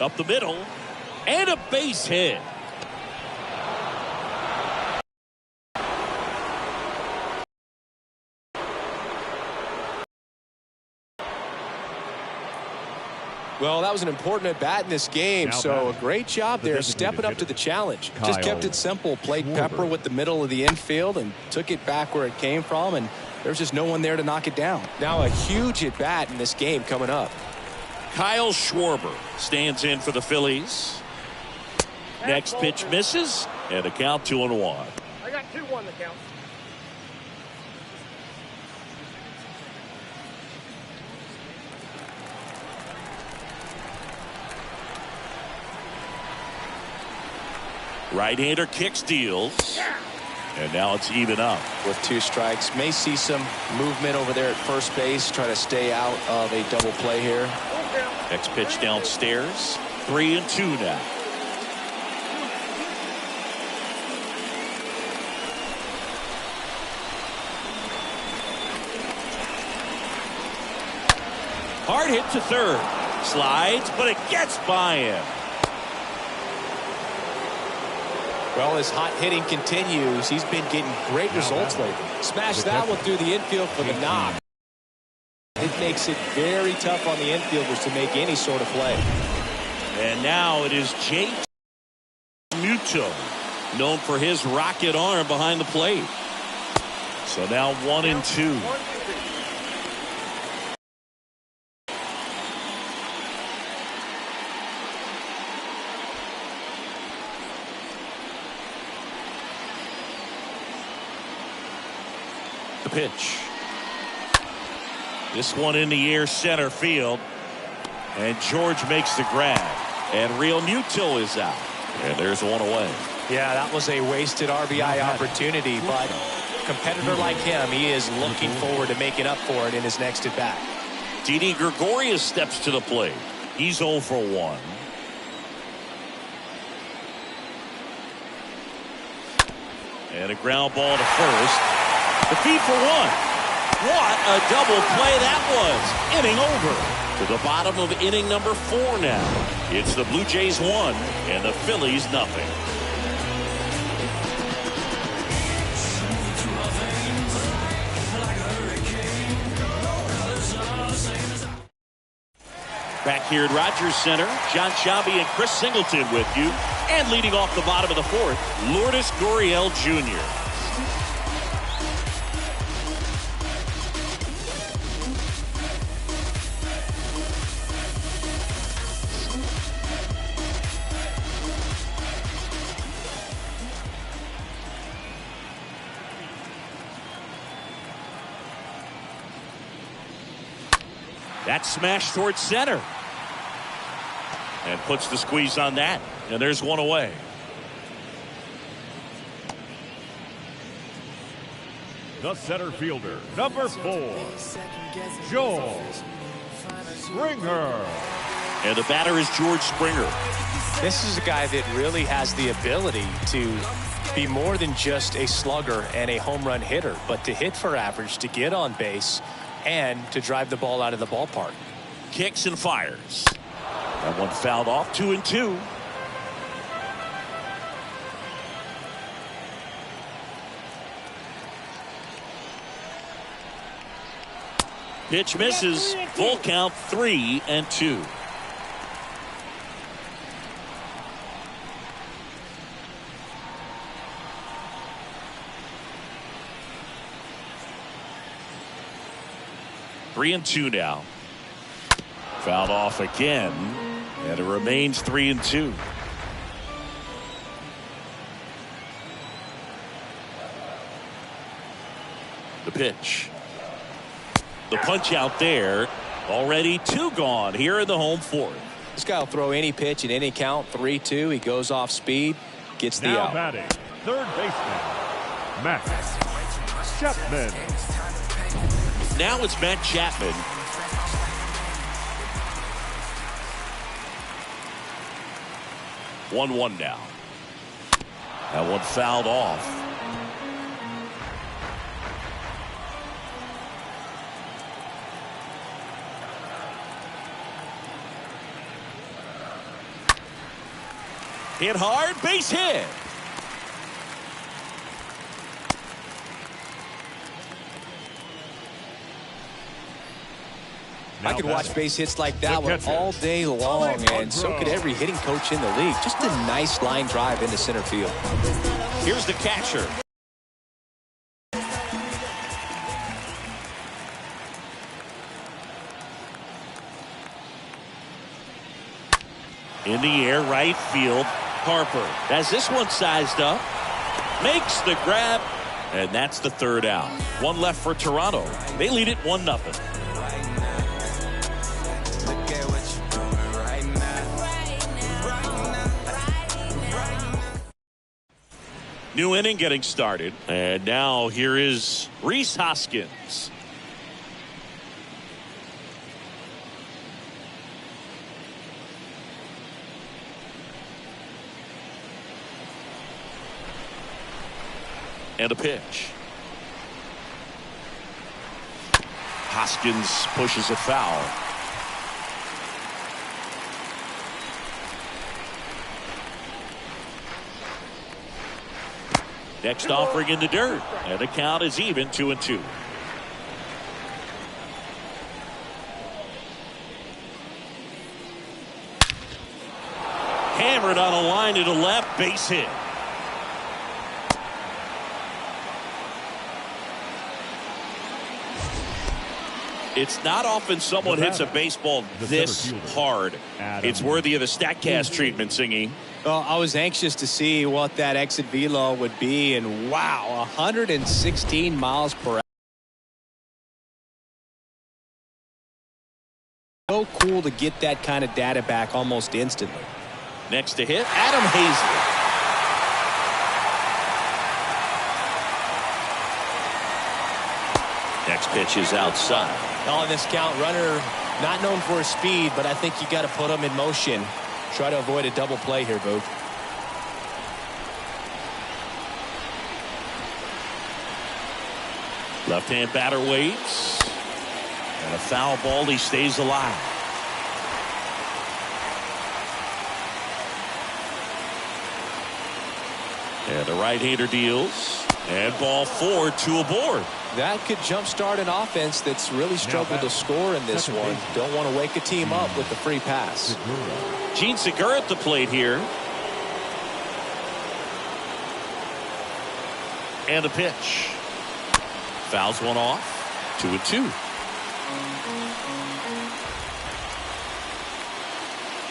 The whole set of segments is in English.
Up the middle. And a base hit. Well, that was an important at-bat in this game, so a great job there stepping up to the challenge. Just kept it simple, played pepper with the middle of the infield and took it back where it came from, and there's just no one there to knock it down. Now a huge at-bat in this game coming up. Kyle Schwarber stands in for the Phillies. Next pitch misses, and a count 2-1. I got 2-1 the count. Right-hander kicks, deals. And now it's even up. With 2 strikes. May see some movement over there at first base. Try to stay out of a double play here. Next pitch downstairs. 3-2 now. Hard hit to third. Slides, but it gets by him. Well, as hot hitting continues, he's been getting great results lately. Smash that one through the infield for the knock. It makes it very tough on the infielders to make any sort of play. And now it is Jake Muto, known for his rocket arm behind the plate. So now 1-2. The pitch. This one in the air, center field. And George makes the grab. And Real Muto is out. And there's one away. Yeah, that was a wasted RBI opportunity, but a competitor like him, he is looking forward to making up for it in his next at-bat. Didi Gregorius steps to the plate. He's 0 for 1. And a ground ball to first. The feed for 1. What a double play that was. Inning over. To the bottom of inning number 4 now. It's the Blue Jays 1 and the Phillies nothing. Back here at Rogers Center, John Sciambi and Chris Singleton with you. And leading off the bottom of the 4th, Lourdes Gurriel Jr. That smash towards center. And puts the squeeze on that. And there's one away. The center fielder, number 4, Joel Springer. And the batter is George Springer. This is a guy that really has the ability to be more than just a slugger and a home run hitter, but to hit for average, to get on base, and to drive the ball out of the ballpark. Kicks and fires. That one fouled off. 2-2. Pitch misses. Full count. 3-2. Three and two now. Fouled off again, and it remains 3-2. The pitch. The punch out there. Already 2 gone here in the home 4th. This guy will throw any pitch in any count. 3-2. He goes off speed, gets the Now out. batting, third baseman, Max Chapman. Now it's Matt Chapman. One now. That one fouled off. Hit hard, base hit. I could watch base hits like that one all day long, and so could every hitting coach in the league. Just a nice line drive into center field. Here's the catcher. In the air, right field. Harper has this one sized up. Makes the grab. And that's the third out. One left for Toronto. They lead it 1-0. New inning getting started. And now here is Rhys Hoskins. And a pitch. Hoskins pushes it foul. Next offering in the dirt. And the count is even, 2-2. Hammered on a line to the left, base hit. It's not often someone hits a baseball this hard. It's worthy of the StatCast treatment, Singy. Well, I was anxious to see what that exit velo would be, and wow, 116 miles per hour. So cool to get that kind of data back almost instantly. Next to hit, Adam Hazlett. Next pitch is outside. On this count, runner not known for his speed, but I think you got to put him in motion. Try to avoid a double play here, Booth. Left-hand batter waits. And a foul ball, he stays alive. And the right-hander deals. And ball 4, 2 aboard. That could jumpstart an offense that's really struggled to score in this one. Don't want to wake a team up with the free pass. Gene Segura at the plate here. And a pitch. Fouls one off. 2-2.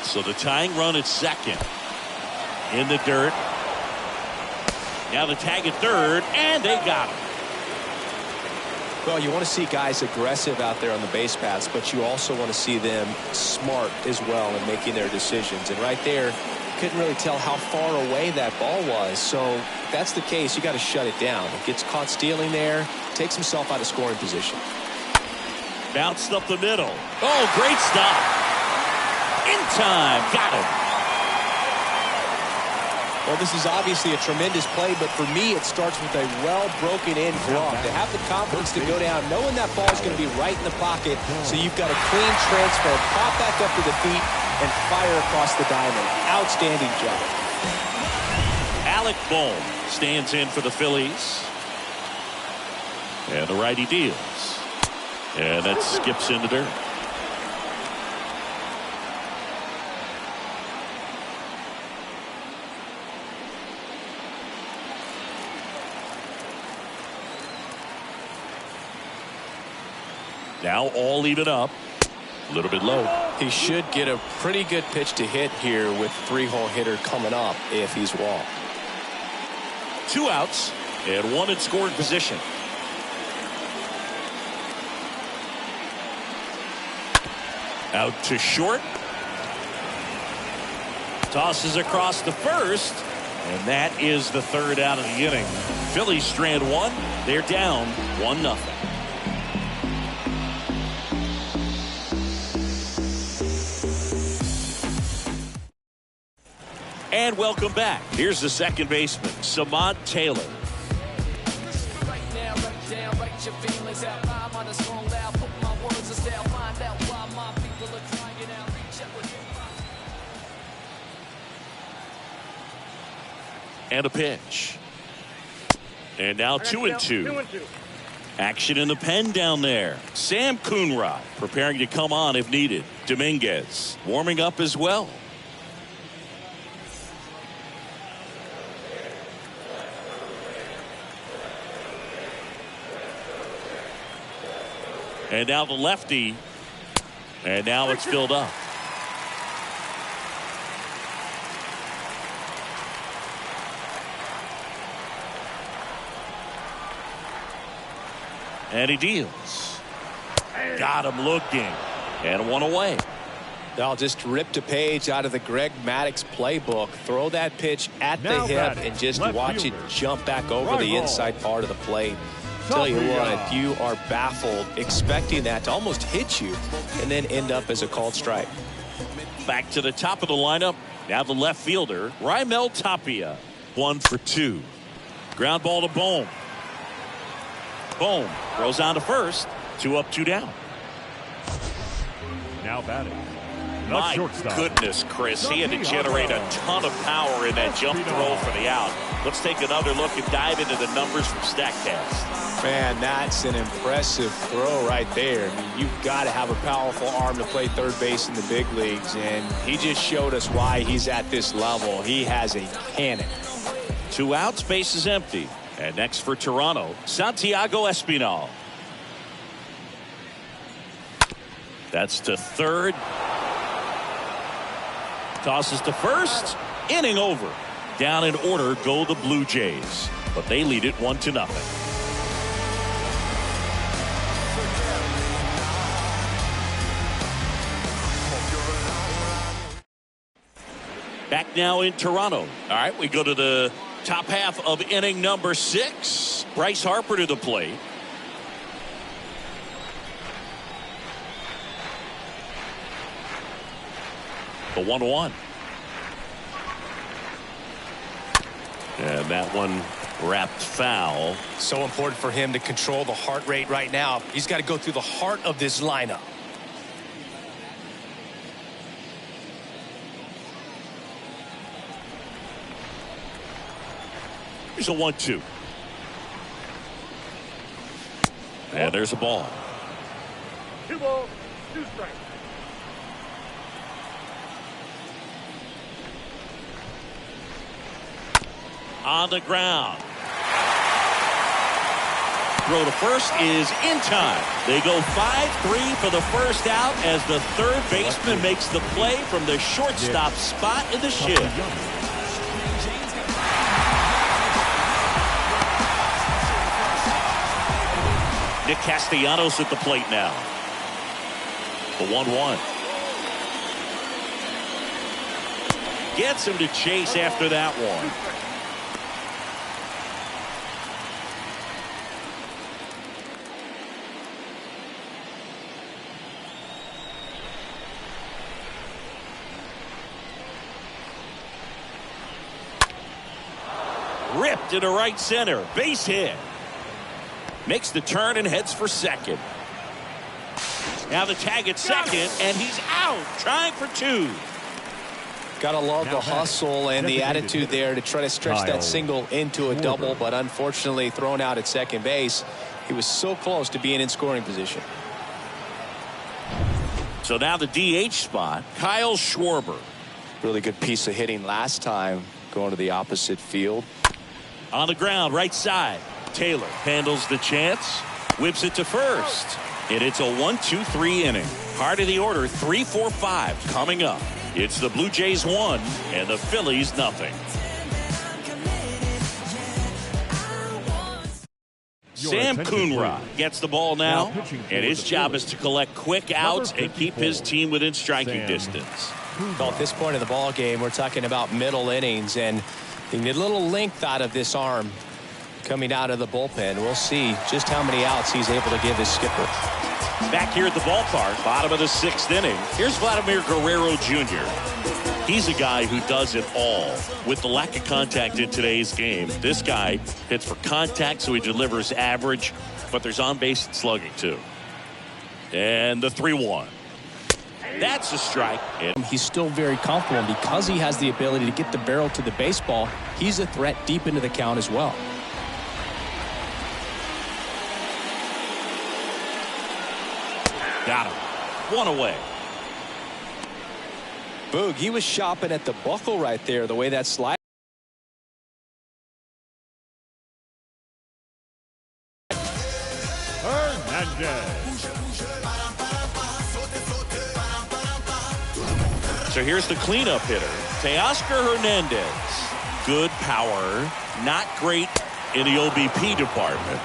So the tying run at second. In the dirt. Now the tag at third, and they got him. Well, you want to see guys aggressive out there on the base paths, but you also want to see them smart as well in making their decisions. And right there, couldn't really tell how far away that ball was. So if that's the case, you got to shut it down. It gets caught stealing there, takes himself out of scoring position. Bounced up the middle. Oh, great stop. In time, got him. Well, this is obviously a tremendous play, but for me, it starts with a well-broken-in glove. To have the confidence to go down, knowing that ball is going to be right in the pocket, so you've got a clean transfer, pop back up to the feet, and fire across the diamond. Outstanding job. Alec Bohm stands in for the Phillies. And the righty deals. And that skips into dirt. Now all even up. A little bit low. He should get a pretty good pitch to hit here with three-hole hitter coming up if he's walked. 2 outs and 1 in scoring position. Out to short. Tosses across the first. And that is the third out of the inning. Phillies strand 1. They're down 1-0. And welcome back. Here's the second baseman, Samad Taylor. And a pitch. And now 2-2. Action in the pen down there. Sam Coonrod preparing to come on if needed. Dominguez warming up as well. And now the lefty. And now it's filled up. And he deals. Got him looking. And one away. They'll just ripped a page out of the Greg Maddux playbook. Throw that pitch at the hip and just watch it jump back over the inside part of the plate. Tell you what, you are baffled expecting that to almost hit you and then end up as a called strike. Back to the top of the lineup. Now the left fielder, Raimel Tapia. 1 for 2. Ground ball to Bohm. Bohm throws on to first. 2 up, 2 down. Now batting. My goodness, Chris. He had to generate a ton of power in that jump throw for the out. Let's take another look and dive into the numbers from StatCast. Man, that's an impressive throw right there. I mean, you've got to have a powerful arm to play third base in the big leagues, and he just showed us why he's at this level. He has a cannon. 2 outs, base is empty. And next for Toronto, Santiago Espinal. That's to third. Tosses to first. Inning over. Down in order go the Blue Jays. But they lead it 1-0. Back now in Toronto. All right, we go to the top half of inning number 6. Bryce Harper to the plate. The 1-1. And that one wrapped foul. So important for him to control the heart rate right now. He's got to go through the heart of this lineup. Here's a 1-2. And there's a ball. 2 balls, 2 strikes. On the ground. Throw to first is in time. They go 5-3 for the first out as the third baseman makes the play from the shortstop spot in the shift. Nick Castellanos at the plate now. The 1-1. Gets him to chase after that one. Ripped into right center. Base hit. Makes the turn and heads for second. Now the tag at second, and he's out. Trying for 2. Gotta love the hustle and the attitude there to try to stretch that single into a double, but unfortunately thrown out at second base. He was so close to being in scoring position. So now the DH spot, Kyle Schwarber. Really good piece of hitting last time, going to the opposite field. On the ground, right side. Taylor handles the chance, whips it to first, and it's a 1-2-3 inning. Heart of the order, 3-4-5 coming up. It's the Blue Jays 1 and the Phillies nothing. Sam Coonrod gets the ball now, and his job is to collect quick outs and keep his team within striking distance. Well, at this point in the ball game, we're talking about middle innings, and they need a little length out of this arm coming out of the bullpen. We'll see just how many outs he's able to give his skipper. Back here at the ballpark, bottom of the 6th inning. Here's Vladimir Guerrero Jr. He's a guy who does it all. With the lack of contact in today's game, this guy hits for contact, so he delivers average, but there's on-base slugging too. And the 3-1. That's a strike. He's still very comfortable, and because he has the ability to get the barrel to the baseball, he's a threat deep into the count as well. Got him. One away. Boog, he was shopping at the buckle right there, the way that slide. So here's the cleanup hitter, Teoscar Hernandez. Good power, not great in the OBP department.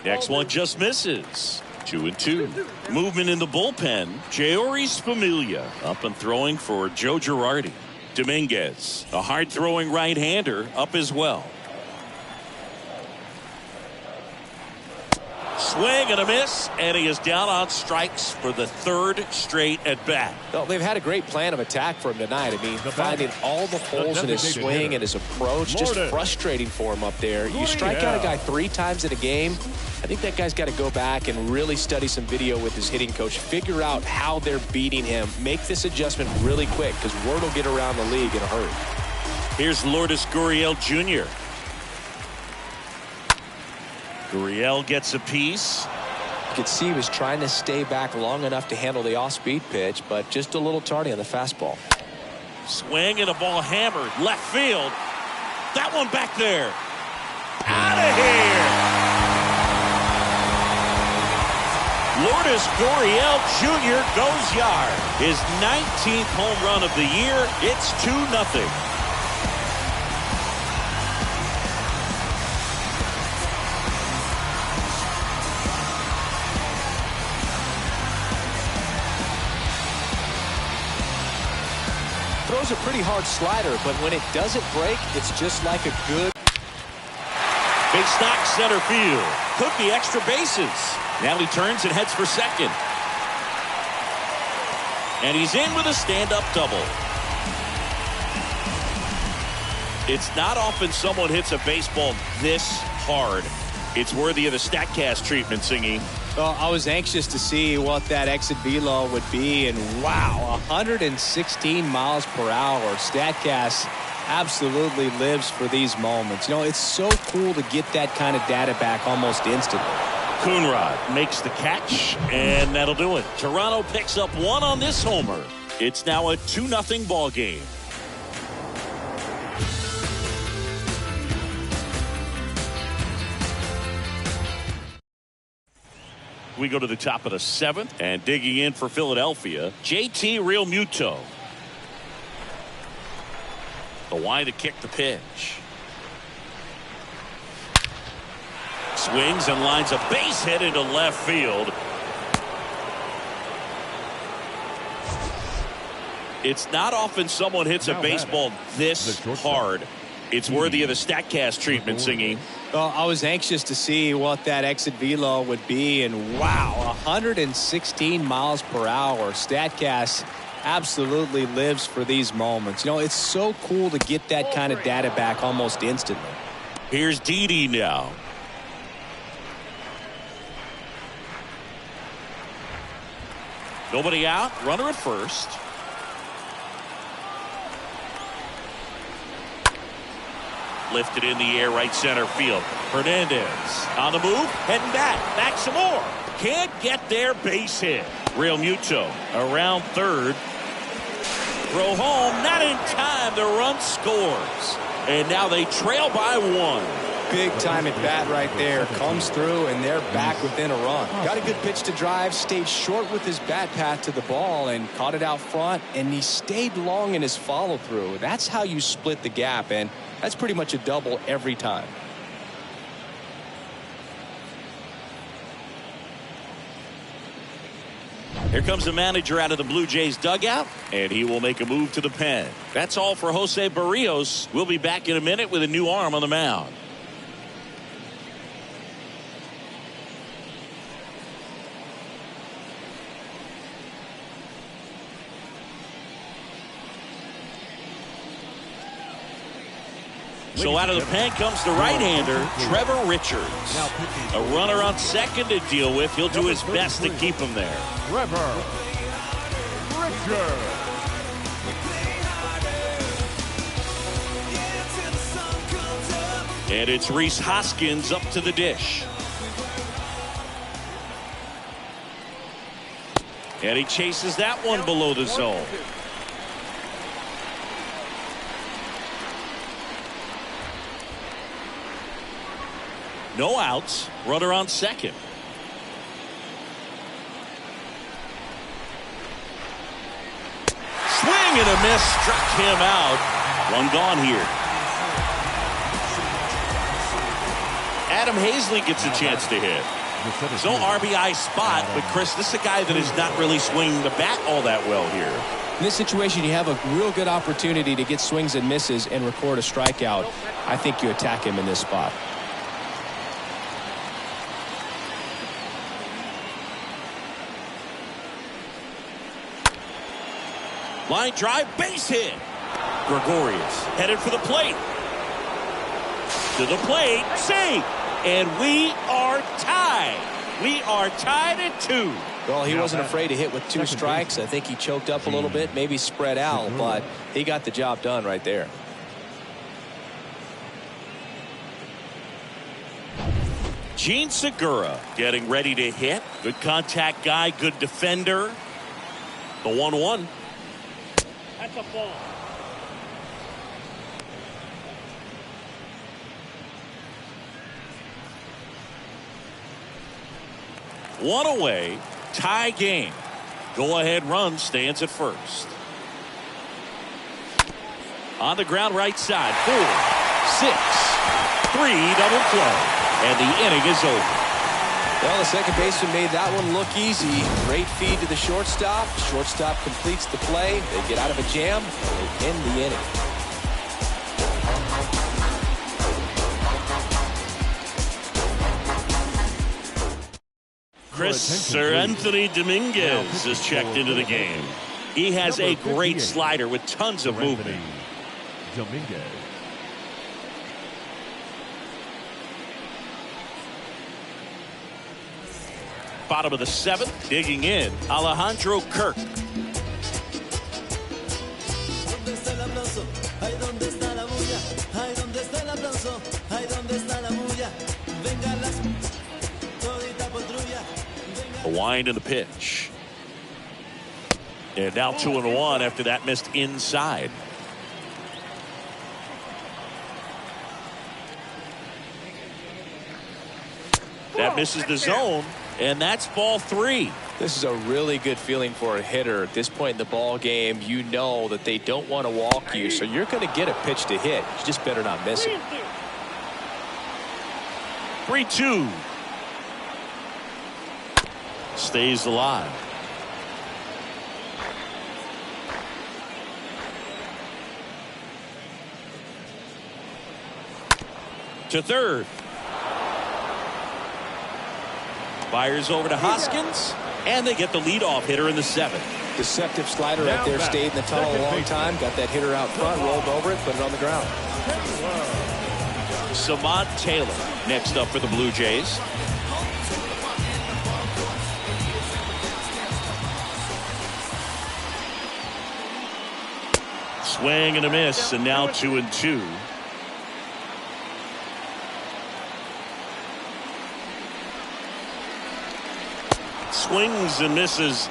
Next one just misses. 2-2. Movement in the bullpen. Jeurys Familia up and throwing for Joe Girardi. Dominguez, a hard-throwing right-hander, up as well. Swing and a miss, and he is down on strikes for the third straight at bat. Well, they've had a great plan of attack for him tonight. I mean, finding all the holes in his swing and his approach, just frustrating for him up there. You strike out a guy 3 times in a game, I think that guy's got to go back and really study some video with his hitting coach, figure out how they're beating him, make this adjustment really quick, because word will get around the league in a hurry. Here's Lourdes Gurriel Jr. Gurriel gets a piece. You could see he was trying to stay back long enough to handle the off-speed pitch, but just a little tardy on the fastball. Swing and a ball hammered left field. That one back there. Out of here. Lourdes Gurriel Jr. goes yard. His 19th home run of the year. It's 2-0. Throws a pretty hard slider, but when it doesn't break, it's just like a good. Big stock center field. Took the extra bases. Now he turns and heads for second. And he's in with a stand-up double. It's not often someone hits a baseball this hard. It's worthy of the StatCast treatment, Singy. Well, I was anxious to see what that exit velo would be, and wow, 116 miles per hour. StatCast absolutely lives for these moments. You know, it's so cool to get that kind of data back almost instantly. Coonrod makes the catch, and that'll do it. Toronto picks up 1 on this homer. It's now a 2-0 ball game. We go to the top of the 7th, and digging in for Philadelphia, JT Realmuto. The Y to kick the pitch. Swings and lines a base hit into left field. It's not often someone hits a baseball this hard. It's worthy of the StatCast treatment, Singy. Well, I was anxious to see what that exit velo would be, and wow, 116 miles per hour. StatCast absolutely lives for these moments. You know, it's so cool to get that kind of data back almost instantly. Here's Didi now. Nobody out, runner at first. Lifted in the air, right center field. Hernandez on the move, heading back some more. Can't get there, base hit. Realmuto around third. Throw home, not in time. The run scores. And now they trail by 1. Big time at bat right there. Comes through, and they're back within a run. Got a good pitch to drive, stayed short with his bat path to the ball, and caught it out front, and he stayed long in his follow through. That's how you split the gap, and that's pretty much a double every time. Here comes the manager out of the Blue Jays dugout, and he will make a move to the pen. That's all for Jose Barrios. We'll be back in a minute with a new arm on the mound. So out of the pen comes the right-hander, Trevor Richards. A runner on second to deal with. He'll do his best to keep him there. Trevor Richards. And it's Rhys Hoskins up to the dish. And he chases that one below the zone. No outs. Runner on second. Swing and a miss. Struck him out. One gone here. Adam Hazley gets a chance to hit. No RBI spot, but Chris, this is a guy that is not really swinging the bat all that well here. In this situation, you have a real good opportunity to get swings and misses and record a strikeout. I think you attack him in this spot. Line drive, base hit. Gregorius headed for the plate. To the plate, save. And we are tied. We are tied at 2. Well, he wasn't afraid to hit with 2 strikes. I think he choked up a little bit, maybe spread out, but he got the job done right there. Gene Segura getting ready to hit. Good contact guy, good defender. The 1-1. That's a ball. One away, tie game. Go ahead run stands at first. On the ground right side, 4, 6, 3 double play, and the inning is over. Well, the second baseman made that one look easy. Great feed to the shortstop. Shortstop completes the play. They get out of a jam and they end the inning. Chris, Sir Anthony Dominguez is checked into the game. He has a great slider with tons of movement. Dominguez. Bottom of the 7th, digging in, Alejandro Kirk. A wind in the pitch. And now 2-1 after that missed inside. That misses the zone, and that's ball 3. This is a really good feeling for a hitter at this point in the ball game. You know that they don't want to walk you, so you're going to get a pitch to hit. You just better not miss it. 3-2. Stays alive. To third. Fires over to Hoskins, and they get the leadoff hitter in the 7th. Deceptive slider right there, stayed in the tunnel a long time, got that hitter out front, rolled over it, put it on the ground. Samad Taylor next up for the Blue Jays. Swing and a miss, and now 2-2. Swings and misses,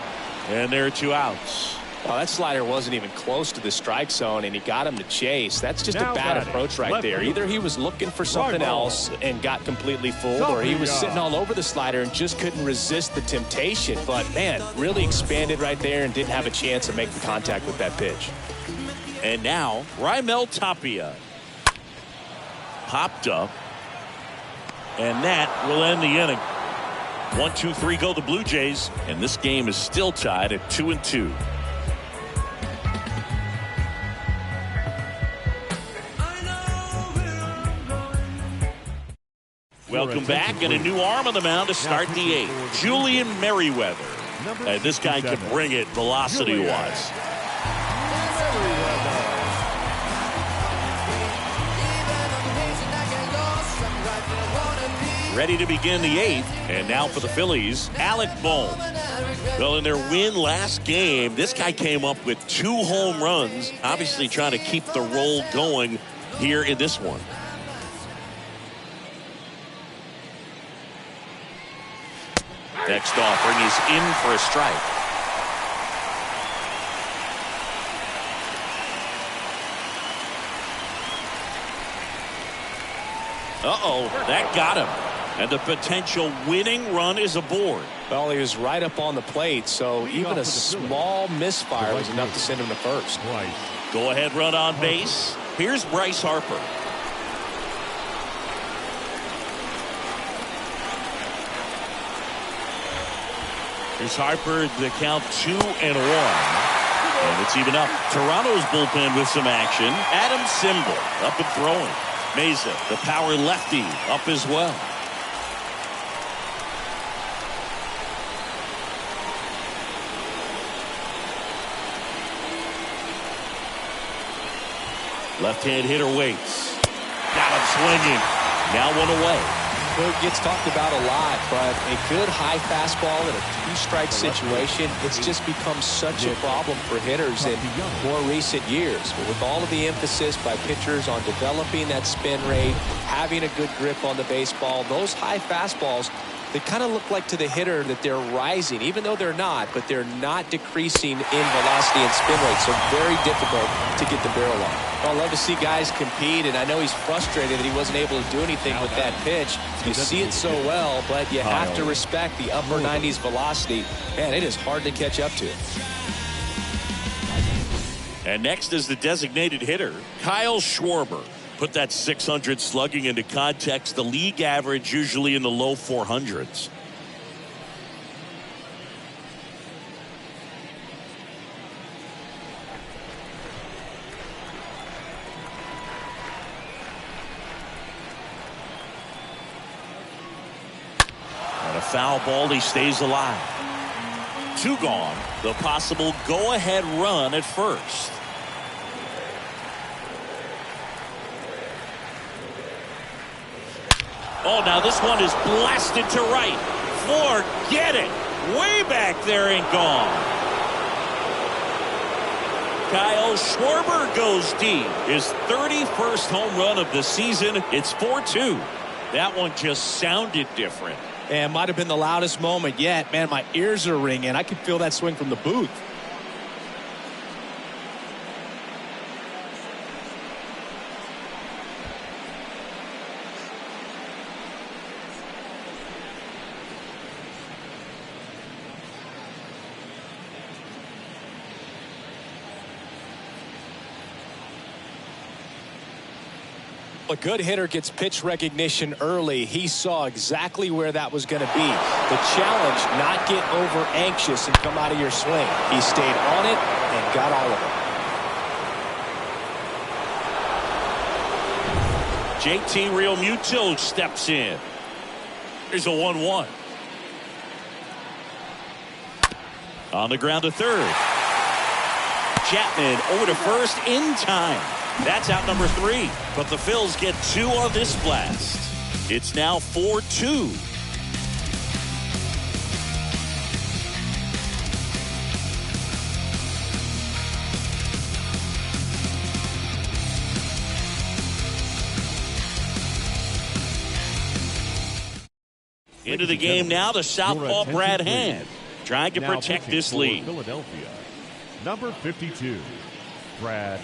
and there are 2 outs. Well, that slider wasn't even close to the strike zone, and he got him to chase. That's just a bad approach right there. Either he was looking for something else and got completely fooled, or he was sitting all over the slider and just couldn't resist the temptation. But, man, really expanded right there and didn't have a chance to make the contact with that pitch. And now, Raimel Tapia. Popped up. And that will end the inning. 1-2-3 go the Blue Jays, and this game is still tied at 2-2. Welcome back, and a new arm on the mound to start the 8th. Julian Merriweather. And this guy can bring it velocity-wise. ready to begin the 8th. And now for the Phillies, Alec Bohm. Well, in their win last game, this guy came up with 2 home runs, obviously trying to keep the roll going here in this one. Next offering is in for a strike. Uh-oh, that got him. And the potential winning run is aboard. Well, he was right up on the plate, so even a small misfire was enough to send him to first. Go ahead run on base. Here's Bryce Harper. Here's Harper, the count 2-1. And it's even up. Toronto's bullpen with some action. Adam Simbel up and throwing. Meza, the power lefty, up as well. Left-hand hitter waits. Got him swinging. Now 1 away. Well, it gets talked about a lot, but a good high fastball in a 2-strike situation, it's just become such a problem for hitters in more recent years. But with all of the emphasis by pitchers on developing that spin rate, having a good grip on the baseball, those high fastballs, they kind of look like to the hitter that they're rising, even though they're not, but they're not decreasing in velocity and spin rate, so very difficult to get the barrel on. I love to see guys compete, and I know he's frustrated that he wasn't able to do anything with that pitch. You see it so well, but you have to respect the upper 90s velocity. Man, it is hard to catch up to. And next is the designated hitter, Kyle Schwarber. Put that 600 slugging into context. The league average usually in the low 400s. And a foul ball, he stays alive. 2 gone. The possible go-ahead run at first. Oh, now this one is blasted to right. Forget it. Way back there and gone. Kyle Schwarber goes deep. His 31st home run of the season. It's 4-2. That one just sounded different. And might have been the loudest moment yet. Man, my ears are ringing. I could feel that swing from the booth. A good hitter gets pitch recognition early. He saw exactly where that was going to be. The challenge, not get over anxious and come out of your swing. He stayed on it and got all of it. JT Realmuto steps in. Here's a 1-1. On the ground to third. Chapman over to first in time. That's out number 3. But the Phils get 2 on this blast. It's now 4-2. Into the game now, the southpaw Brad Hand, trying to protect this lead. Philadelphia, number 52, Brad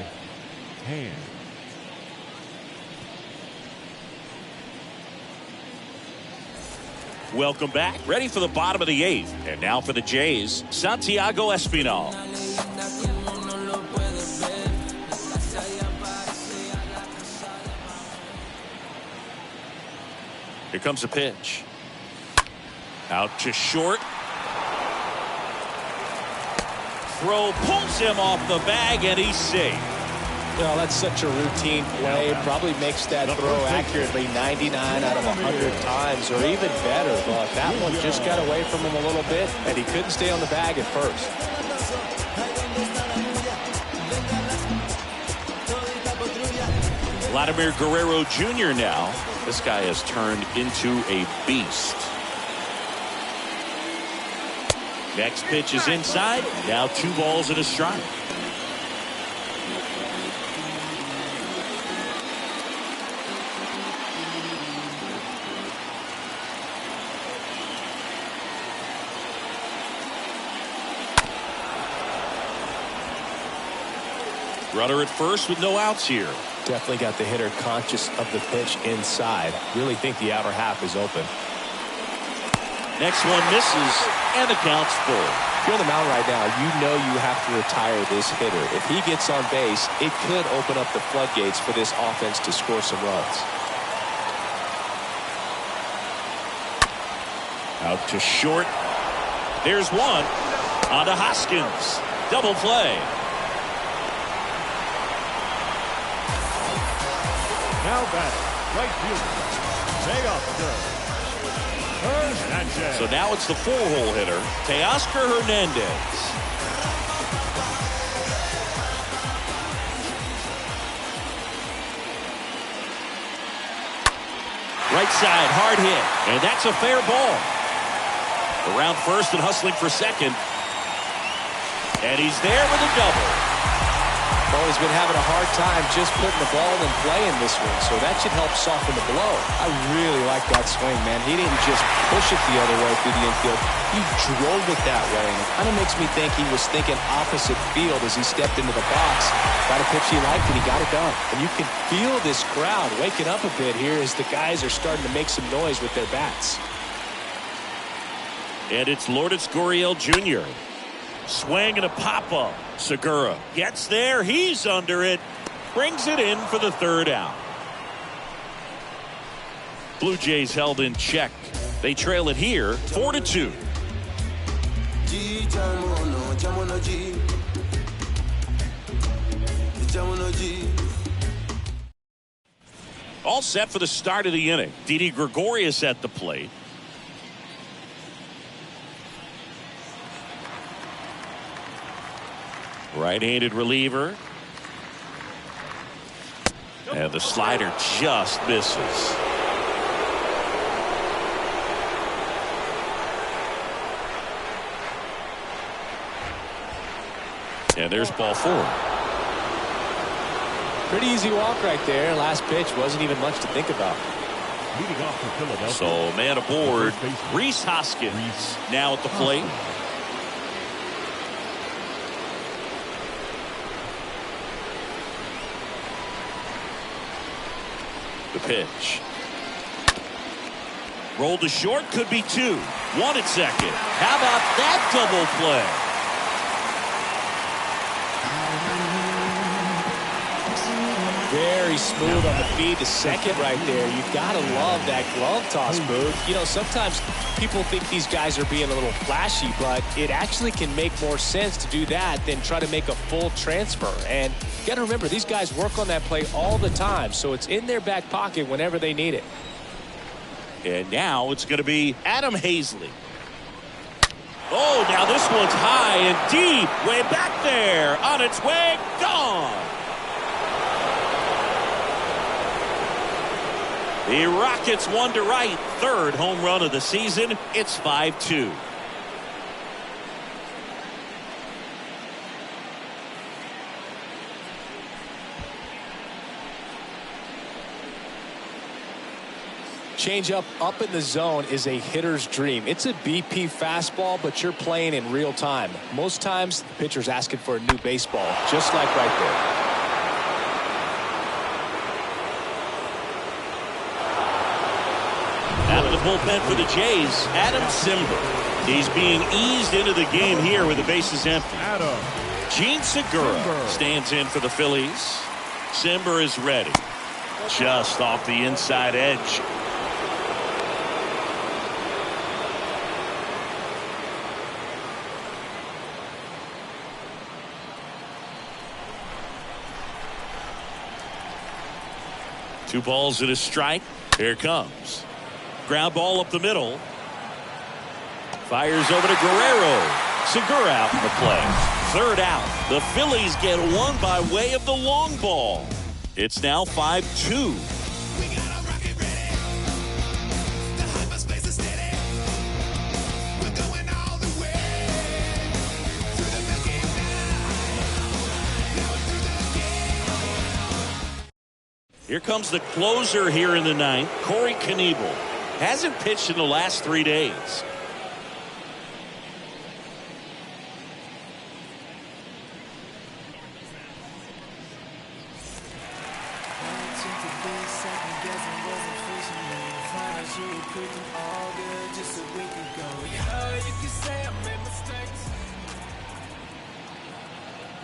Hand. Welcome back. Ready for the bottom of the 8th. And now for the Jays, Santiago Espinal. Here comes a pitch. Out to short. Throw pulls him off the bag, and he's safe. Well, that's such a routine play. Probably makes that throw accurately 99 out of 100 times, or even better. But that one just got away from him a little bit, and he couldn't stay on the bag at first. Vladimir Guerrero Jr. now. This guy has turned into a beast. Next pitch is inside. Now 2 balls and a strike. Runner at first with no outs here. Definitely got the hitter conscious of the pitch inside. Really think the outer half is open. Next one misses, and the count's full. If you're on the mound right now, you know you have to retire this hitter. If he gets on base, it could open up the floodgates for this offense to score some runs. Out to short. There's one. On to Hoskins. Double play. Now batting, right fielder, Teoscar Hernandez. So now it's the 4-hole hitter, Teoscar Hernandez. Right side, hard hit, and that's a fair ball. Around first and hustling for second. And he's there with a double. Well, he's been having a hard time just putting the ball in play in this one, so that should help soften the blow. I really like that swing, man. He didn't just push it the other way through the infield. He drove it that way, and it kind of makes me think he was thinking opposite field as he stepped into the box. Got a pitch he liked, and he got it done. And you can feel this crowd waking up a bit here as the guys are starting to make some noise with their bats. And it's Lourdes Gurriel Jr. Swing and a pop-up. Segura gets there. He's under it. Brings it in for the 3rd out. Blue Jays held in check. They trail it here 4-2. All set for the start of the inning. Didi Gregorius at the plate. Right-handed reliever. And the slider just misses. And there's ball 4. Pretty easy walk right there. Last pitch wasn't even much to think about. Leading off for Philadelphia. So man aboard, Rhys Hoskins now at the plate. The pitch. Rolled to short, could be 2. 1 at second. How about that double play? Very smooth on the feed to second right there. You've got to love that glove toss move. You know, sometimes people think these guys are being a little flashy, but it actually can make more sense to do that than try to make a full transfer. And you got to remember, these guys work on that play all the time, so it's in their back pocket whenever they need it. And now it's going to be Adam Hazley. Oh, now this one's high and deep, way back there, on its way, gone. The Rockets 1 to right, 3rd home run of the season. It's 5-2. Changeup up in the zone is a hitter's dream. It's a BP fastball, but you're playing in real time. Most times, the pitcher's asking for a new baseball, just like right there. Out of the bullpen for the Jays, Adam Simber. He's being eased into the game here with the bases empty. Gene Segura stands in for the Phillies. Simber is ready. Just off the inside edge. Two balls and a strike. Here it comes. Ground ball up the middle. Fires over to Guerrero. Segura out in the play. 3rd out. The Phillies get one by way of the long ball. It's now 5-2. Here comes the closer here in the ninth, Corey Knievel. Hasn't pitched in the last 3 days.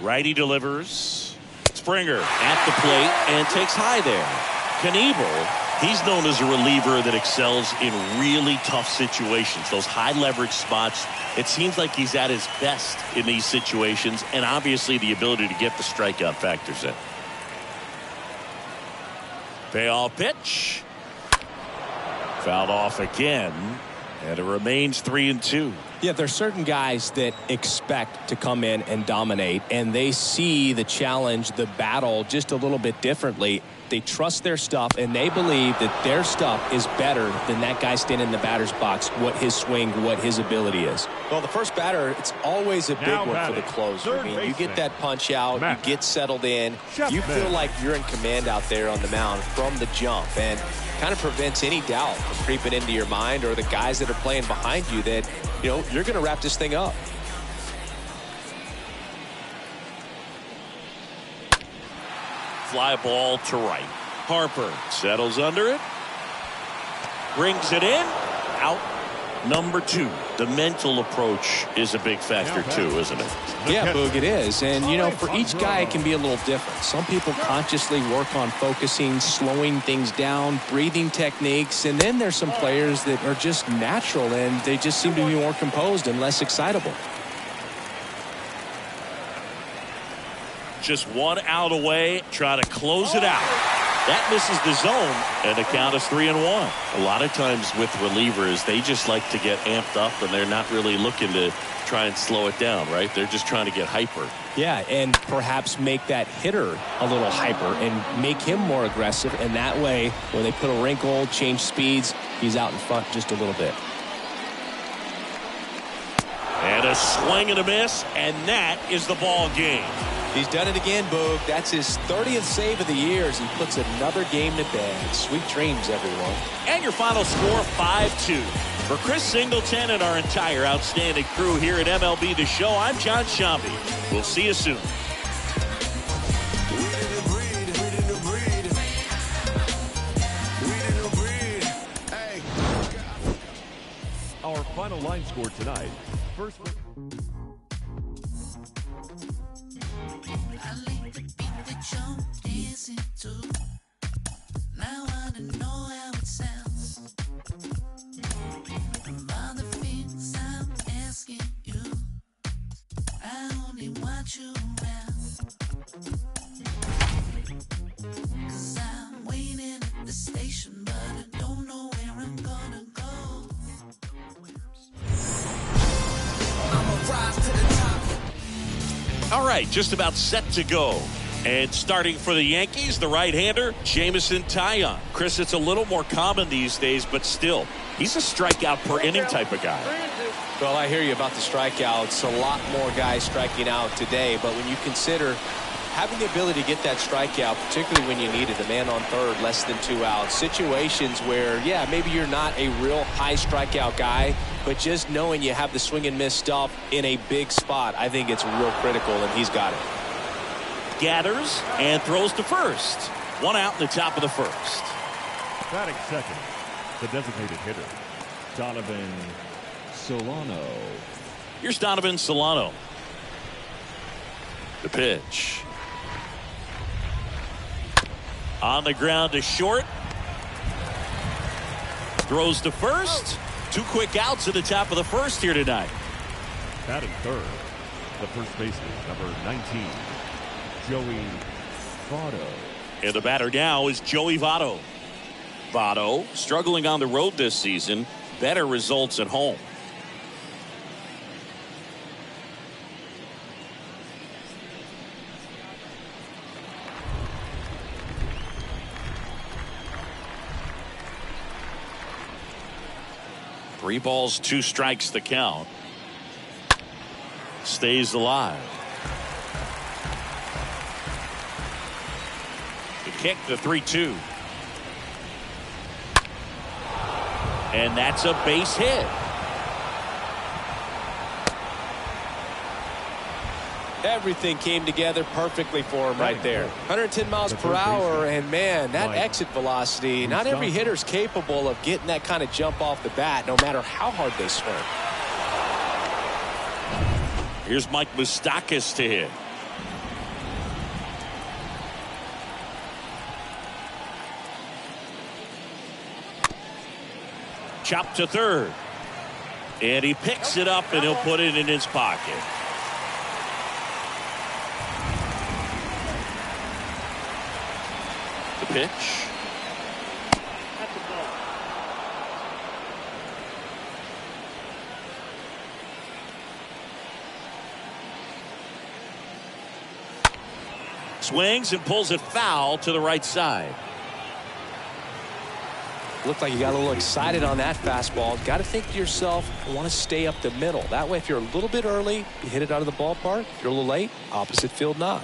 Righty delivers. Springer at the plate and takes high there. Knievel, he's known as a reliever that excels in really tough situations. Those high leverage spots, it seems like he's at his best in these situations, and obviously the ability to get the strikeout factors in. Payoff pitch. Fouled off again, and it remains 3-2. Yeah, there's certain guys that expect to come in and dominate, and they see the challenge, the battle just a little bit differently. They trust their stuff, and they believe that their stuff is better than that guy standing in the batter's box, what his swing, what his ability is. Well, the first batter, it's always a big one for the closer. I mean, you get that punch out, you get settled in, you feel like you're in command out there on the mound from the jump, and kind of prevents any doubt from creeping into your mind or the guys that are playing behind you that, you know, you're going to wrap this thing up. Fly ball to right. Harper settles under it. Brings it in. Out. Number 2. The mental approach is a big factor too, isn't it? Yeah, Boog, it is. And, you know, for each guy, it can be a little different. Some people consciously work on focusing, slowing things down, breathing techniques. And then there's some players that are just natural and they just seem to be more composed and less excitable. Just 1 out away. Try to close it out. That misses the zone, and the count is 3-1. A lot of times with relievers, they just like to get amped up, and they're not really looking to try and slow it down, right? They're just trying to get hyper. Yeah, and perhaps make that hitter a little hyper and make him more aggressive, and that way, when they put a wrinkle, change speeds, he's out in front just a little bit. And a swing and a miss, and that is the ball game. He's done it again, Boog. That's his 30th save of the year as he puts another game to bed. Sweet dreams, everyone. And your final score, 5-2. For Chris Singleton and our entire outstanding crew here at MLB The Show, I'm John Shambi. We'll see you soon. Our final line score tonight. First. Now I don't know how it sounds. All the things I'm asking you, I only want you around. 'Cause I'm waiting at the station, but I don't know where I'm gonna go. I'ma rise to the top. All right, just about set to go. And starting for the Yankees, the right-hander, Jameson Taillon. Chris, it's a little more common these days, but still, he's a strikeout per inning type of guy. Well, I hear you about the strikeouts. A lot more guys striking out today, but when you consider having the ability to get that strikeout, particularly when you need it, a man on third, less than 2 outs, situations where, yeah, maybe you're not a real high strikeout guy, but just knowing you have the swing and miss stuff in a big spot, I think it's real critical, and he's got it. Gathers and throws to first. 1 out in the top of the first. Batting second, the designated hitter, Donovan Solano. Here's Donovan Solano. The pitch. On the ground to short. Throws to first. 2 quick outs at the top of the first here tonight. Batting third, the first baseman, number 19, Joey Votto. And the batter now is Joey Votto. Votto struggling on the road this season. Better results at home. 3 balls, 2 strikes the count. Stays alive. The kick, the 3-2. And that's a base hit. Everything came together perfectly for him right there. 110 miles per hour, and man, that exit velocity, not every hitter's capable of getting that kind of jump off the bat, no matter how hard they swing. Here's Mike Moustakas to hit. Chop to third. And he picks it up and he'll put it in his pocket. The pitch. Swings and pulls it foul to the right side. Looked like you got a little excited on that fastball. Got to think to yourself, I want to stay up the middle. That way, if you're a little bit early, you hit it out of the ballpark. If you're a little late, opposite field knock.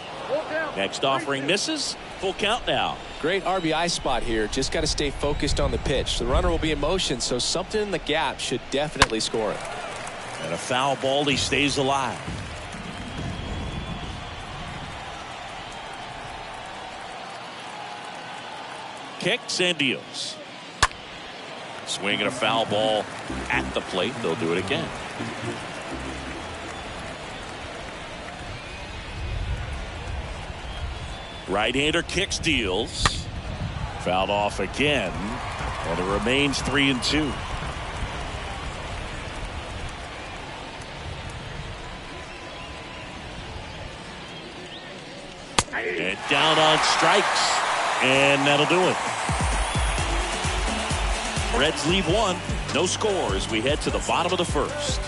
Next offering misses. Full count now. Great RBI spot here. Just got to stay focused on the pitch. The runner will be in motion, so something in the gap should definitely score it. And a foul ball, he stays alive. Kicks and deals. Swinging a foul ball at the plate. They'll do it again. Right-hander kicks, deals. Fouled off again. And it remains 3-2. And down on strikes. And that'll do it. Reds leave 1. No score as we head to the bottom of the first.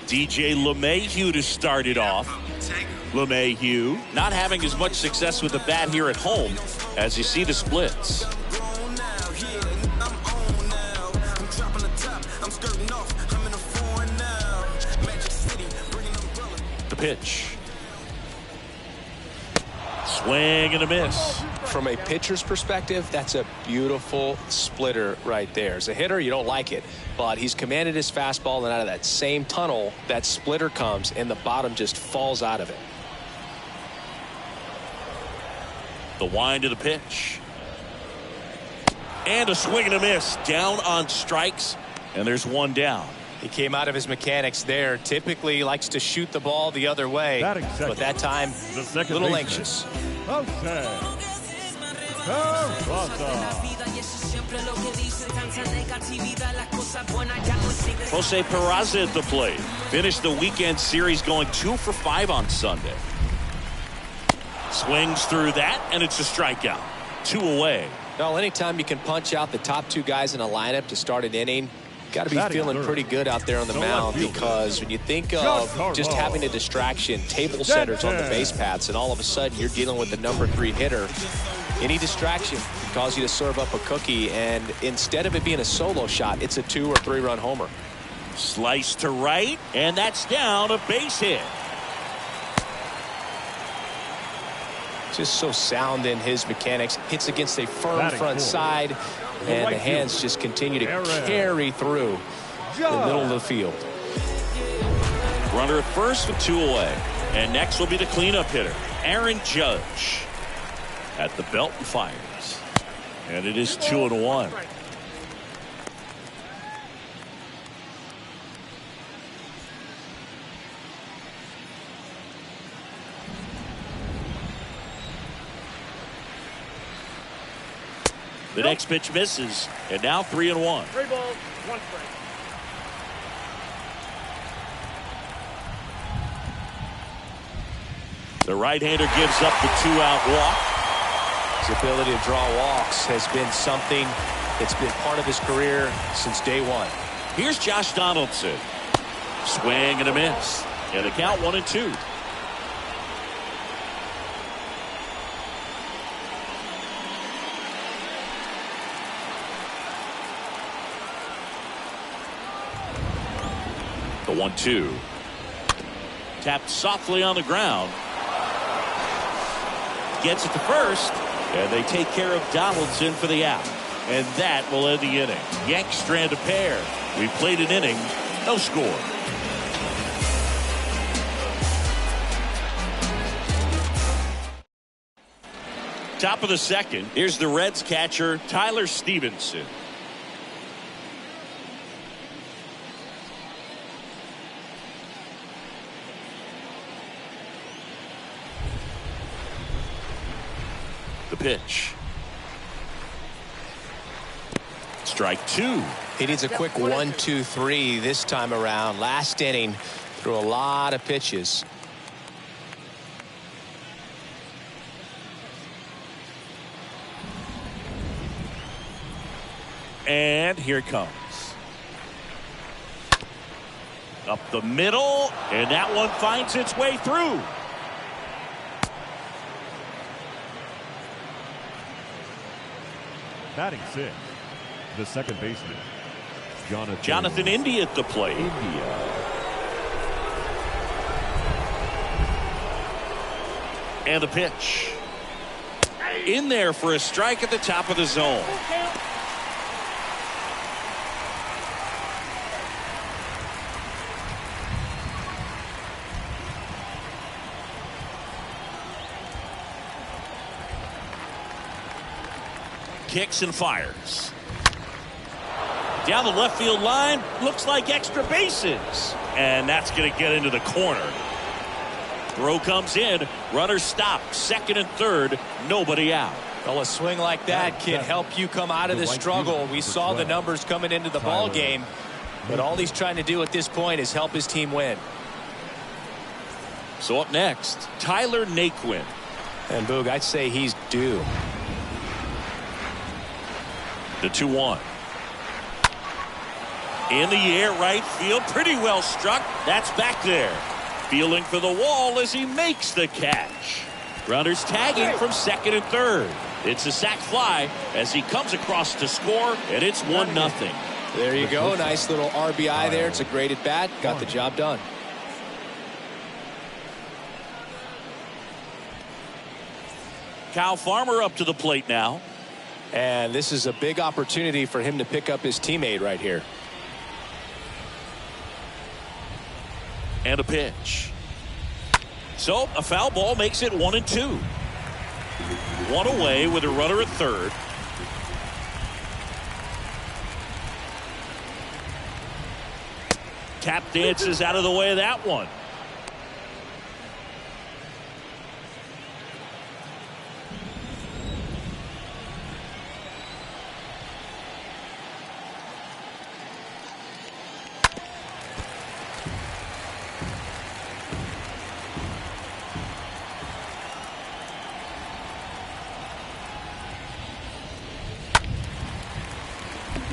DJ LeMahieu to start it off. LeMahieu not having as much success with the bat here at home as you see the splits. The pitch. Swing and a miss. From a pitcher's perspective, that's a beautiful splitter right there. As a hitter, you don't like it, but he's commanded his fastball, and out of that same tunnel, that splitter comes, and the bottom just falls out of it. The wind of the pitch. And a swing and a miss. Down on strikes, and there's 1 down. He came out of his mechanics there. Typically likes to shoot the ball the other way, but that time a little anxious. Jose Peraza at the plate. Finished the weekend series going 2 for 5 on Sunday. Swings through that, and it's a strikeout. 2 away. Well, anytime you can punch out the top 2 guys in a lineup to start an inning, got to be feeling pretty good out there on the mound, because when you think of just having a distraction, table setters on the base paths, and all of a sudden you're dealing with the number 3 hitter, any distraction can cause you to serve up a cookie, and instead of it being a solo shot, it's a 2 or 3 run homer. Slice to right, and that's down, a base hit. Just so sound in his mechanics. Hits against a firm front side, and the hands just continue to carry through the middle of the field. Runner at first with 2 away. And next will be the cleanup hitter, Aaron Judge. At the belt and fires. And it is 2-1. The next pitch misses, and now 3-1. 3 balls, 1 strike. The right-hander gives up the 2-out walk. His ability to draw walks has been something that's been part of his career since day 1. Here's Josh Donaldson. Swing and a miss. And the count 1-2. The 1-2. Tapped softly on the ground. Gets it to first. And they take care of Donaldson for the out. And that will end the inning. Yanks strand a pair. We played an inning. No score. Top of the second. Here's the Reds catcher, Tyler Stevenson. The pitch. Strike two. He needs a quick 1-2-3 this time around. Last inning, threw a lot of pitches. And here it comes. Up the middle, and that one finds its way through. Batting sixth, the second baseman, Jonathan India at the plate. And the pitch. In there for a strike at the top of the zone. Kicks and fires. Down the left field line. Looks like extra bases. And that's going to get into the corner. Throw comes in. Runner stopped. Second and third. Nobody out. Well, a swing like that can help you come out of the struggle. We saw the numbers coming into the ball game. But all he's trying to do at this point is help his team win. So up next, Tyler Naquin. And Boog, I'd say he's due. The 2-1. In the air, right field. Pretty well struck. That's back there. Feeling for the wall as he makes the catch. Runners tagging from second and third. It's a sac fly as he comes across to score, and it's 1-0. There you go. Nice little RBI there. It's a great at bat. Got the job done. Kyle Farmer up to the plate now. And this is a big opportunity for him to pick up his teammate right here. And a pitch. So a foul ball makes it 1-2. One away with a runner at third. Tap dances out of the way of that one.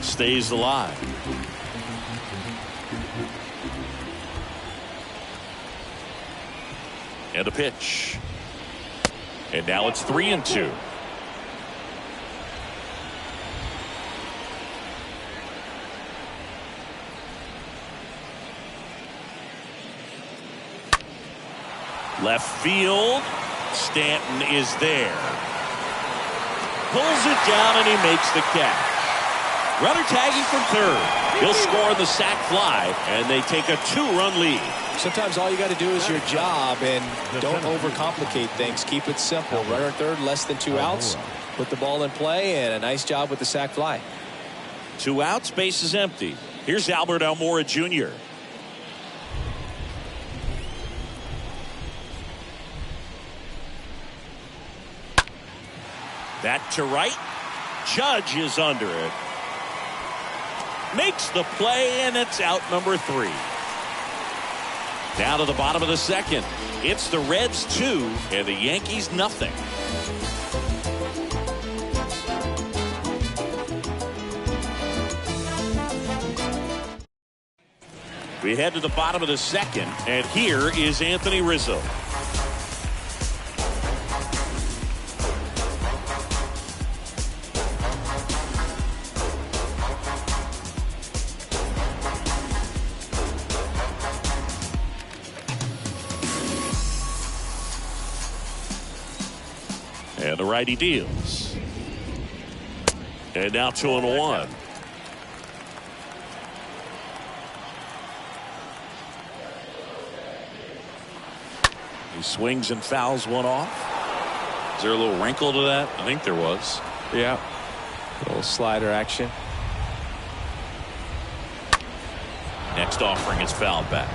Stays alive. And a pitch. And now it's 3-2. Left field. Stanton is there. Pulls it down and he makes the catch. Runner tagging from third. He'll score the sac fly, and they take a 2-run lead. Sometimes all you got to do is your job, and don't overcomplicate things. Keep it simple. Runner third, less than 2 outs. Put the ball in play, and a nice job with the sac fly. 2 outs, base is empty. Here's Albert Almora Jr. That to right. Judge is under it. Makes the play, and it's out number 3. Down to the bottom of the second. It's the Reds 2 and the Yankees nothing. We head to the bottom of the second, and here is Anthony Rizzo. And the righty deals. And now 2-1. He swings and fouls one off. Is there a little wrinkle to that? I think there was. Yeah. A little slider action. Next offering is fouled back.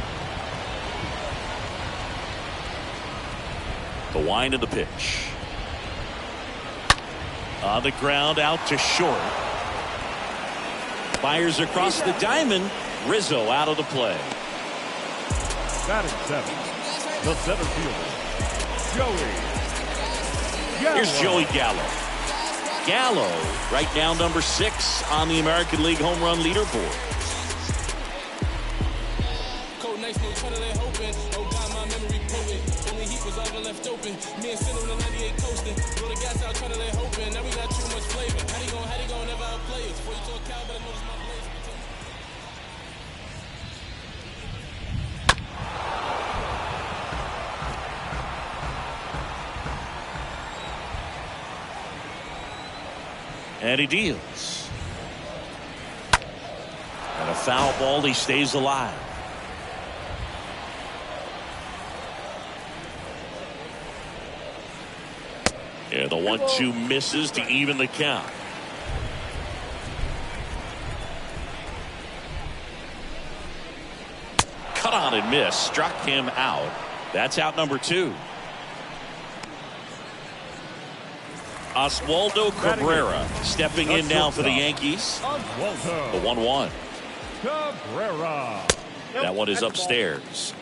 The wind of the pitch. On the ground, out to short. Fires across the diamond. Rizzo out of the play. Batting 7, the center fielder, Joey Gallo. Here's Joey Gallo. Gallo right now number 6 on the American League home run leaderboard. And he deals. And a foul ball. He stays alive. Yeah, the 1-2 misses to even the count. Cut on and miss. Struck him out. That's out number 2. Oswaldo Cabrera stepping in now for the Yankees. The 1-1. Cabrera. That one is upstairs.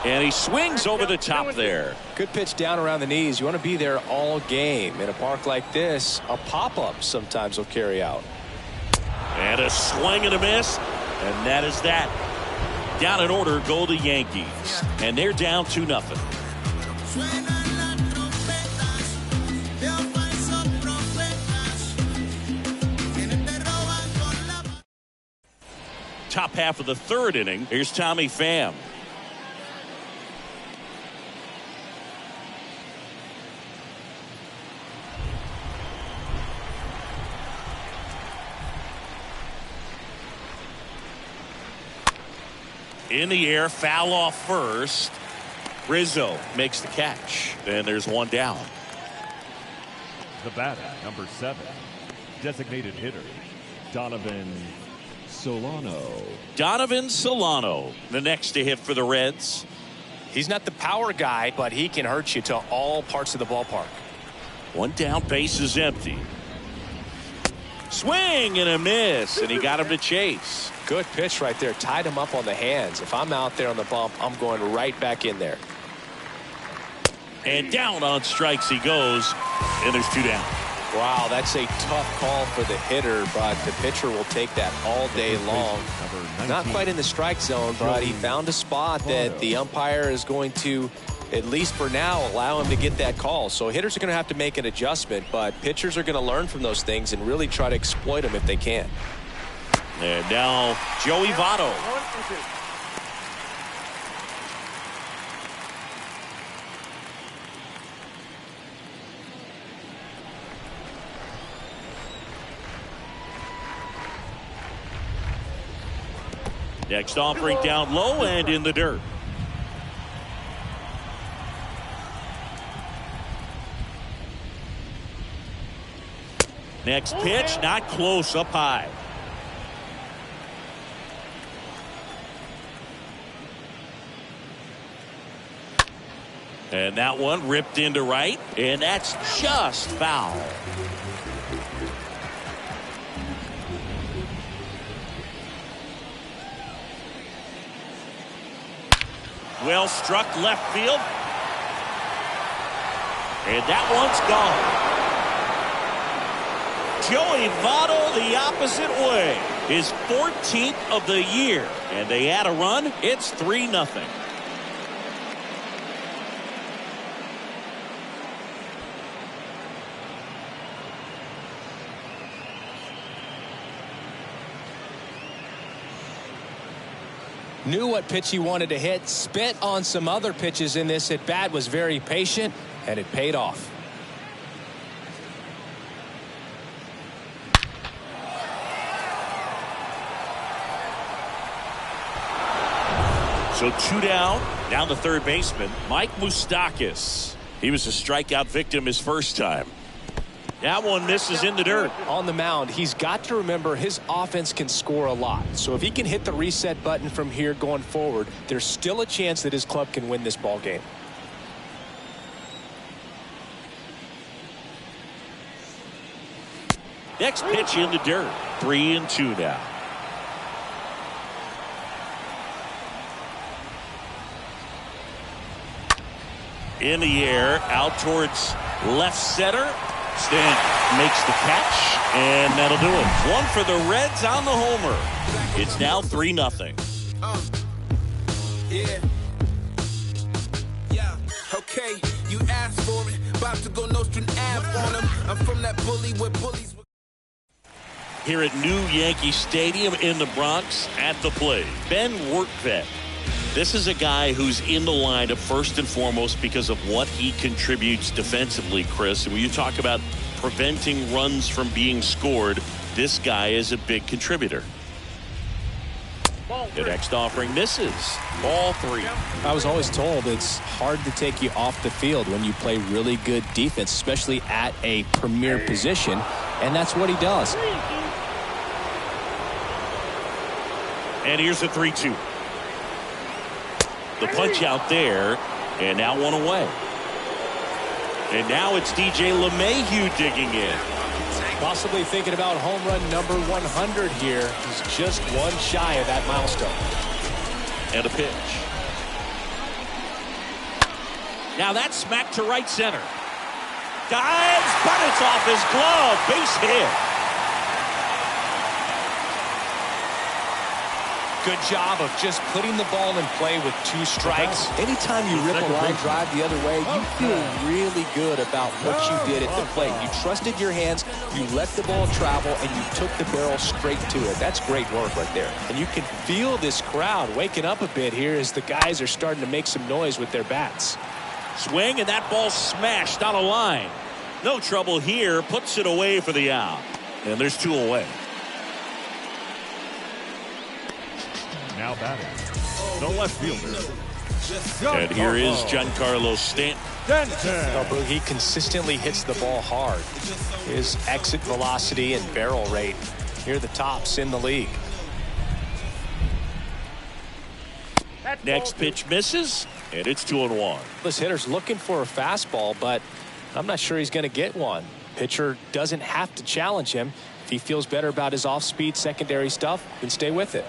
And he swings over the top there. Good pitch down around the knees. You want to be there all game. In a park like this, a pop-up sometimes will carry out. And a swing and a miss. And that is that. Down in order go the Yankees. And they're down 2-0. Top half of the 3rd inning. Here's Tommy Pham. In the air, foul off first. Rizzo makes the catch. And there's one down. The batter, number 7, designated hitter, Donovan Solano. Donovan Solano, the next to hit for the Reds. He's not the power guy, but he can hurt you to all parts of the ballpark. One down, base is empty. Swing and a miss, and he got him to chase. Good pitch right there. Tied him up on the hands. If I'm out there on the bump, I'm going right back in there. And down on strikes he goes, and there's 2 down. Wow, that's a tough call for the hitter, but the pitcher will take that all day long. Not quite in the strike zone, but he found a spot that the umpire is going to, at least for now, allow him to get that call. So hitters are going to have to make an adjustment, but pitchers are going to learn from those things and really try to exploit them if they can. And now Joey Votto. Next offering down low and in the dirt. Next pitch, not close, up high. And that one ripped into right, and that's just foul. Well struck left field. And that one's gone. Joey Votto the opposite way. His 14th of the year. And they add a run. It's 3-0. Knew what pitch he wanted to hit. Spent on some other pitches in this at bat. Was very patient, and it paid off. So 2 down. Down the third baseman, Mike Moustakas. He was a strikeout victim his first time. That one misses in the dirt. On the mound, he's got to remember his offense can score a lot. So if he can hit the reset button from here going forward, there's still a chance that his club can win this ball game. Next pitch in the dirt. 3-2 now. In the air, out towards left center. Stanton makes the catch, and that'll do it. One for the Reds on the homer. It's now 3-0. Yeah. Okay, you asked for it. About to go Nostrum Ave on him. I'm from that bully where bullies. Here at New Yankee Stadium in the Bronx, at the plate, Ben Workvet. This is a guy who's in the lineup first and foremost because of what he contributes defensively, Chris. And when you talk about preventing runs from being scored, this guy is a big contributor. The next offering misses. Ball 3. I was always told it's hard to take you off the field when you play really good defense, especially at a premier position, and that's what he does. And here's a 3-2. The punch out there, and now one away. And now it's DJ LeMahieu digging in. Possibly thinking about home run number 100 here. He's just one shy of that milestone. And a pitch. Now that's smacked to right center. Dives, but it's off his glove. Base hit. Good job of just putting the ball in play with 2 strikes. Anytime you rip a line drive the other way, you feel really good about what you did at the plate. You trusted your hands, you let the ball travel, and you took the barrel straight to it. That's great work right there. And you can feel this crowd waking up a bit here as the guys are starting to make some noise with their bats. Swing, and that ball smashed on a line. No trouble here. Puts it away for the out. And there's 2 away. Now batting, the left fielder. And here is Giancarlo Stanton. He consistently hits the ball hard. His exit velocity and barrel rate, here are the tops in the league. Next pitch misses, and it's 2-1. This hitter's looking for a fastball, but I'm not sure he's going to get one. Pitcher doesn't have to challenge him. If he feels better about his off-speed secondary stuff, then stay with it.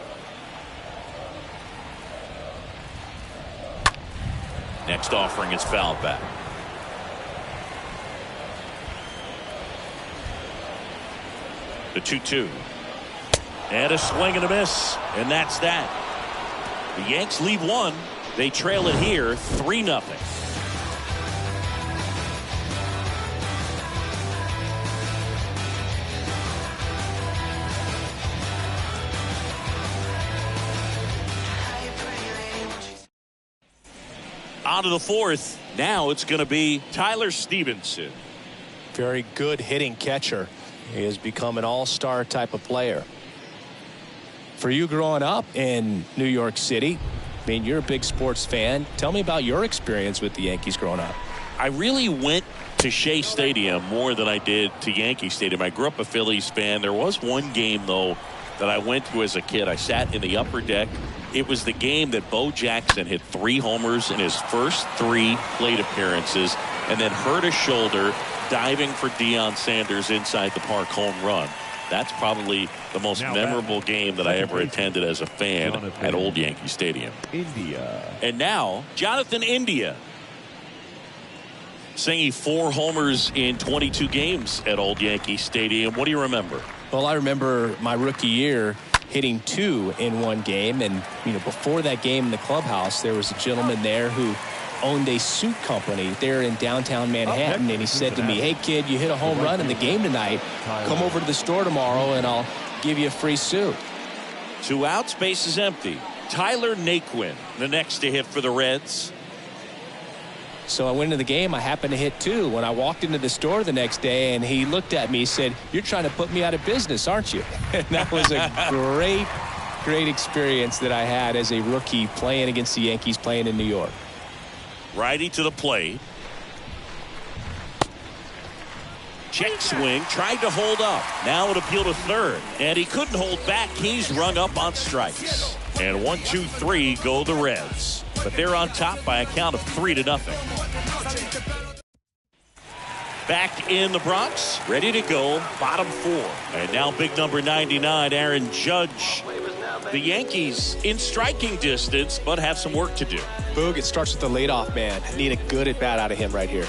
Next offering is fouled back. The 2-2. And a swing and a miss. And that's that. The Yanks lead 1. They trail it here 3-0. On to the 4th. Now it's going to be Tyler Stevenson. Very good hitting catcher. He has become an all-star type of player. For you growing up in New York City, I mean, you're a big sports fan. Tell me about your experience with the Yankees growing up. I really went to Shea Stadium more than I did to Yankee Stadium. I grew up a Phillies fan. There was one game, though, that I went to as a kid. I sat in the upper deck. It was the game that Bo Jackson hit 3 homers in his first 3 plate appearances and then hurt his shoulder diving for Deion Sanders inside the park home run. That's probably the most memorable game that I ever attended as a fan at Old Yankee Stadium. India. And now, Jonathan India. Singing 4 homers in 22 games at Old Yankee Stadium. What do you remember? Well, I remember my rookie year hitting 2 in one game. And, you know, before that game in the clubhouse, there was a gentleman there who owned a suit company there in downtown Manhattan. And he said to me, hey, kid, you hit a home run in the game tonight. Come over to the store tomorrow and I'll give you a free suit. 2 outs, base is empty. Tyler Naquin, the next to hit for the Reds. So I went into the game. I happened to hit 2 when I walked into the store the next day, and he looked at me. He said, "You're trying to put me out of business, aren't you?" And that was a great experience that I had as a rookie playing against the Yankees, playing in New York. Righty to the plate. Check swing, tried to hold up. Now it appeal to third, and he couldn't hold back. He's rung up on strikes. And 1, 2, 3 go the Reds. But they're on top by a count of 3-0. Back in the Bronx, ready to go, bottom 4. And now big number 99, Aaron Judge. The Yankees in striking distance, but have some work to do. Boog, it starts with the leadoff man. Need a good at bat out of him right here.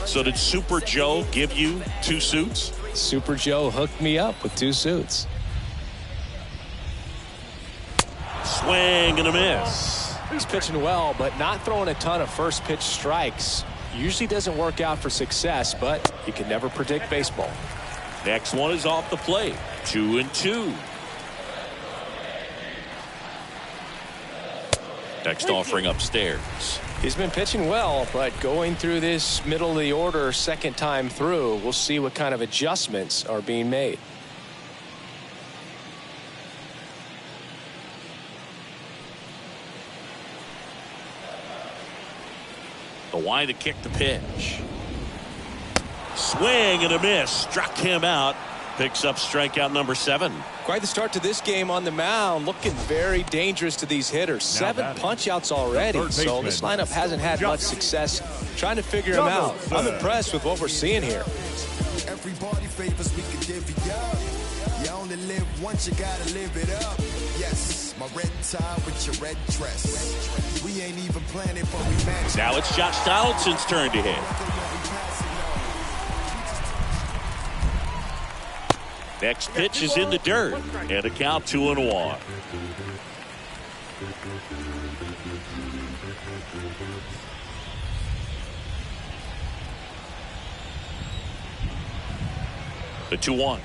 So did Super Joe give you 2 suits? Super Joe hooked me up with 2 suits. Swing and a miss. He's pitching well, but not throwing a ton of first pitch strikes. Usually doesn't work out for success, but you can never predict baseball. Next one is off the plate. 2-2. Next offering upstairs. He's been pitching well, but going through this middle of the order second time through, we'll see what kind of adjustments are being made. The wind to kick the pitch. Swing and a miss. Struck him out. Picks up strikeout number 7. Quite the start to this game on the mound. Looking very dangerous to these hitters. 7 punch-outs already. So this lineup hasn't had much success trying to figure him out. I'm impressed with what we're seeing here. Everybody favors we can divvy up. You only live once, you gotta live it up. Yes, my red tie with your red dress. We ain't even planning, but we match. Now it's Josh Donaldson's turn to hit. Next pitch is in the dirt, and a count 2-1. The 2-1.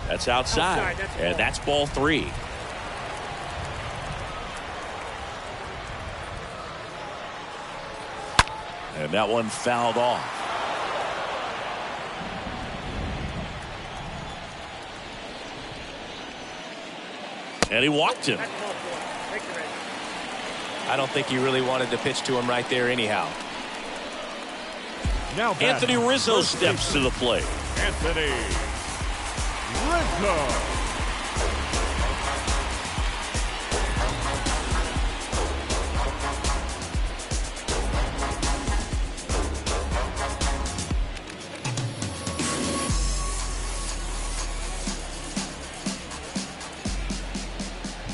That's outside, and that's ball 3. And that one fouled off. And he walked him. I don't think he really wanted to pitch to him right there anyhow. Now Anthony Rizzo steps to the plate. Anthony Rizzo.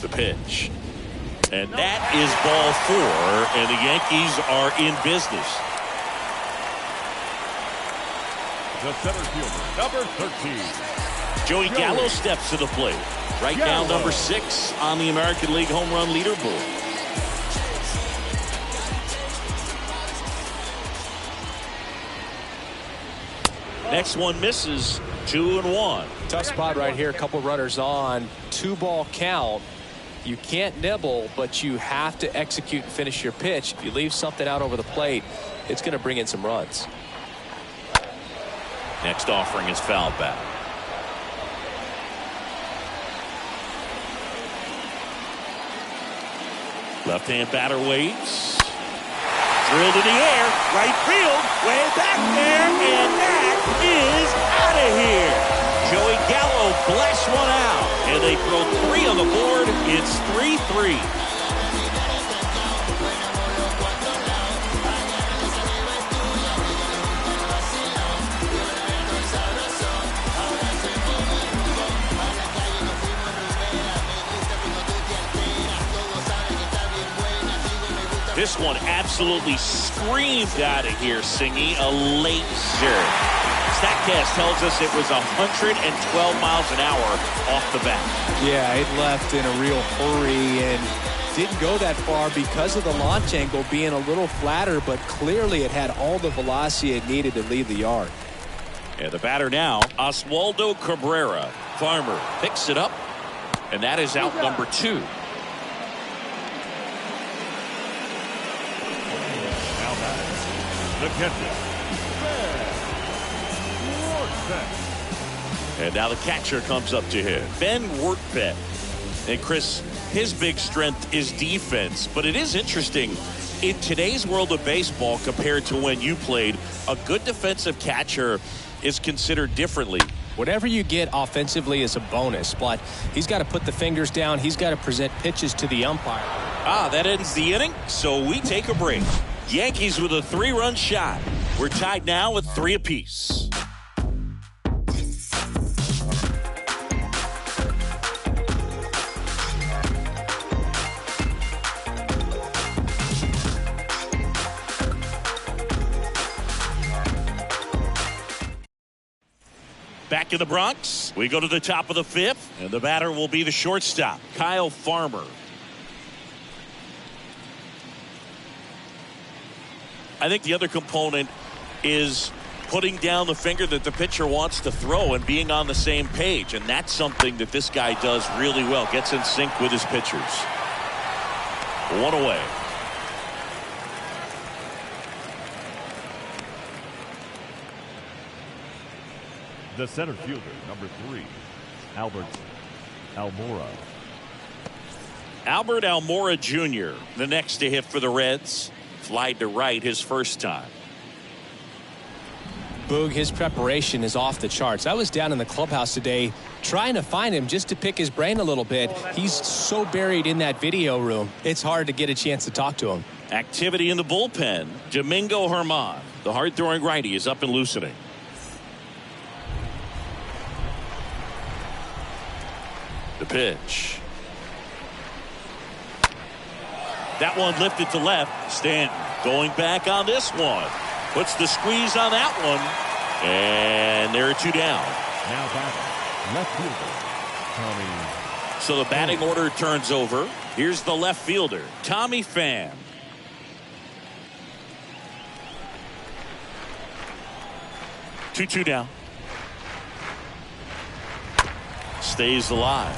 The pitch. And that is ball 4, and the Yankees are in business. The center fielder, number 13. Joey Gallo steps to the plate. Right now, number 6 on the American League home run leaderboard. Next one misses. 2-1. Tough spot right here. A couple runners on. 2-ball count. You can't nibble, but you have to execute and finish your pitch. If you leave something out over the plate, it's going to bring in some runs. Next offering is foul back. Left-hand batter waits. Drilled in the air. Right field. Way back there. And that is out of here. Joey Gallo blasts one out. And they throw 3 on the board. It's 3-3. This one absolutely screamed out of here, Singy. A laser. StatCast tells us it was 112 miles an hour off the bat. Yeah, it left in a real hurry and didn't go that far because of the launch angle being a little flatter, but clearly it had all the velocity it needed to leave the yard. And the batter now, Oswaldo Cabrera. Farmer picks it up. And that is out number 2. Now batting, the catcher, and now the catcher comes up to him, Ben Wertpet. And Chris, his big strength is defense, but it is interesting in today's world of baseball compared to when you played. A good defensive catcher is considered differently. Whatever you get offensively is a bonus, but he's got to put the fingers down. He's got to present pitches to the umpire. That ends the inning, so we take a break. Yankees with a 3-run shot. We're tied now with 3 apiece. Back in the Bronx, we go to the top of the 5th, and the batter will be the shortstop, Kyle Farmer. I think the other component is putting down the finger that the pitcher wants to throw and being on the same page, and that's something that this guy does really well. Gets in sync with his pitchers. 1 away. The center fielder, number 3, Albert Almora. Albert Almora Jr., the next to hit for the Reds. Flied to right his first time. Boog, his preparation is off the charts. I was down in the clubhouse today trying to find him just to pick his brain a little bit. He's so buried in that video room, it's hard to get a chance to talk to him. Activity in the bullpen. Domingo Germán, the hard-throwing righty, is up and loosening. The pitch. That one lifted to left. Stanton going back on this one. Puts the squeeze on that one. And there are 2 down. Now batting, left fielder, Tommy. So the batting order turns over. Here's the left fielder, Tommy Pham. Two down. Stays alive.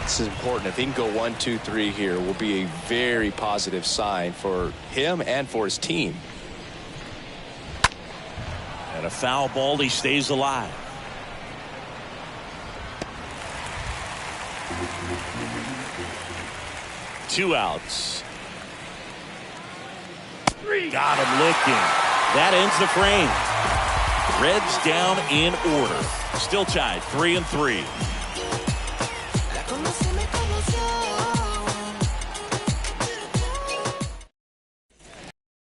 This is important. If he can go 1, 2, 3 here, will be a very positive sign for him and for his team. And a foul ball, he stays alive. Two outs. Got him looking. That ends the frame. Reds down in order. Still tied 3-3.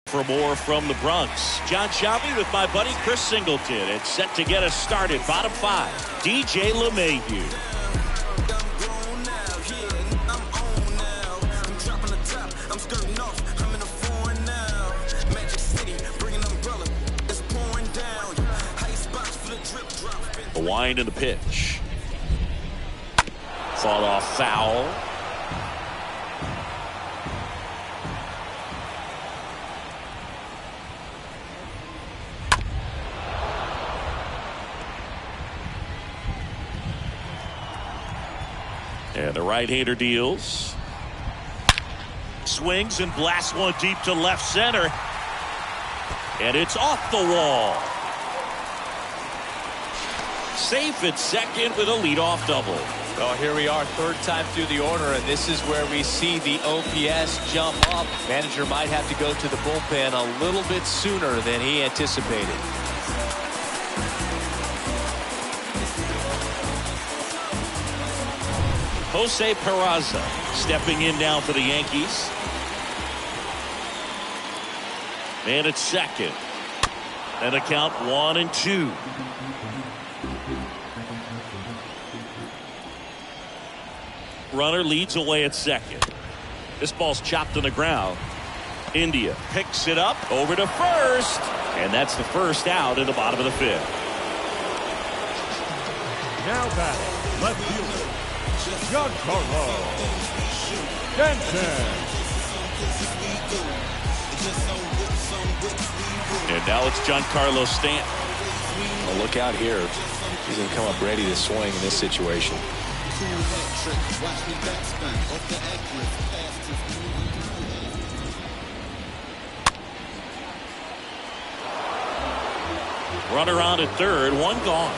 For more from the Bronx, John Shelby with my buddy Chris Singleton. It's set to get us started. Bottom 5, DJ LeMahieu. The wind and the pitch. Fought off foul. And the right-hander deals. Swings and blasts one deep to left center. And it's off the wall. Safe at second with a leadoff double. Well, here we are, 3rd time through the order, and this is where we see the OPS jump up. Manager might have to go to the bullpen a little bit sooner than he anticipated. Jose Peraza stepping in now for the Yankees. And it's second. And the count 1-2. Runner leads away at second. This ball's chopped on the ground. India picks it up over to first. And that's the first out in the bottom of the 5th. Now batting, left fielder, Giancarlo Stanton. And now it's Giancarlo Stanton. Well, look out here. He's going to come up ready to swing in this situation. Runner on at third, one gone.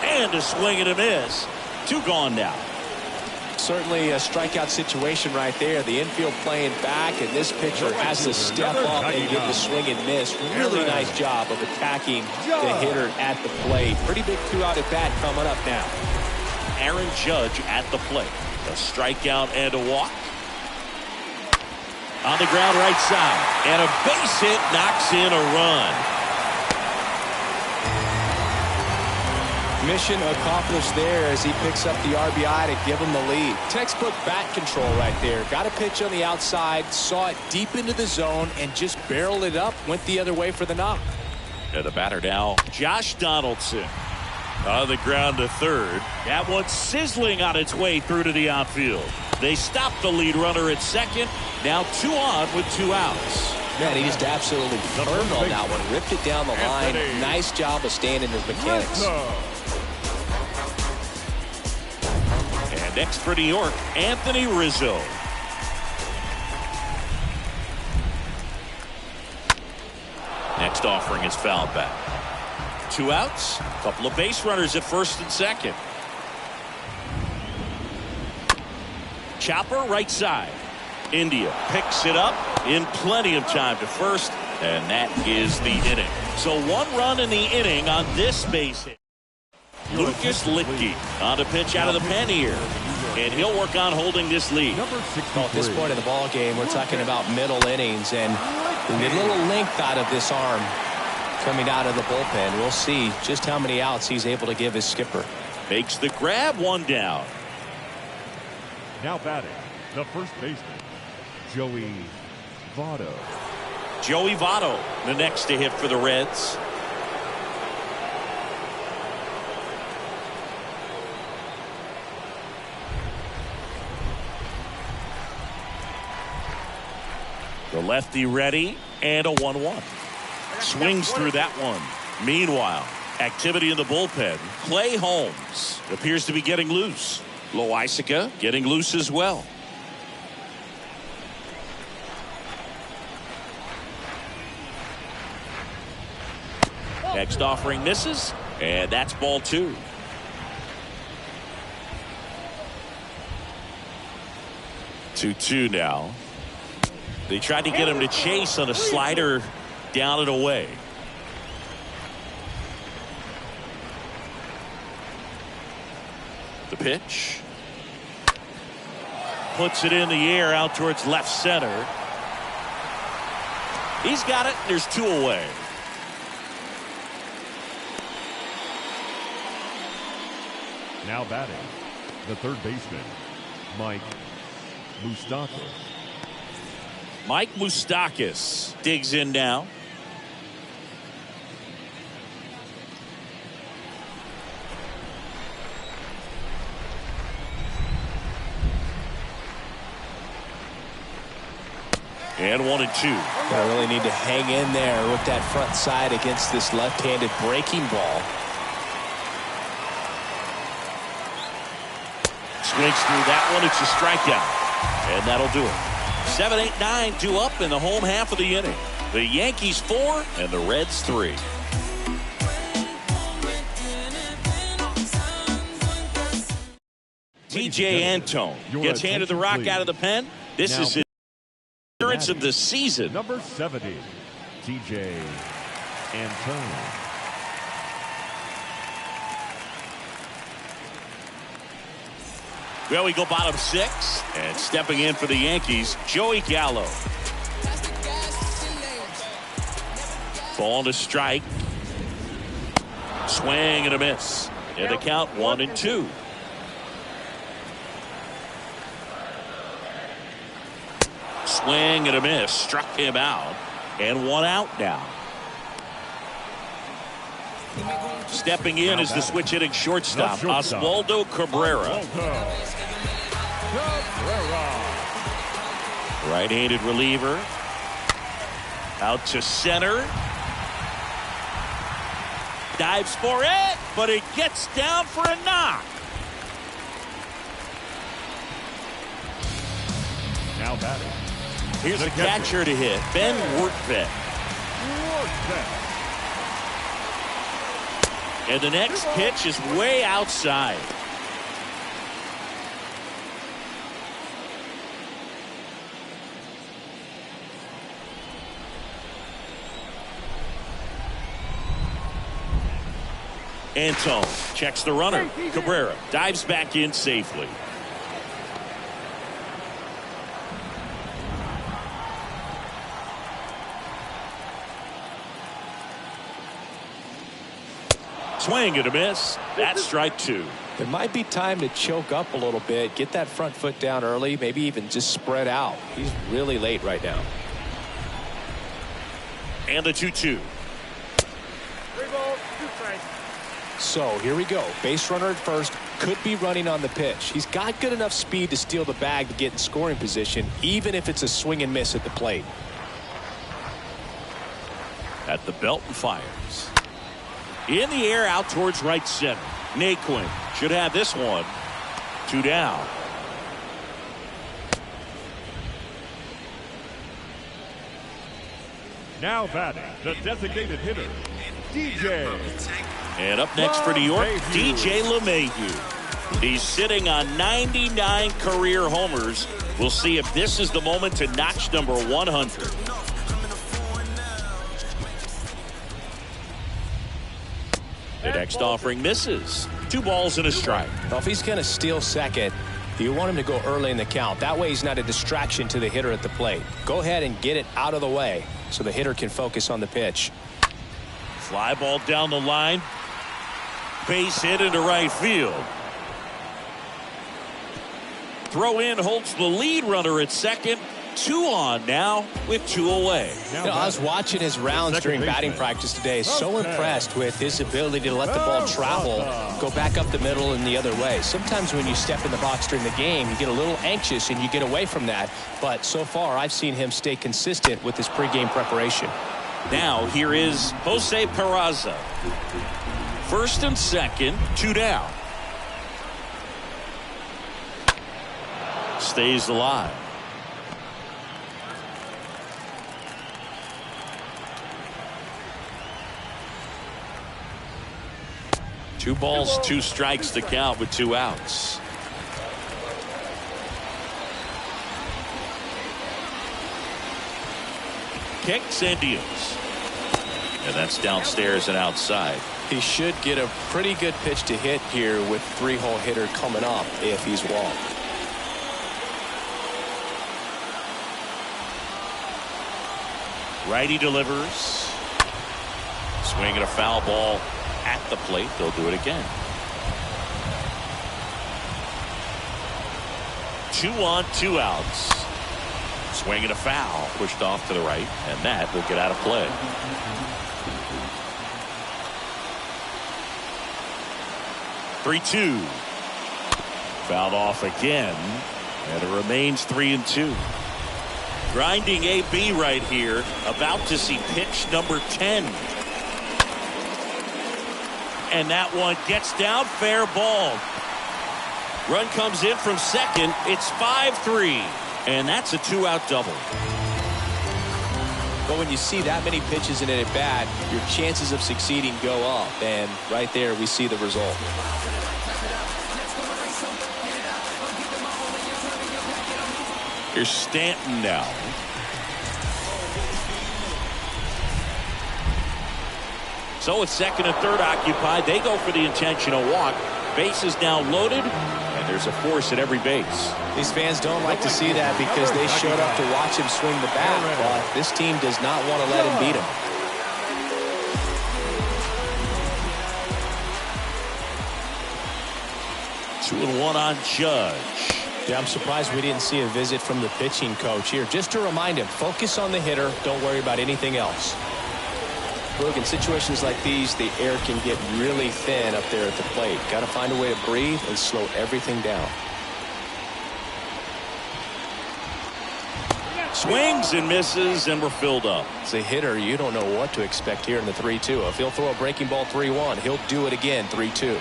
And a swing and a miss. Two gone now. Certainly a strikeout situation right there. The infield playing back, and this pitcher has to step up and get the swing and miss. Really nice job of attacking the hitter at the plate. Pretty big 2-out at bat coming up now. Aaron Judge at the plate. A strikeout and a walk. On the ground right side. And a base hit knocks in a run. Mission accomplished there as he picks up the RBI to give him the lead. Textbook bat control right there. Got a pitch on the outside, saw it deep into the zone, and just barreled it up. Went the other way for the knock. And the batter now, Josh Donaldson. On the ground to third. That one sizzling on its way through to the outfield. They stopped the lead runner at second. Now 2 on with 2 outs. Man, he just absolutely burned on that one. Ripped it down the line. Nice job of staying in his mechanics. And next for New York, Anthony Rizzo. Next offering is fouled back. 2 outs. A couple of base runners at first and second. Chopper right side. India picks it up in plenty of time to first, and that is the inning. So 1 run in the inning on this base hit. Lucas Litke on a pitch out of the pen here, and he'll work on holding this lead. Well, at this point in the ball game, we're talking about middle innings, and the little length out of this arm coming out of the bullpen. We'll see just how many outs he's able to give his skipper. Makes the grab, 1 down. Now batting, the first baseman, Joey Votto. Joey Votto, the next to hit for the Reds. The lefty ready, and a 1-1. Swings through that one. Meanwhile, activity in the bullpen. Clay Holmes appears to be getting loose. Loaisiga getting loose as well. Next offering misses, and that's ball 2. Two now. They tried to get him to chase on a slider down and away. The pitch. Puts it in the air out towards left center. He's got it. There's 2 away. Now batting, the third baseman, Mike Moustakas. Mike Moustakas digs in now. And 1 and 2. I really need to hang in there with that front side against this left-handed breaking ball. Swings through that one. It's a strikeout. And that'll do it. 7, 8, 9, 2 up in the home half of the inning. The Yankees 4 and the Reds 3. TJ Antone gets handed the rock out of the pen. This is his appearance of the season. Number 70, TJ Antone. Well, we go bottom 6, and stepping in for the Yankees, Joey Gallo. Ball to strike. Swing and a miss. And the count 1 and 2. Swing and a miss. Struck him out. And 1 out now. Stepping in is the switch hitting shortstop, Oswaldo Cabrera. Right-handed reliever. Out to center. dives for it, but it gets down for a knock. Now batting. Here's a catcher to hit, Ben Workvet. And the next pitch is way outside. Antone checks the runner. Cabrera dives back in safely. Swing and a miss. That's strike two. It might be time to choke up a little bit, get that front foot down early, maybe even just spread out. He's really late right now. And the 2-2. So here we go. Base runner at first, could be running on the pitch. He's got good enough speed to steal the bag to get in scoring position, even if it's a swing and miss at the plate. At the belt and fires. In the air out towards right center. Naquin should have this one. 2 down. Now batting, the designated hitter, DJ. And up next for New York, DJ LeMahieu. He's sitting on 99 career homers. We'll see if this is the moment to notch number 100. The next offering misses. 2 balls and a strike. Well, if he's going to steal second, you want him to go early in the count. That way he's not a distraction to the hitter at the plate. Go ahead and get it out of the way so the hitter can focus on the pitch. Fly ball down the line. Base hit into right field. Throw in holds the lead runner at second. 2 on now with 2 away. I was watching his rounds during batting practice today. So impressed with his ability to let the ball travel, go back up the middle and the other way. Sometimes when you step in the box during the game, you get a little anxious and you get away from that. But so far, I've seen him stay consistent with his pregame preparation. Now here is Jose Peraza. First and second, 2 down. Stays alive. Two balls, 2 strikes to count with 2 outs. Kicks and deals. And that's downstairs and outside. He should get a pretty good pitch to hit here with 3-hole hitter coming up if he's walked. Righty delivers. Swinging a foul ball at the plate. They'll do it again. 2 on, 2 outs. Swinging a foul. Pushed off to the right. And that will get out of play. (3-2). Fouled off again. And it remains 3-2. Grinding AB right here. About to see pitch number 10. And that one gets down, fair ball. Run comes in from second. It's 5-3. And that's a 2-out double. But when you see that many pitches in it at bat, your chances of succeeding go up. And right there, we see the result. Here's Stanton now. So it's second and third occupied. They go for the intentional walk. Base is now loaded, and there's a force at every base. These fans don't like to see that because they showed up to watch him swing the bat, but this team does not want to let him beat him. Two and one on Judge. Yeah, I'm surprised we didn't see a visit from the pitching coach here. Just to remind him, focus on the hitter. Don't worry about anything else. Look, in situations like these, the air can get really thin up there at the plate. Got to find a way to breathe and slow everything down. Swings and misses, and we're filled up. As a hitter, you don't know what to expect here in the 3-2. If he'll throw a breaking ball 3-1, he'll do it again 3-2.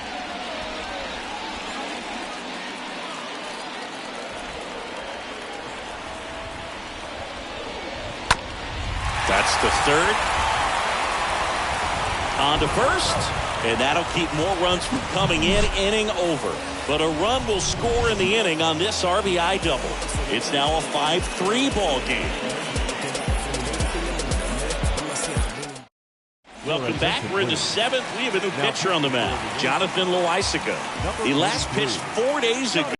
That's the third. On to first, and that'll keep more runs from coming in. Inning over. But a run will score in the inning on this RBI double. It's now a 5-3 ball game. Welcome back. We're in the 7th. We have a new pitcher on the mound, Jonathan Loaisiga. He last pitched 4 days ago.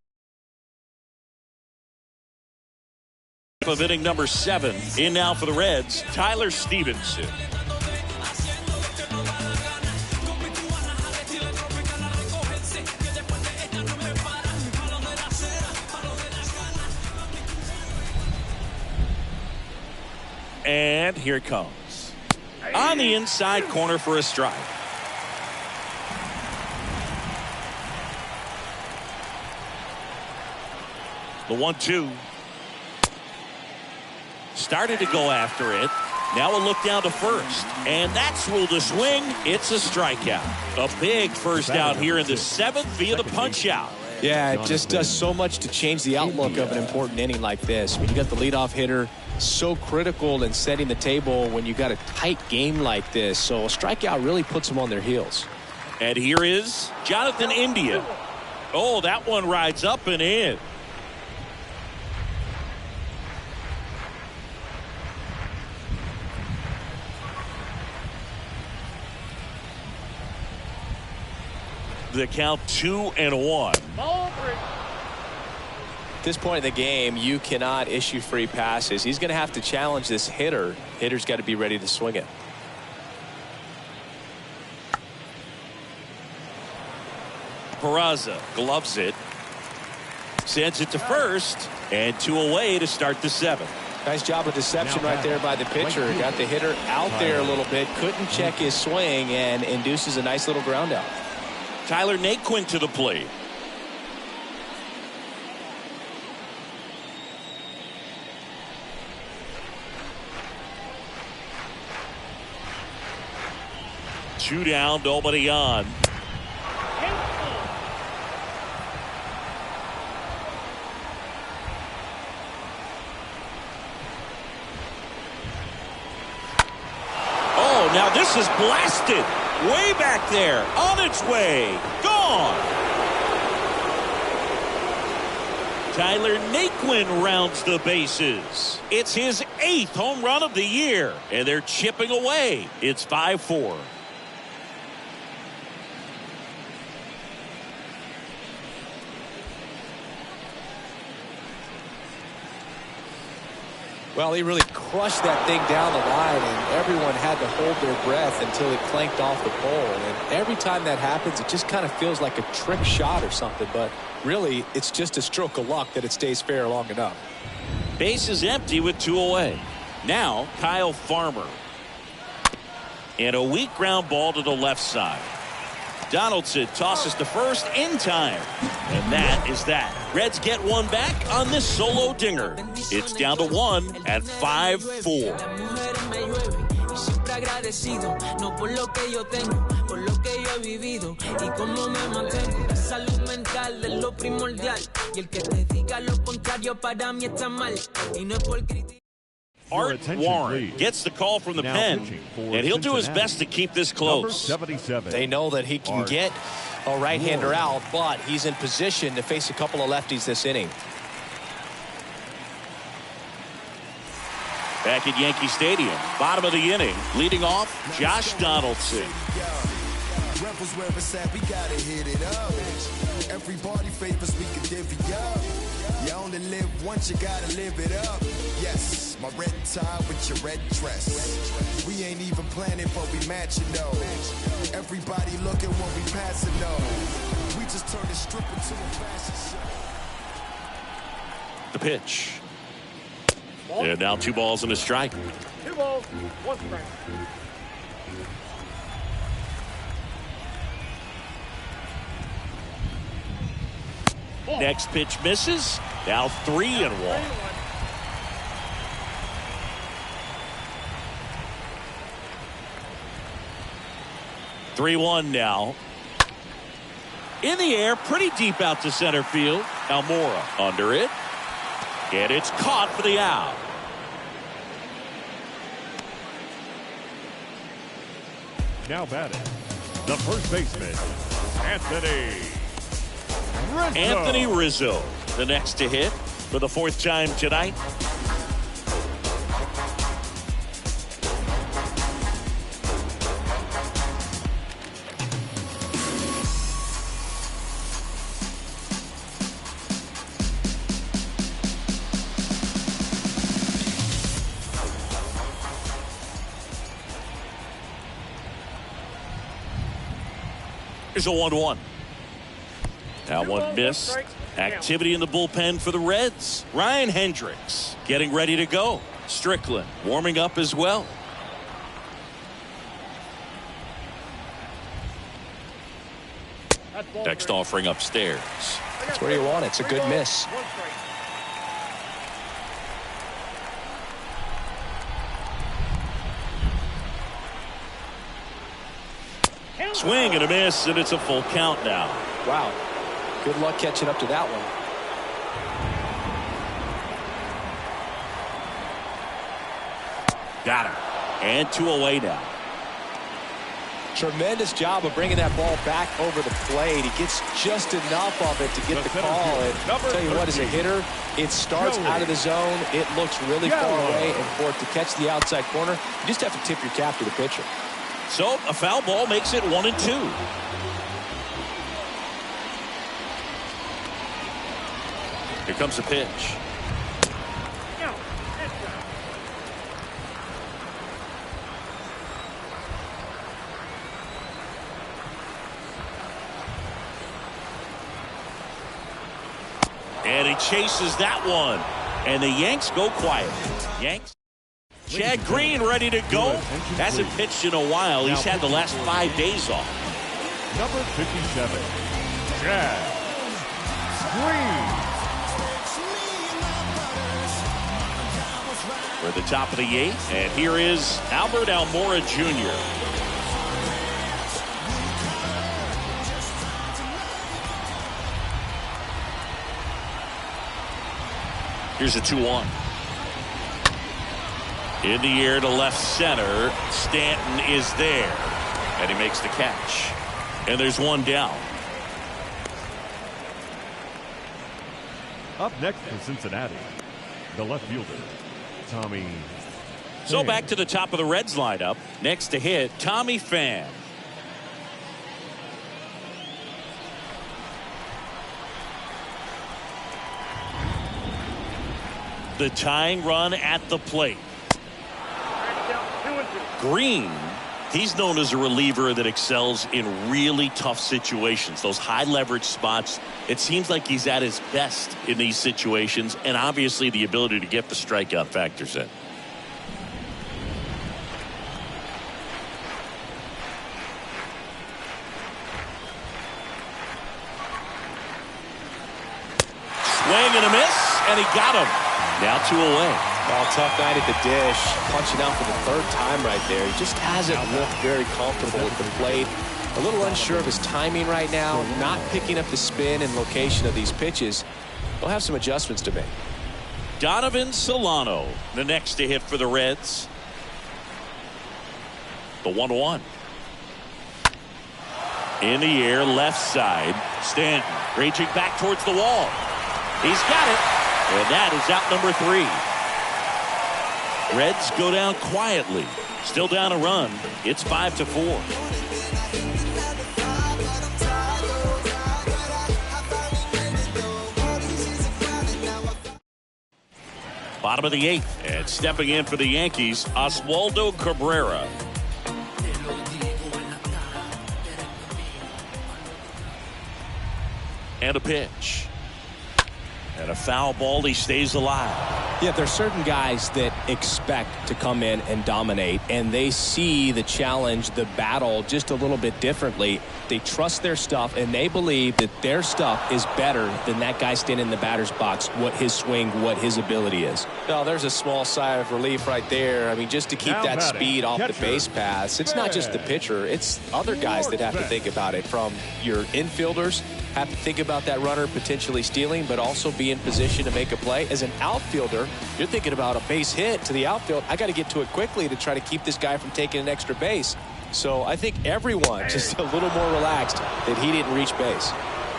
Of inning number 7. In now for the Reds, Tyler Stevenson. And here it comes. On the inside corner for a strike. The 1-2. Started to go after it. Now a look down to first. And that's ruled a swing. It's a strikeout. A big first out here in the 7th via the punch out. Yeah, it just does so much to change the outlook of an important inning like this. I mean, you got the leadoff hitter, so critical in setting the table when you got a tight game like this. So a strikeout really puts them on their heels. And here is Jonathan India. Oh, that one rides up and in. The count 2-1. At this point in the game, you cannot issue free passes. He's going to have to challenge this hitter. Hitter's got to be ready to swing it. Peraza gloves it. Sends it to first. And 2 away to start the 7th. Nice job of deception right there by the pitcher. Got the hitter out there a little bit. Couldn't check his swing and induces a nice little ground out. Tyler Naquin to the plate. Two down, nobody on. Oh, now this is blasted. Way back there, on its way, gone. Tyler Naquin rounds the bases. It's his 8th home run of the year, and they're chipping away. It's 5-4. Well, he really crushed that thing down the line, and everyone had to hold their breath until it clanked off the pole. And every time that happens, it just kind of feels like a trick shot or something. But really, it's just a stroke of luck that it stays fair long enough. Base is empty with 2 away. Now, Kyle Farmer. And a weak ground ball to the left side. Donaldson tosses to first in time. And that is that. Reds get one back on this solo dinger. It's down to 1 at 5-4. Art Warren gets the call from the pen, and he'll do his best to keep this close. They know that he can get a right-hander out, but he's in position to face a couple of lefties this inning. Back at Yankee Stadium, bottom of the inning, leading off, Josh Donaldson. Rebels where it's at, we gotta hit it up. Everybody favors we can divvy up. You only live once, you gotta live it up. Yes, my red tie with your red dress. We ain't even planning, but we matching though. Everybody looking when we passing though. We just turned the strip into a fashion show. The pitch. And now 2 balls and a strike. 2 balls, 1 strike. Next pitch misses. Now 3-1. 3-1 now. In the air, pretty deep out to center field. Almora under it. And it's caught for the out. Now batting, the first baseman, Anthony Rizzo, the next to hit for the 4th time tonight. Here's a 1-1. Now one miss. Activity in the bullpen for the Reds. Ryan Hendricks getting ready to go. Strickland warming up as well. Next offering upstairs. That's where you want it. It's a good miss. Swing and a miss, and it's a full count now. Wow. Good luck catching up to that one. Got him. And 2 away now. Tremendous job of bringing that ball back over the plate. He gets just enough of it to get the call. And I'll tell you what, as a hitter, it starts out of the zone. It looks really far away. And for it to catch the outside corner, you just have to tip your cap to the pitcher. So a foul ball makes it 1-2. Here comes the pitch. And he chases that one. And the Yanks go quiet. Yanks. Chad Green ready to go. Hasn't pitched in a while. He's had the last 5 days off. Number 57, Chad Green. We're at the top of the 8th, and here is Albert Almora Jr. Here's a 2-1. In the air to left center. Stanton is there. And he makes the catch. And there's one down. Up next for Cincinnati, the left fielder, Tommy. So back to the top of the Reds lineup. Next to hit, Tommy Pham. The tying run at the plate. Green, he's known as a reliever that excels in really tough situations, those high leverage spots. It seems like he's at his best in these situations, and obviously the ability to get the strikeout factors in. Swing and a miss, and he got him. Now 2 away. Oh, tough night at the dish. Punching out for the 3rd time right there. He just hasn't looked very comfortable with the plate. A little unsure of his timing right now. Not picking up the spin and location of these pitches. He'll have some adjustments to make. Donovan Solano, the next to hit for the Reds. The 1-1. In the air, left side. Stanton reaching back towards the wall. He's got it. And that is out number 3. Reds go down quietly. Still down a run. It's 5-4. Bottom of the 8th. And stepping in for the Yankees, Oswaldo Cabrera. And a pitch. And a foul ball, he stays alive. Yeah, there's certain guys that expect to come in and dominate, and they see the challenge, the battle, just a little bit differently. They trust their stuff, and they believe that their stuff is better than that guy standing in the batter's box, what his swing, what his ability is. Well, there's a small sigh of relief right there. I mean, just to keep that speed off the base paths. It's not just the pitcher. It's other guys that have to think about it. From your infielders, have to think about that runner potentially stealing, but also be in position to make a play. As an outfielder, you're thinking about a base hit to the outfield. I got to get to it quickly to try to keep this guy from taking an extra base. So I think everyone just a little more relaxed that he didn't reach base.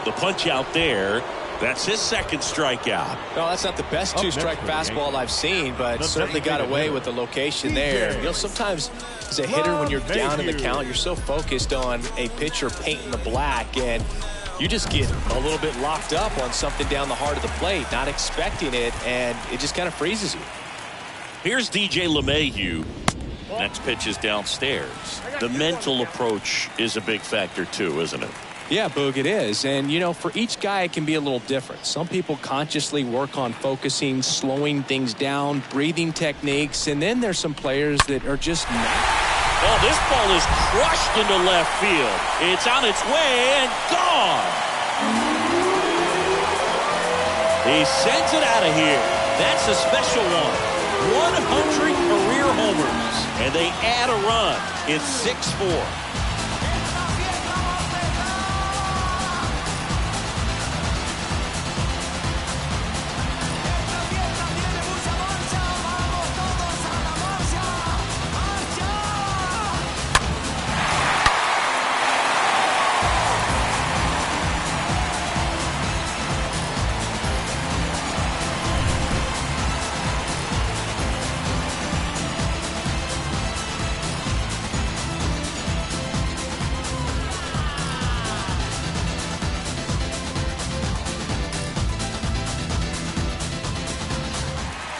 The punch out there, that's his second strikeout. No, that's not the best two-strike fastball I've seen, but certainly got away with the location there. You know, sometimes as a hitter, when you're down in the count, you're so focused on a pitcher painting the black, and you just get a little bit locked up on something down the heart of the plate, not expecting it, and it just kind of freezes you. Here's DJ LeMahieu. Next pitch is downstairs. The mental approach is a big factor too, isn't it? Yeah, Boog, it is. And, you know, for each guy, it can be a little different. Some people consciously work on focusing, slowing things down, breathing techniques, and then there's some players that are just not. Oh, this ball is crushed into left field. It's on its way and gone. He sends it out of here. That's a special one. 100 career homers, and they add a run. It's 6-4.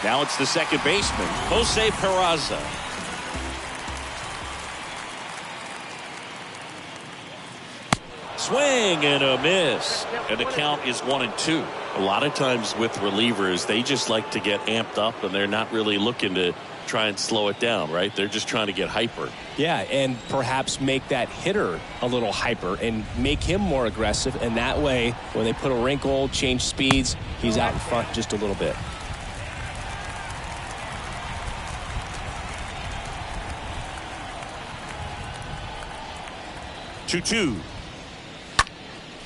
Now it's the second baseman, Jose Peraza. Swing and a miss. And the count is 1-2. A lot of times with relievers, they just like to get amped up, and they're not really looking to try and slow it down, right? They're just trying to get hyper. Yeah, and perhaps make that hitter a little hyper and make him more aggressive. And that way, when they put a wrinkle, change speeds, he's out in front just a little bit. 2-2.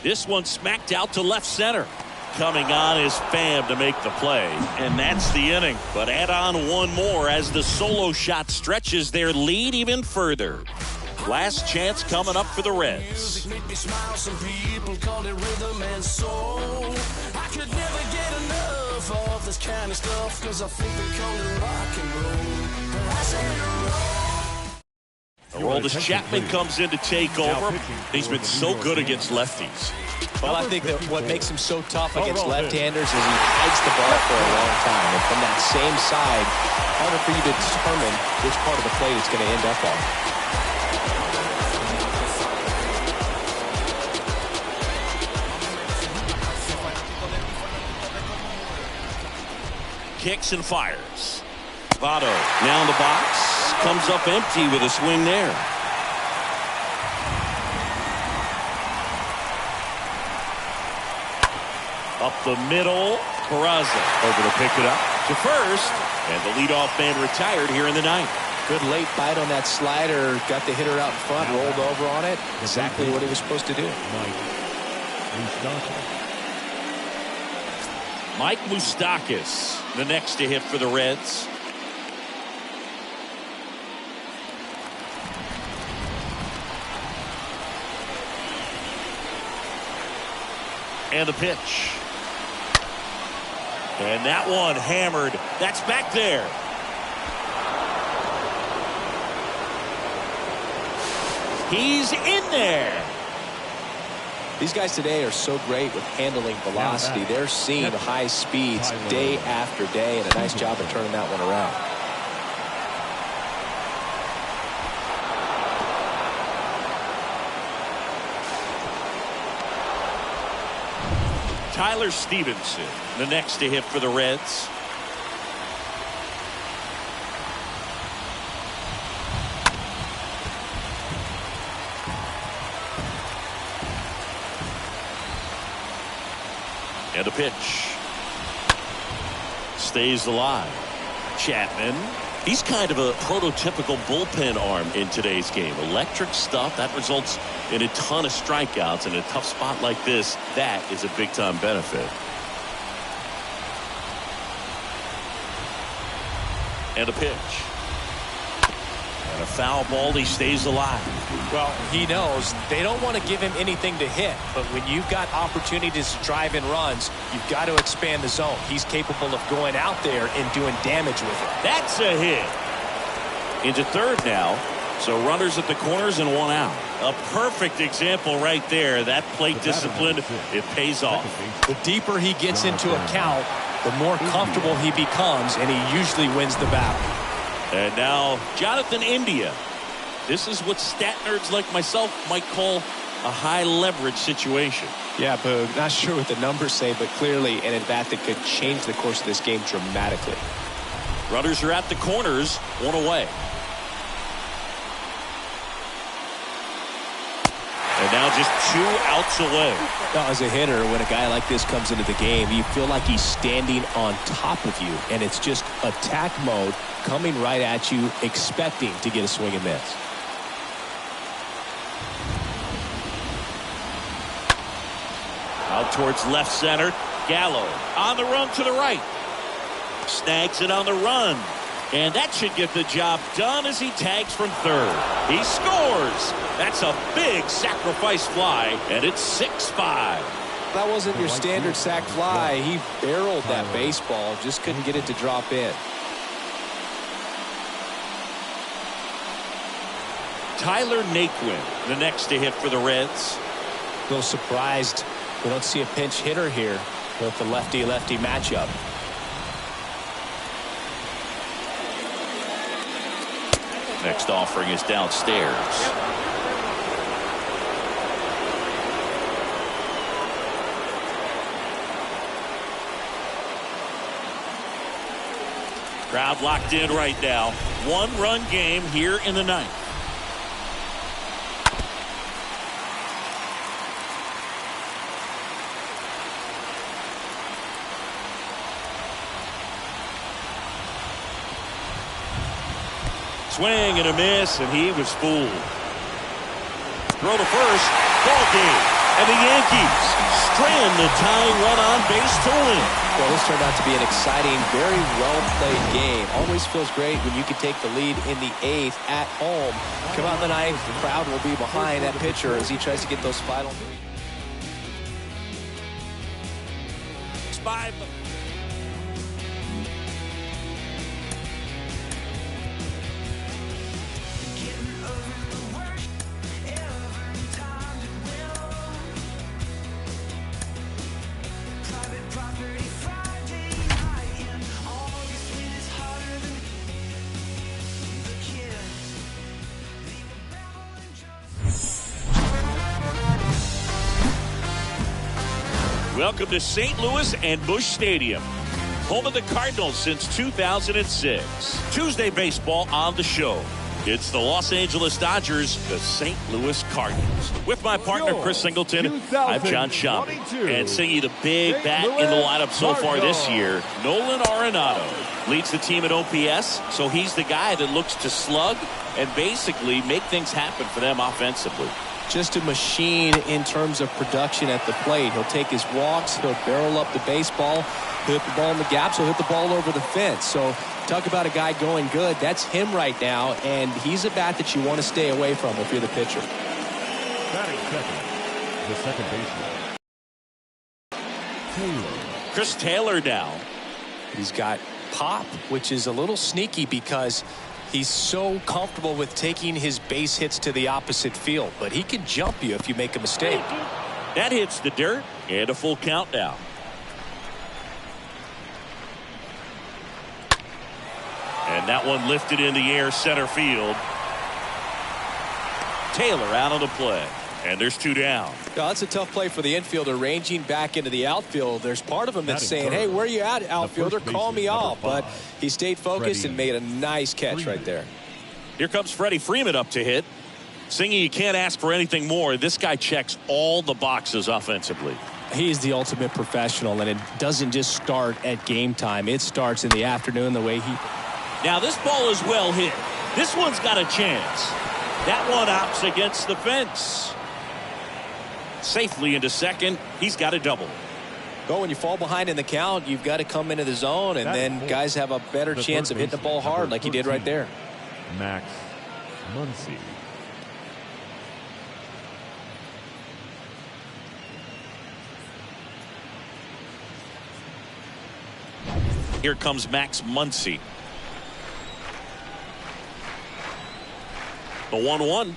This one smacked out to left center. Coming on is Pham to make the play, and that's the inning. But add on one more as the solo shot stretches their lead even further. Last chance coming up for the Reds. Some people call it rhythm and soul. I could never get enough of this kind of stuff, 'cause I think they call it rock and roll. But I say Aroldis Chapman comes in to take over. He's been so good against lefties. Well, I think that what makes him so tough against left-handers is he hides the ball for a long time. And from that same side, harder for you to determine which part of the plate it's going to end up on. Kicks and fires. Votto now in the box. Comes up empty with a swing there. Up the middle. Peraza over to pick it up to first. And the leadoff man retired here in the ninth. Good late bite on that slider. Got the hitter out in front, rolled over on it. Exactly what he was supposed to do. Mike Moustakas, the next to hit for the Reds. And the pitch. And that one hammered. That's back there. He's in there. These guys today are so great with handling velocity. They're seeing high speeds day after day, and a nice job of turning that one around. Tyler Stevenson, the next to hit for the Reds. And a pitch. Stays alive. Chapman. He's kind of a prototypical bullpen arm in today's game. Electric stuff that results in a ton of strikeouts. In a tough spot like this, that is a big-time benefit. And a pitch. And a foul ball. He stays alive. Well, he knows they don't want to give him anything to hit, but when you've got opportunities to drive in runs, you've got to expand the zone. He's capable of going out there and doing damage with it. That's a hit. Into third now. So runners at the corners and one out. A perfect example right there. That plate discipline, it pays off. The deeper he gets into a count, the more comfortable he becomes, and he usually wins the battle. And now Jonathan India. This is what stat nerds like myself might call a high leverage situation. Yeah, Boog, not sure what the numbers say, but clearly an at-bat that could change the course of this game dramatically. Runners are at the corners, one away. And now just 2 outs away. Now, as a hitter, when a guy like this comes into the game, you feel like he's standing on top of you, and it's just attack mode coming right at you, expecting to get a swing and miss. Out towards left center. Gallo on the run to the right. Snags it on the run. And that should get the job done as he tags from third. He scores. That's a big sacrifice fly, and it's 6-5. That wasn't your standard sac fly. He barreled that baseball, just couldn't get it to drop in. Tyler Naquin, the next to hit for the Reds. A little surprised we don't see a pinch hitter here with the lefty-lefty matchup. Next offering is downstairs. Crowd locked in right now. 1-run game here in the ninth. Swing and a miss, and he was fooled. Throw to first, ball game, and the Yankees strand the tying run on base to win. Well, this turned out to be an exciting, very well-played game. Always feels great when you can take the lead in the 8th at home. Come out in the ninth, the crowd will be behind that pitcher as he tries to get those final 5. Welcome to St. Louis and Busch Stadium, home of the Cardinals since 2006. Tuesday baseball on the show. It's the Los Angeles Dodgers, the St. Louis Cardinals. With my partner, Chris Singleton, I'm John Schaumburg. And singing the big bat in the lineup so far this year, Nolan Arenado leads the team at OPS, so he's the guy that looks to slug and basically make things happen for them offensively. Just a machine in terms of production at the plate. He'll take his walks, he'll barrel up the baseball, he'll hit the ball in the gaps, he'll hit the ball over the fence. So talk about a guy going good. That's him right now, and he's a bat that you want to stay away from if you're the pitcher. Batting second, the second baseman, Taylor. Chris Taylor now. He's got pop, which is a little sneaky because he's so comfortable with taking his base hits to the opposite field, but he can jump you if you make a mistake. That hits the dirt, and a full count now. And that one lifted in the air center field. Taylor out on the play. And there's 2 down. Yeah, that's a tough play for the infielder ranging back into the outfield. There's part of him that's saying, hey, where you at, outfielder? Call me off. But he stayed focused and made a nice catch right there. Here comes Freddie Freeman up to hit. Singing, you can't ask for anything more. This guy checks all the boxes offensively. He's the ultimate professional, and it doesn't just start at game time. It starts in the afternoon the way he... Now this ball is well hit. This one's got a chance. That one opts against the fence. Safely into second. He's got a double. But when you fall behind in the count, you've got to come into the zone, and then guys have a better chance of hitting the ball hard like he did right there. Max Muncy. Here comes Max Muncy. The 1-1.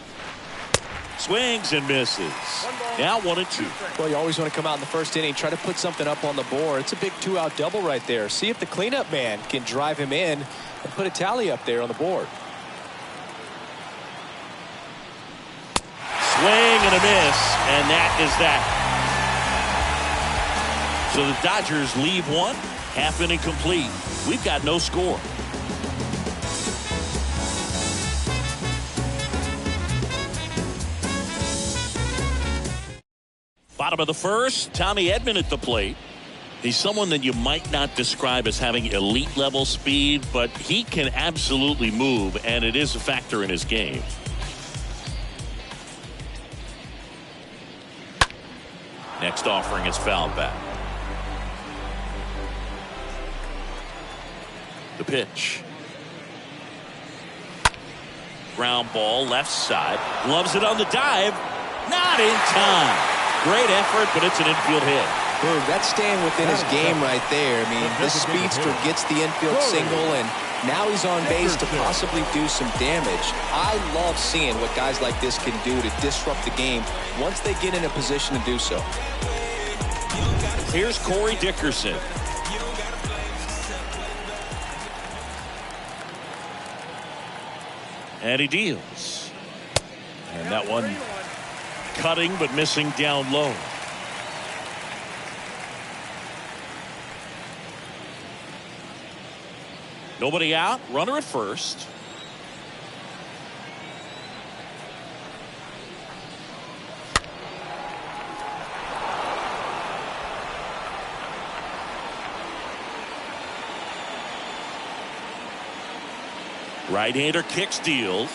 Swings and misses. Now 1-2. Well, you always want to come out in the first inning, try to put something up on the board. It's a big 2-out double right there. See if the cleanup man can drive him in and put a tally up there on the board. Swing and a miss, and that is that. So the Dodgers leave one, half inning complete. We've got no score. Bottom of the first, Tommy Edman at the plate. He's someone that you might not describe as having elite level speed, but he can absolutely move, and it is a factor in his game. Next offering is fouled back. The pitch. Ground ball left side. Loves it on the dive. Not in time. Great effort, but it's an infield hit. Boom, that's staying within his game right there. I mean, this speedster gets the infield single, and now he's on base to possibly do some damage. I love seeing what guys like this can do to disrupt the game once they get in a position to do so. Here's Corey Dickerson. And he deals. And that one cutting but missing down low. Nobody out. Runner at first. Right-hander kicks, deals.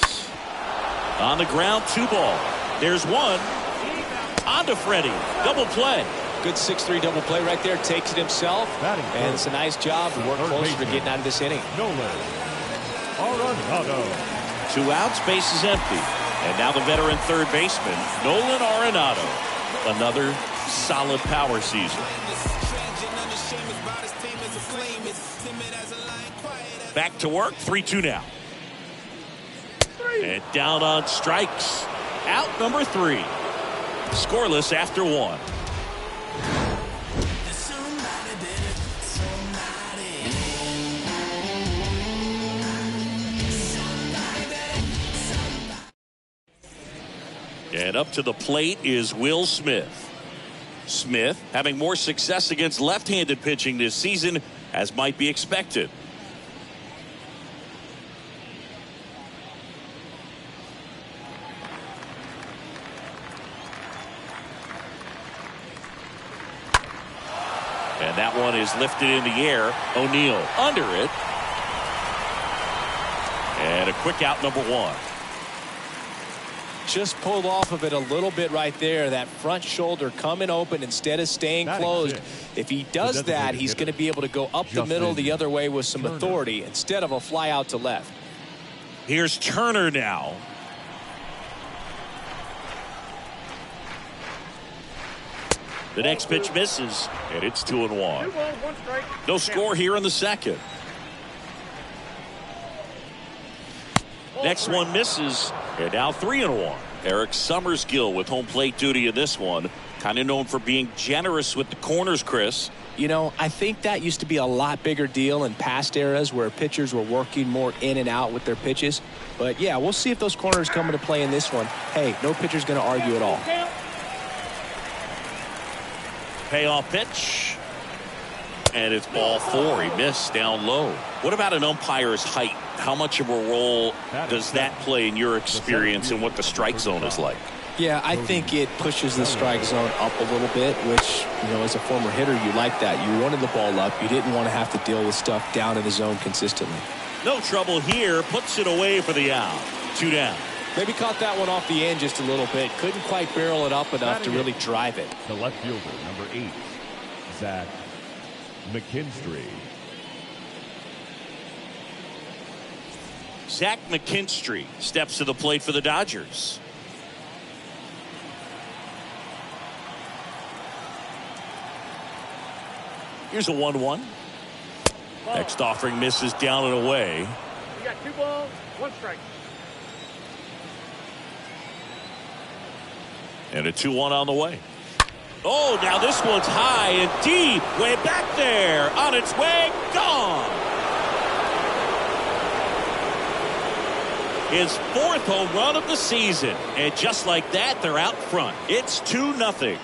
On the ground, 2 ball. There's one. On to Freddie. Double play. Good 6-3 double play right there. Takes it himself. And it's a nice job to work closer to getting out of this inning. Nolan Arenado. 2 outs, base is empty. And now the veteran third baseman, Nolan Arenado. Another solid power season. Back to work, 3-2 now. And down on strikes. Out number 3. Scoreless after 1. And up to the plate is Will Smith. Smith having more success against left-handed pitching this season, as might be expected. And that one is lifted in the air. O'Neill under it. And a quick out, number 1. Just pulled off of it a little bit right there. That front shoulder coming open instead of staying closed. If he does that, he's going to be able to go up the middle the other way with some authority instead of a fly out to left. Here's Turner now. The next pitch misses, and it's 2-1. 2 balls, 1 strike. No score here in the second. Next one misses, and now 3-1. Eric Summersgill with home plate duty in this one. Kind of known for being generous with the corners, Chris. You know, I think that used to be a lot bigger deal in past eras where pitchers were working more in and out with their pitches. But, yeah, we'll see if those corners come into play in this one. Hey, no pitcher's going to argue at all. Payoff pitch. And it's ball 4. He missed down low. What about an umpire's height? How much of a role does that play in your experience and what the strike zone is like? Yeah, I think it pushes the strike zone up a little bit, which, you know, as a former hitter, you like that. You wanted the ball up. You didn't want to have to deal with stuff down in the zone consistently. No trouble here. Puts it away for the out. 2 down. Maybe caught that one off the end just a little bit. Couldn't quite barrel it up enough to really drive it. The left fielder, number 8, Zach McKinstry. Zach McKinstry steps to the plate for the Dodgers. Here's a 1-1. Next offering misses down and away. You got 2 balls, 1 strike. And a 2-1 on the way. Oh, now this one's high and deep. Way back there. On its way. Gone. His 4th home run of the season. And just like that, they're out front. It's 2-0.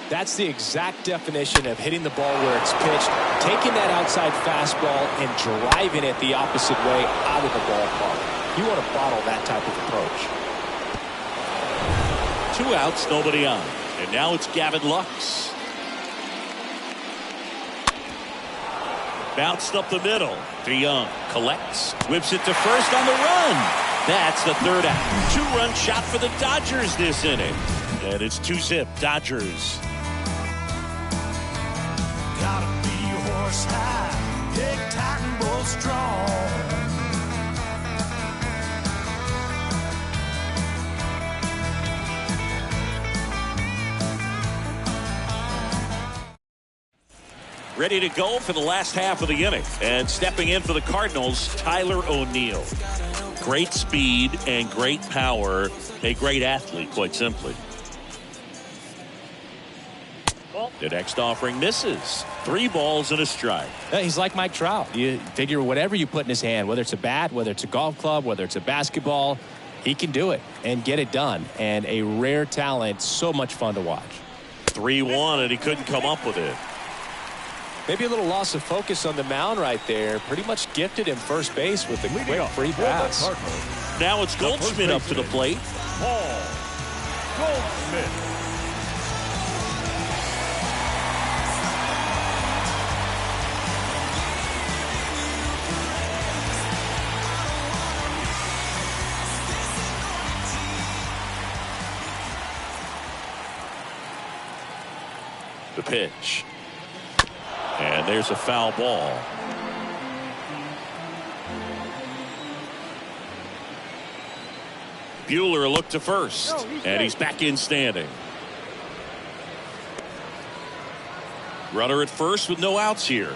That's the exact definition of hitting the ball where it's pitched, taking that outside fastball and driving it the opposite way out of the ballpark. You want to bottle that type of approach. 2 outs, nobody on. And now it's Gavin Lux. Bounced up the middle. DeYoung collects, whips it to first on the run. That's the 3rd out. 2-run shot for the Dodgers this inning. And it's 2-zip Dodgers. Gotta be horse high, head tight and bull strong. Ready to go for the last half of the inning. And stepping in for the Cardinals, Tyler O'Neill. Great speed and great power. A great athlete, quite simply. The next offering misses. 3 balls and a strike. Yeah, he's like Mike Trout. You figure whatever you put in his hand, whether it's a bat, whether it's a golf club, whether it's a basketball, he can do it and get it done. And a rare talent, so much fun to watch. 3-1, and he couldn't come up with it. Maybe a little loss of focus on the mound right there. Pretty much gifted him first base with a quick free pass. Now it's Goldschmidt up to the plate. Paul Goldschmidt. The pitch. And there's a foul ball. Buehler looked to first. And he's back in standing. Runner at first with no outs here.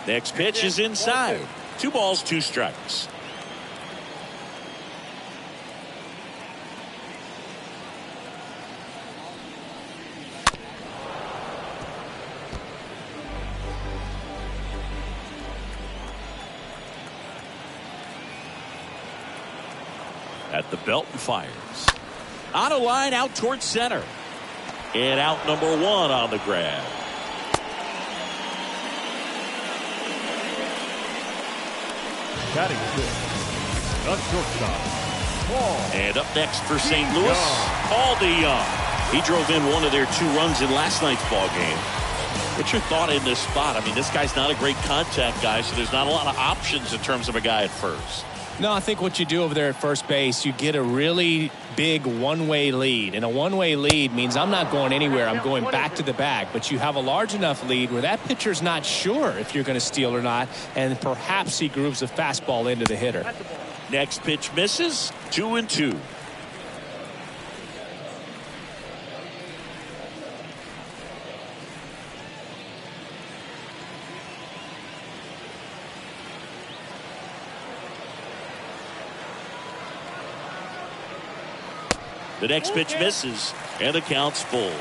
Next pitch is inside. 2 balls, 2 strikes. At the belt and fires. On a line out towards center. And out number 1 on the grab. Batting 6, the shortstop, Paul. And up next for St. Louis, Paul DeYoung. He drove in one of their 2 runs in last night's ball game. What's your thought in this spot? I mean, this guy's not a great contact guy, so there's not a lot of options in terms of a guy at first. No, I think what you do over there at first base, you get a really big one-way lead. And a one-way lead means I'm not going anywhere. I'm going back to the bag. But you have a large enough lead where that pitcher's not sure if you're going to steal or not. And perhaps he grooves a fastball into the hitter. Next pitch misses. 2-2. The next pitch misses, and the count's full.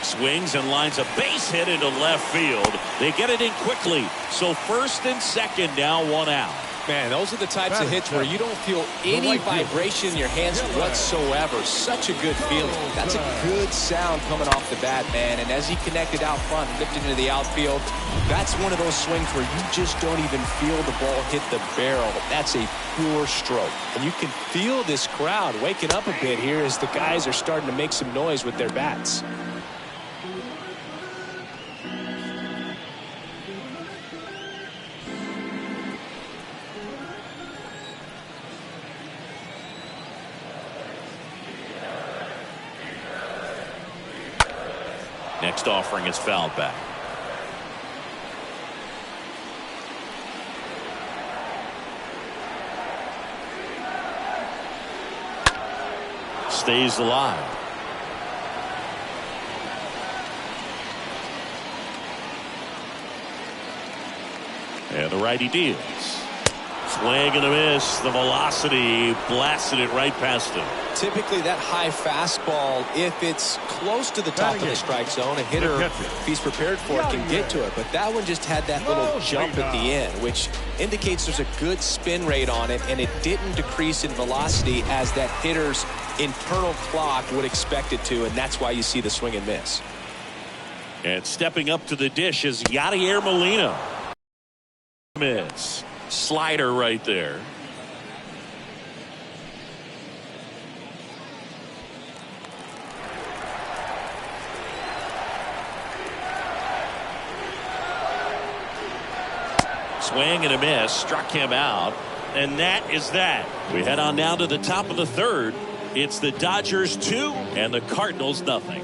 Swings and lines a base hit into left field. They get it in quickly. So first and second, now one out. Man, those are the types of hits where you don't feel any vibration in your hands whatsoever. Such a good feeling. That's a good sound coming off the bat, man. And as he connected out front and lifted into the outfield, that's one of those swings where you just don't even feel the ball hit the barrel. That's a pure stroke. And you can feel this crowd waking up a bit here as the guys are starting to make some noise with their bats. Next offering is fouled back. Stays alive. And the righty deals. Swing and a miss. The velocity blasted it right past him. Typically that high fastball, if it's close to the top of the strike zone, a hitter, if he's prepared for it, can get to it. But that one just had that little jump at the end, which indicates there's a good spin rate on it, and it didn't decrease in velocity as that hitter's internal clock would expect it to, and that's why you see the swing and miss. And stepping up to the dish is Yadier Molina. Miss. Slider right there. Swing and a miss, struck him out, and that is that. We head on down to the top of the third. It's the Dodgers 2 and the Cardinals nothing.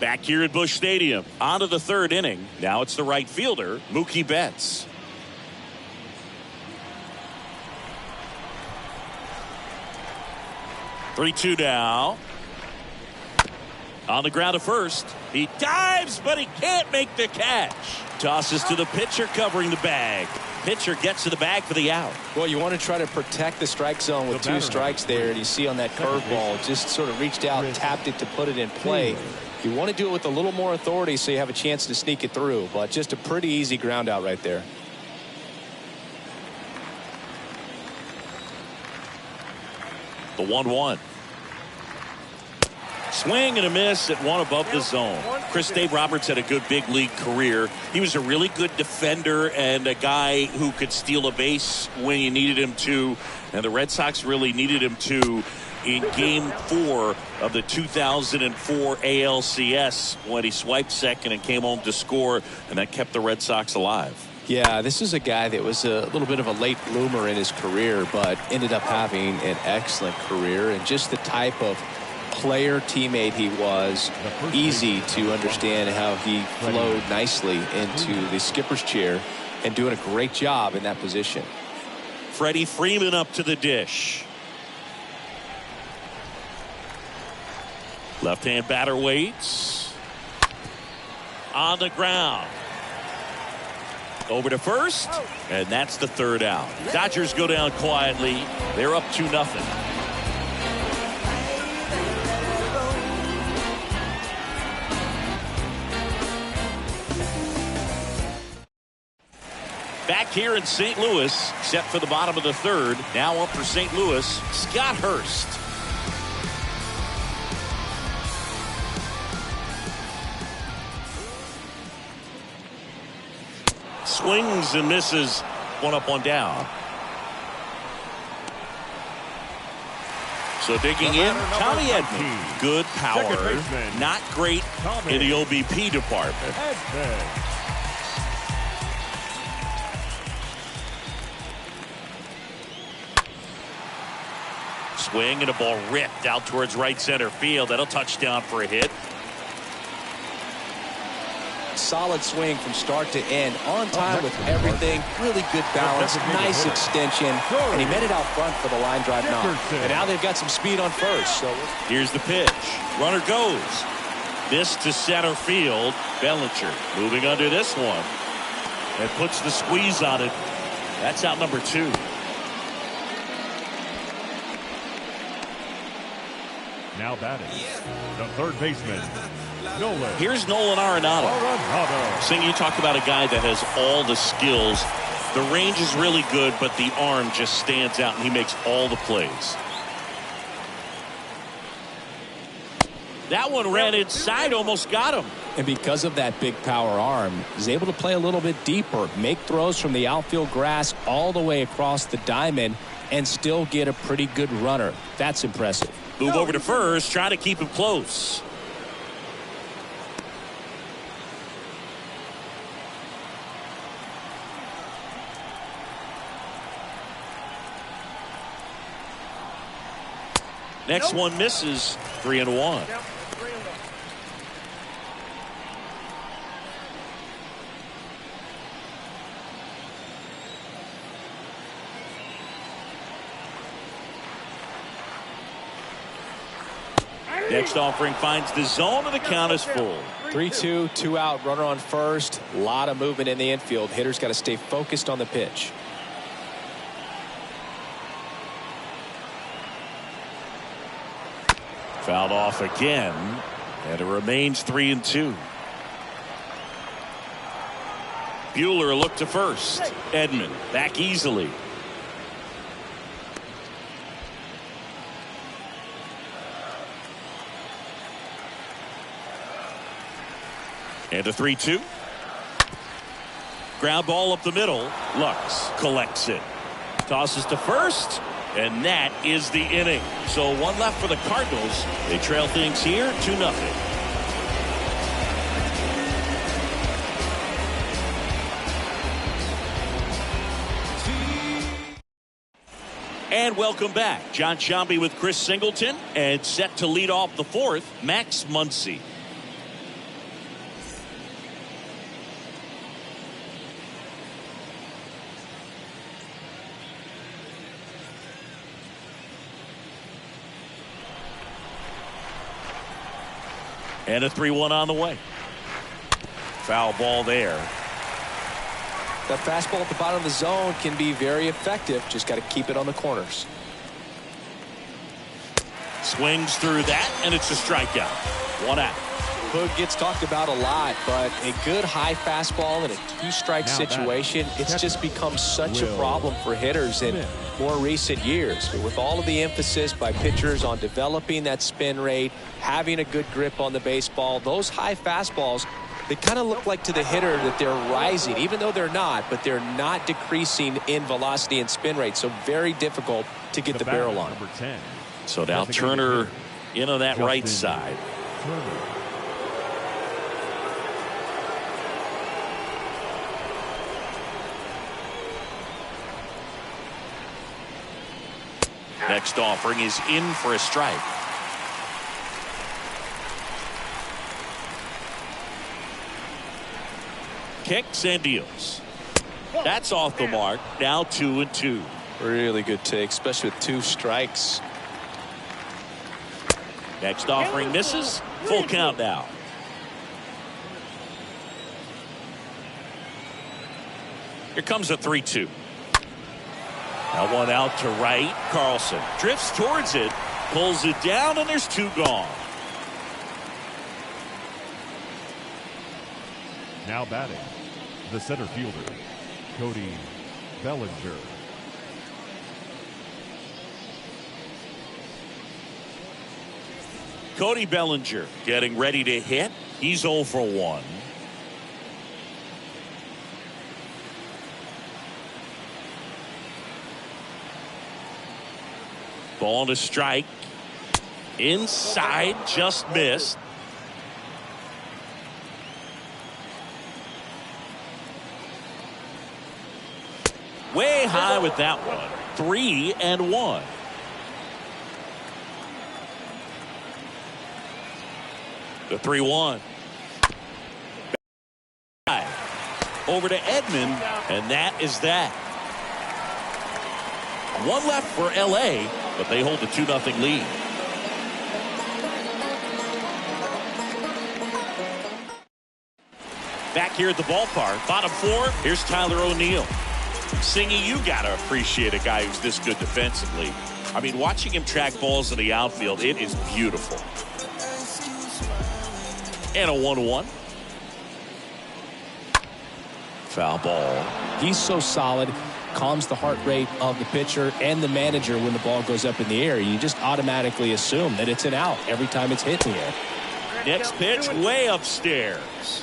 Back here at Busch Stadium, on to the third inning. Now it's the right fielder, Mookie Betts. Three-two now. On the ground to first. He dives, but he can't make the catch. Tosses to the pitcher covering the bag. Pitcher gets to the bag for the out. Well, you want to try to protect the strike zone with two strikes there. And you see on that curveball, just sort of reached out and tapped it to put it in play. You want to do it with a little more authority so you have a chance to sneak it through. But just a pretty easy ground out right there. The 1-1. Swing and a miss at one above the zone. Chris Dave Roberts had a good big league career. He was a really good defender and a guy who could steal a base when you needed him to. And the Red Sox really needed him to in Game 4 of the 2004 ALCS when he swiped second and came home to score, and that kept the Red Sox alive. Yeah, this is a guy that was a little bit of a late bloomer in his career, but ended up having an excellent career, and just the type of player teammate he was, easy to understand how he flowed nicely into the skipper's chair and doing a great job in that position. Freddie Freeman up to the dish. Left-hand batter waits. On the ground. Over to first, and that's the third out. Dodgers go down quietly. They're up 2-0. Back here in St. Louis, set for the bottom of the third. Now up for St. Louis, Scott Hurst. Swings and misses. One up, one down. So digging in, Tommy Edman. Good power. Not great in the OBP department. Swing and a ball ripped out towards right center field. That'll touchdown for a hit. Solid swing from start to end, on time with everything. Really good balance, nice extension, and he made it out front for the line drive knock. And now they've got some speed on first. So here's the pitch. Runner goes. This to center field. Bellinger moving under this one and puts the squeeze on it. That's out number 2. Now batting, the third baseman, Nolan. Here's Nolan Arenado. Sing, you talk about a guy that has all the skills. The range is really good, but the arm just stands out, and he makes all the plays. That one ran inside, almost got him. And because of that big power arm, he's able to play a little bit deeper, make throws from the outfield grass all the way across the diamond, and still get a pretty good runner. That's impressive. Move over to first, try to keep him close. Next one misses. 3-1. Next offering finds the zone, and the count is full. 3-2, 2 out, runner on first. A lot of movement in the infield. Hitters got to stay focused on the pitch. Fouled off again, and it remains 3-2. Buehler looked to first. Edman back easily. And a 3-2. Ground ball up the middle. Lux collects it. Tosses to first. And that is the inning. So one left for the Cardinals. They trail things here 2-0. And welcome back. John Sciambi with Chris Singleton. And set to lead off the fourth, Max Muncy. And a 3-1 on the way. Foul ball there. That fastball at the bottom of the zone can be very effective. Just got to keep it on the corners. Swings through that, and it's a strikeout. 1 out. Hood gets talked about a lot, but a good high fastball in a 2-strike situation, it's just become such a problem for hitters in more recent years. With all of the emphasis by pitchers on developing that spin rate, having a good grip on the baseball, those high fastballs, they kind of look like to the hitter that they're rising, even though they're not, but they're not decreasing in velocity and spin rate. So very difficult to get the barrel on. So now Turner in on that right side. Next offering is in for a strike. Kicks and deals. That's off the mark. Now 2-2. Really good take, especially with 2 strikes. Next offering misses. Full count now. Here comes a 3-2. Now one out to right. Carlson drifts towards it, pulls it down, and there's 2 gone. Now batting, the center fielder, Cody Bellinger. Cody Bellinger getting ready to hit. He's 0 for 1. Ball to strike. Inside, just missed. Way high with that one. 3-1. The 3-1. Over to Edmond, and that is that. One left for L.A., but they hold a 2-0 lead. Back here at the ballpark, bottom four, here's Tyler O'Neill. Singy, you got to appreciate a guy who's this good defensively. I mean, watching him track balls in the outfield, it is beautiful. And a 1-1. Foul ball. He's so solid, calms the heart rate of the pitcher and the manager when the ball goes up in the air. You just automatically assume that it's an out every time it's hit in the air. Next pitch, way upstairs.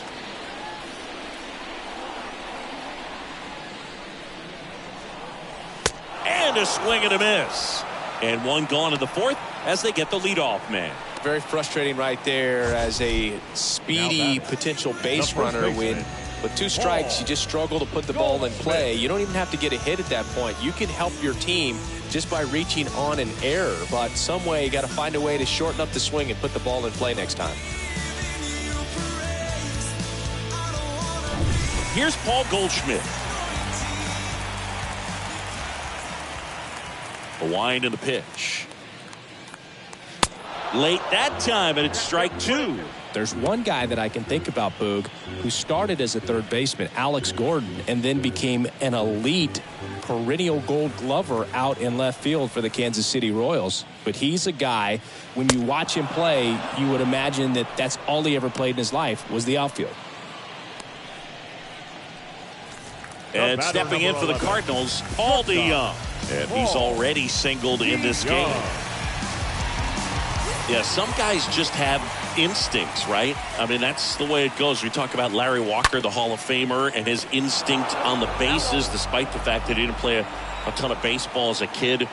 And a swing and a miss. And one gone in the fourth as they get the leadoff man. Very frustrating right there as a speedy potential base runner when with 2 strikes you just struggle to put the ball in play. You don't even have to get a hit at that point. You can help your team just by reaching on an error, but some way you got to find a way to shorten up the swing and put the ball in play next time. Here's Paul Goldschmidt. A wind in the pitch. Late that time, and it's strike 2. There's one guy that I can think about, Boog, who started as a third baseman, Alex Gordon, and then became an elite perennial Gold Glover out in left field for the Kansas City Royals. But he's a guy, when you watch him play, you would imagine that that's all he ever played in his life was the outfield. And stepping in for the Cardinals, Paul DeYoung. And he's already singled in this game. Yeah, some guys just have instincts, right? I mean, that's the way it goes. We talk about Larry Walker, the Hall of Famer, and his instinct on the bases, despite the fact that he didn't play a ton of baseball as a kid.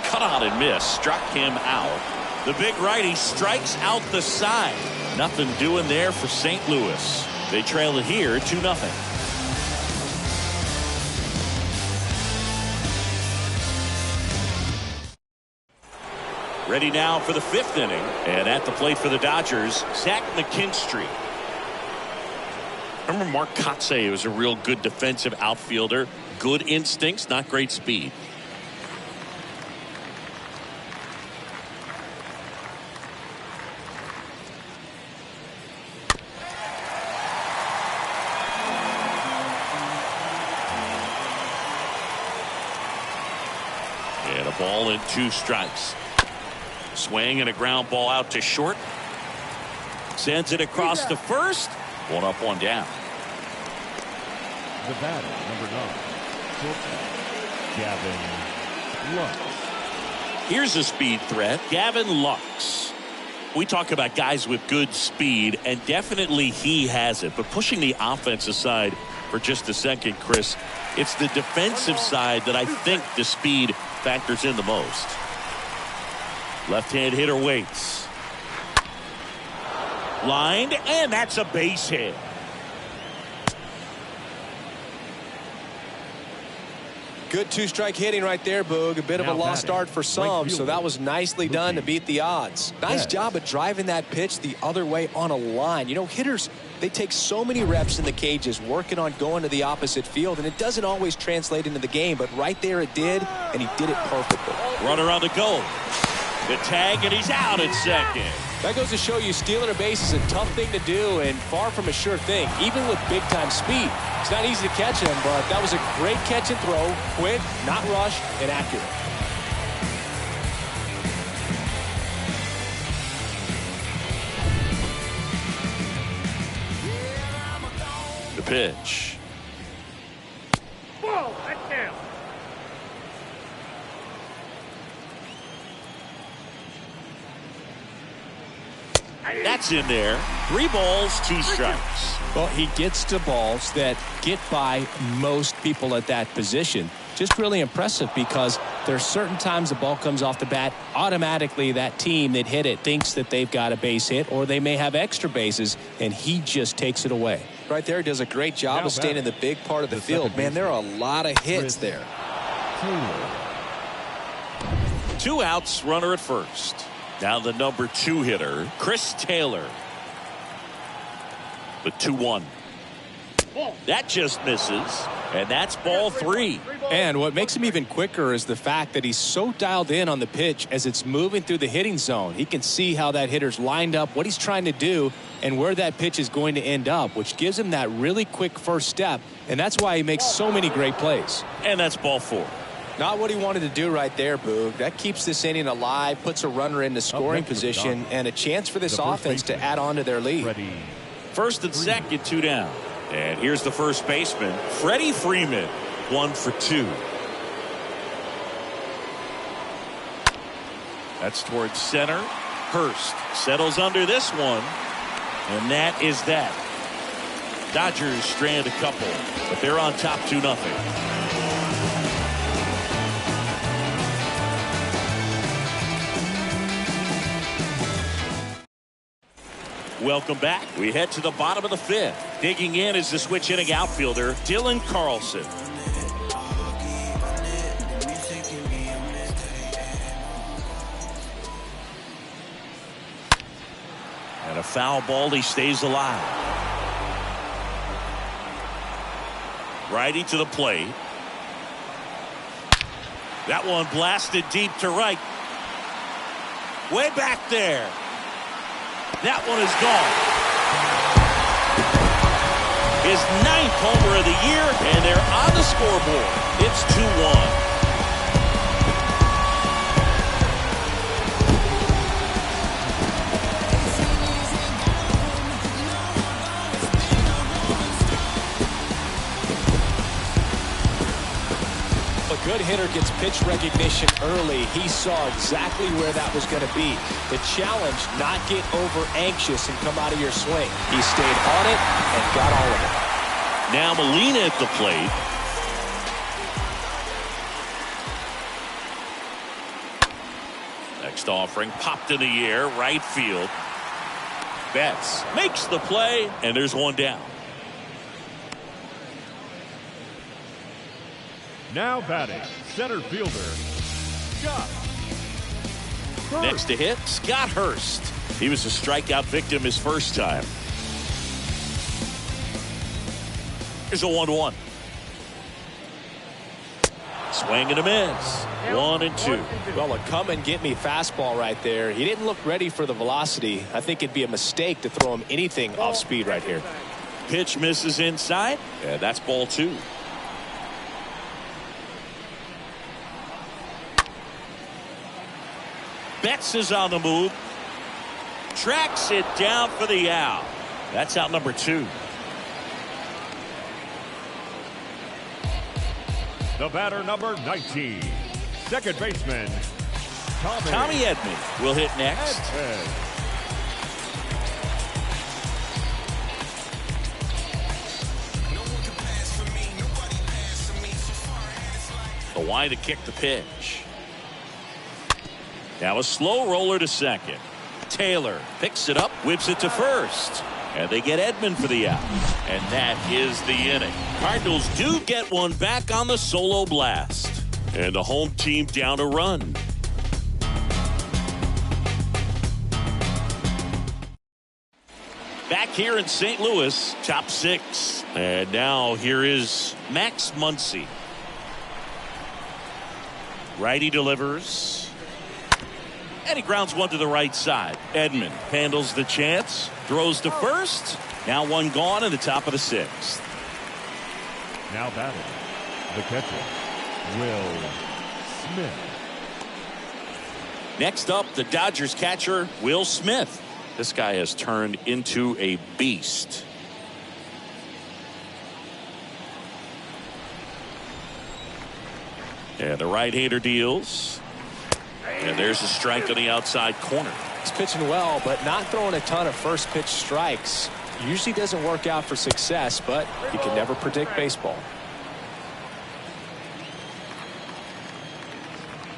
Cut out and miss. Struck him out. The big righty strikes out the side. Nothing doing there for St. Louis. They trail it here 2-0. Ready now for the 5th inning. And at the plate for the Dodgers, Zach McKinstry. Remember Mark Kotsay was a real good defensive outfielder. Good instincts, not great speed. And a ball and 2 strikes. Swing and a ground ball out to short. Sends it across to first. 1 up, 1 down. The batter, number 9, Gavin Lux. Here's a speed threat, Gavin Lux. We talk about guys with good speed, and definitely he has it. But pushing the offense aside for just a second, Chris, it's the defensive side that I think the speed factors in the most. Left-hand hitter waits. Lined, and that's a base hit. Good 2-strike hitting right there, Boog. A bit of a lost start for some, so that was nicely done to beat the odds. Nice job of driving that pitch the other way on a line. You know, hitters, they take so many reps in the cages working on going to the opposite field, and it doesn't always translate into the game, but right there it did, and he did it perfectly. Runner on the go. The tag, and he's out at second. That goes to show you stealing a base is a tough thing to do and far from a sure thing, even with big-time speed. It's not easy to catch him, but that was a great catch and throw. Quick, not rushed, and accurate. The pitch. Whoa, that's down. That's in there. 3 balls, 2 strikes. Well, he gets to balls that get by most people at that position. Just really impressive because there's certain times the ball comes off the bat, automatically that team that hit it thinks that they've got a base hit or they may have extra bases, and he just takes it away. Right there, does a great job of staying in the big part of the field. Man, there are a lot of hits there. 2 outs, runner at first. Now the number 2 hitter, Chris Taylor. The 2-1. That just misses, and that's ball 3. And what makes him even quicker is the fact that he's so dialed in on the pitch as it's moving through the hitting zone. He can see how that hitter's lined up, what he's trying to do, and where that pitch is going to end up, which gives him that really quick first step, and that's why he makes so many great plays. And that's ball 4. Not what he wanted to do right there, Boog. That keeps this inning alive, puts a runner in the scoring position, and a chance for this offense to add on to their lead. First and second, 2 down. And here's the first baseman, Freddie Freeman, 1 for 2. That's towards center. Hurst settles under this one, and that is that. Dodgers strand a couple, but they're on top 2-0. Welcome back. We head to the bottom of the 5th. Digging in is the switch hitting outfielder, Dylan Carlson. And a foul ball, he stays alive. Righty to the plate. That one blasted deep to right. Way back there. That one is gone. His 9th homer of the year, and they're on the scoreboard. It's 2-1. A good hitter gets pitch recognition early. He saw exactly where that was going to be. The challenge, not get over anxious and come out of your swing. He stayed on it and got all of it. Now Molina at the plate. Next offering popped in the air, right field. Betts makes the play, and there's one down. Now batting, center fielder, Scott Hurst. Next to hit, Scott Hurst. He was a strikeout victim his first time. Here's a 1-1. Swing and a miss. 1-2. Well, a come and get me fastball right there. He didn't look ready for the velocity. I think it'd be a mistake to throw him anything off speed right here. Pitch misses inside. Yeah, that's ball 2. Betts is on the move. Tracks it down for the out. That's out number 2. The batter, number 19, second baseman, Tommy Edman will hit next. The wide to kick the pitch. Now a slow roller to second. Taylor picks it up, whips it to first. And they get Edman for the out. And that is the inning. Cardinals do get one back on the solo blast. And the home team down a run. Back here in St. Louis, top 6. And now here is Max Muncy. Righty delivers. And he grounds one to the right side. Edman handles the chance. Throws to first. Now one gone in the top of the 6th. Now batting, the catcher, Will Smith. Next up, the Dodgers catcher, Will Smith. This guy has turned into a beast. And the right-hander deals. And there's a strike on the outside corner. He's pitching well, but not throwing a ton of first pitch strikes. Usually doesn't work out for success, but you can never predict baseball.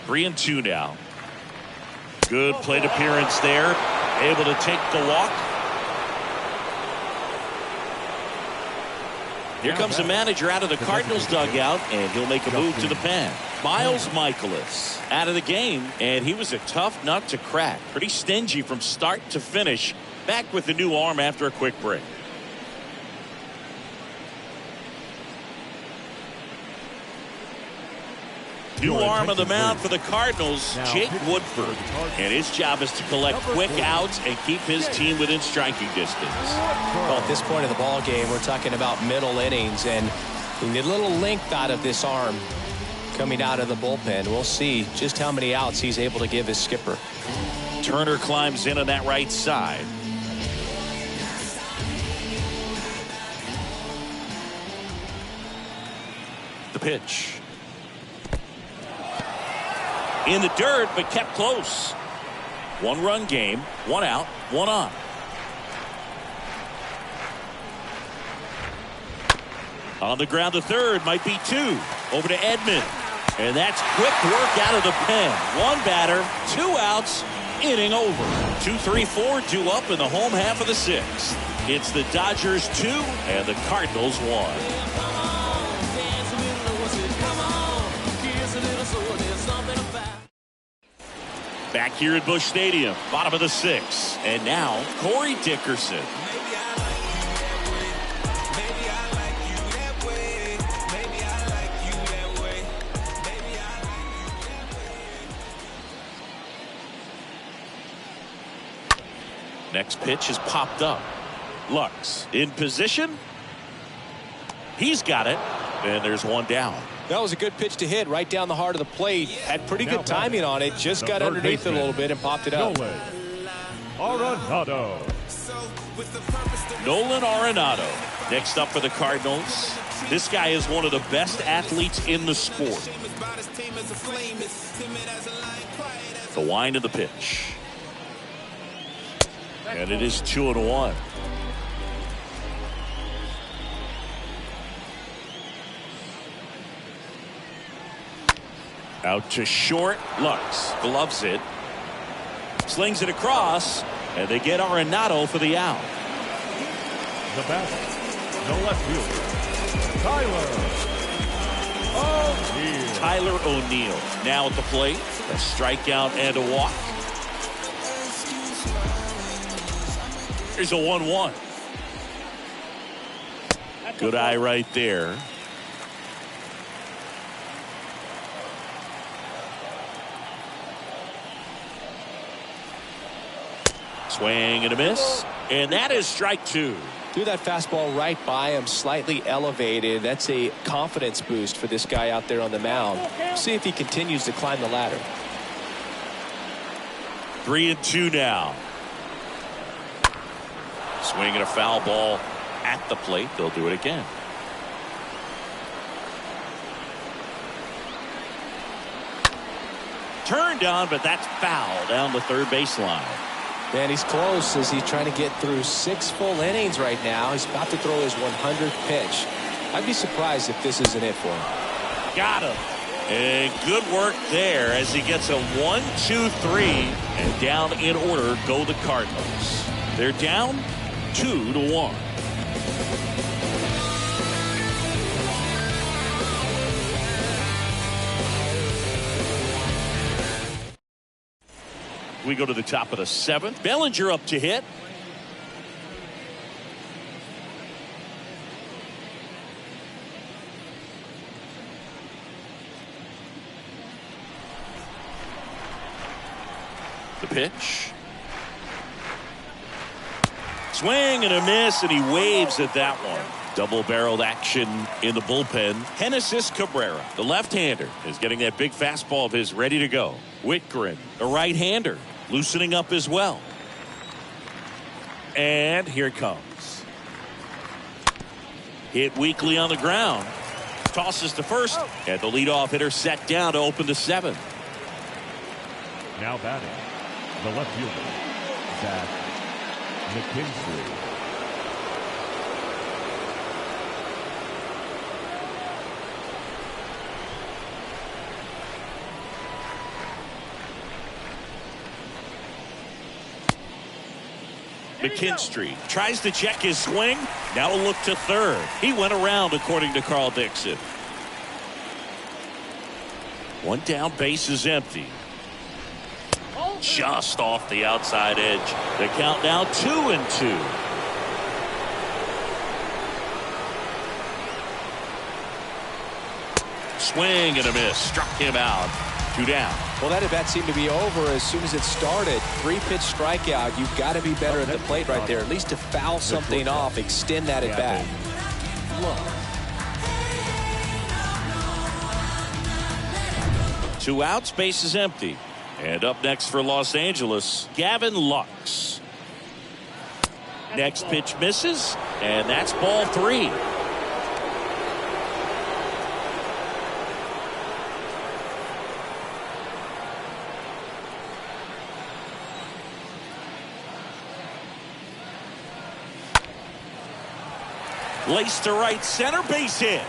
3-2 now. Good plate appearance there. Able to take the walk. Here comes the manager out of the Cardinals dugout, and he'll make a move to the pen. Miles Michaelis out of the game, and he was a tough nut to crack. Pretty stingy from start to finish. Back with the new arm after a quick break. New arm on the mound for the Cardinals, Jake Woodford. And his job is to collect quick outs and keep his team within striking distance. Well, at this point of the ball game, we're talking about middle innings, and we need a little length out of this arm coming out of the bullpen. We'll see just how many outs he's able to give his skipper. Turner climbs in on that right side. The pitch. In the dirt, but kept close. 1-run game, 1 out, 1 on. On the ground to third, might be 2. Over to Edman. And that's quick work out of the pen. 1 batter, 2 outs, inning over. 2-3-4 due up in the home half of the 6th. It's the Dodgers 2 and the Cardinals 1. Back here at Busch Stadium, bottom of the 6th. And now, Corey Dickerson. Next pitch is popped up. Lux in position. He's got it. And there's 1 down. That was a good pitch to hit right down the heart of the plate. Had pretty good timing on it. Just got underneath it a little bit and popped it up. Arenado. Nolan Arenado next up for the Cardinals. This guy is one of the best athletes in the sport. The wind of the pitch. And it is 2-1. Out to short. Lux gloves it. Slings it across. And they get Arenado for the out. The batter, the left fielder, Tyler O'Neill now at the plate. A strikeout and a walk. Here's a 1-1. Good eye right there. Swing and a miss. And that is strike 2. Threw that fastball right by him, slightly elevated. That's a confidence boost for this guy out there on the mound. See if he continues to climb the ladder. 3-2 now. Swinging a foul ball at the plate. They'll do it again. Turned on, but that's foul down the third baseline. Man, he's close as he's trying to get through 6 full innings right now. He's about to throw his 100th pitch. I'd be surprised if this isn't it for him. Got him. And good work there as he gets a 1-2-3. And down in order go the Cardinals. They're down 2-1. We go to the top of the 7th. Bellinger up to hit. The pitch. Swing and a miss, and he waves at that one. Double-barreled action in the bullpen. Genesis Cabrera, the left-hander, is getting that big fastball of his ready to go. Whitgren, the right-hander, loosening up as well. And here it comes. Hit weakly on the ground. Tosses to first, and the leadoff hitter set down to open the 7th. Now batting, the left fielder, Zach McKinstry. McKinstry tries to check his swing. Now a look to third. He went around, according to Carl Dixon. One down, base is empty. Just off the outside edge. The count now 2-2. Swing and a miss. Struck him out. 2 down. Well, that at bat seemed to be over as soon as it started. 3-pitch strikeout. You've got to be better at the plate right there. At least to foul something off, extend that at bat. 2 outs, base is empty. And up next for Los Angeles, Gavin Lux. Next pitch misses, and that's ball 3. Laced to right center, base hit.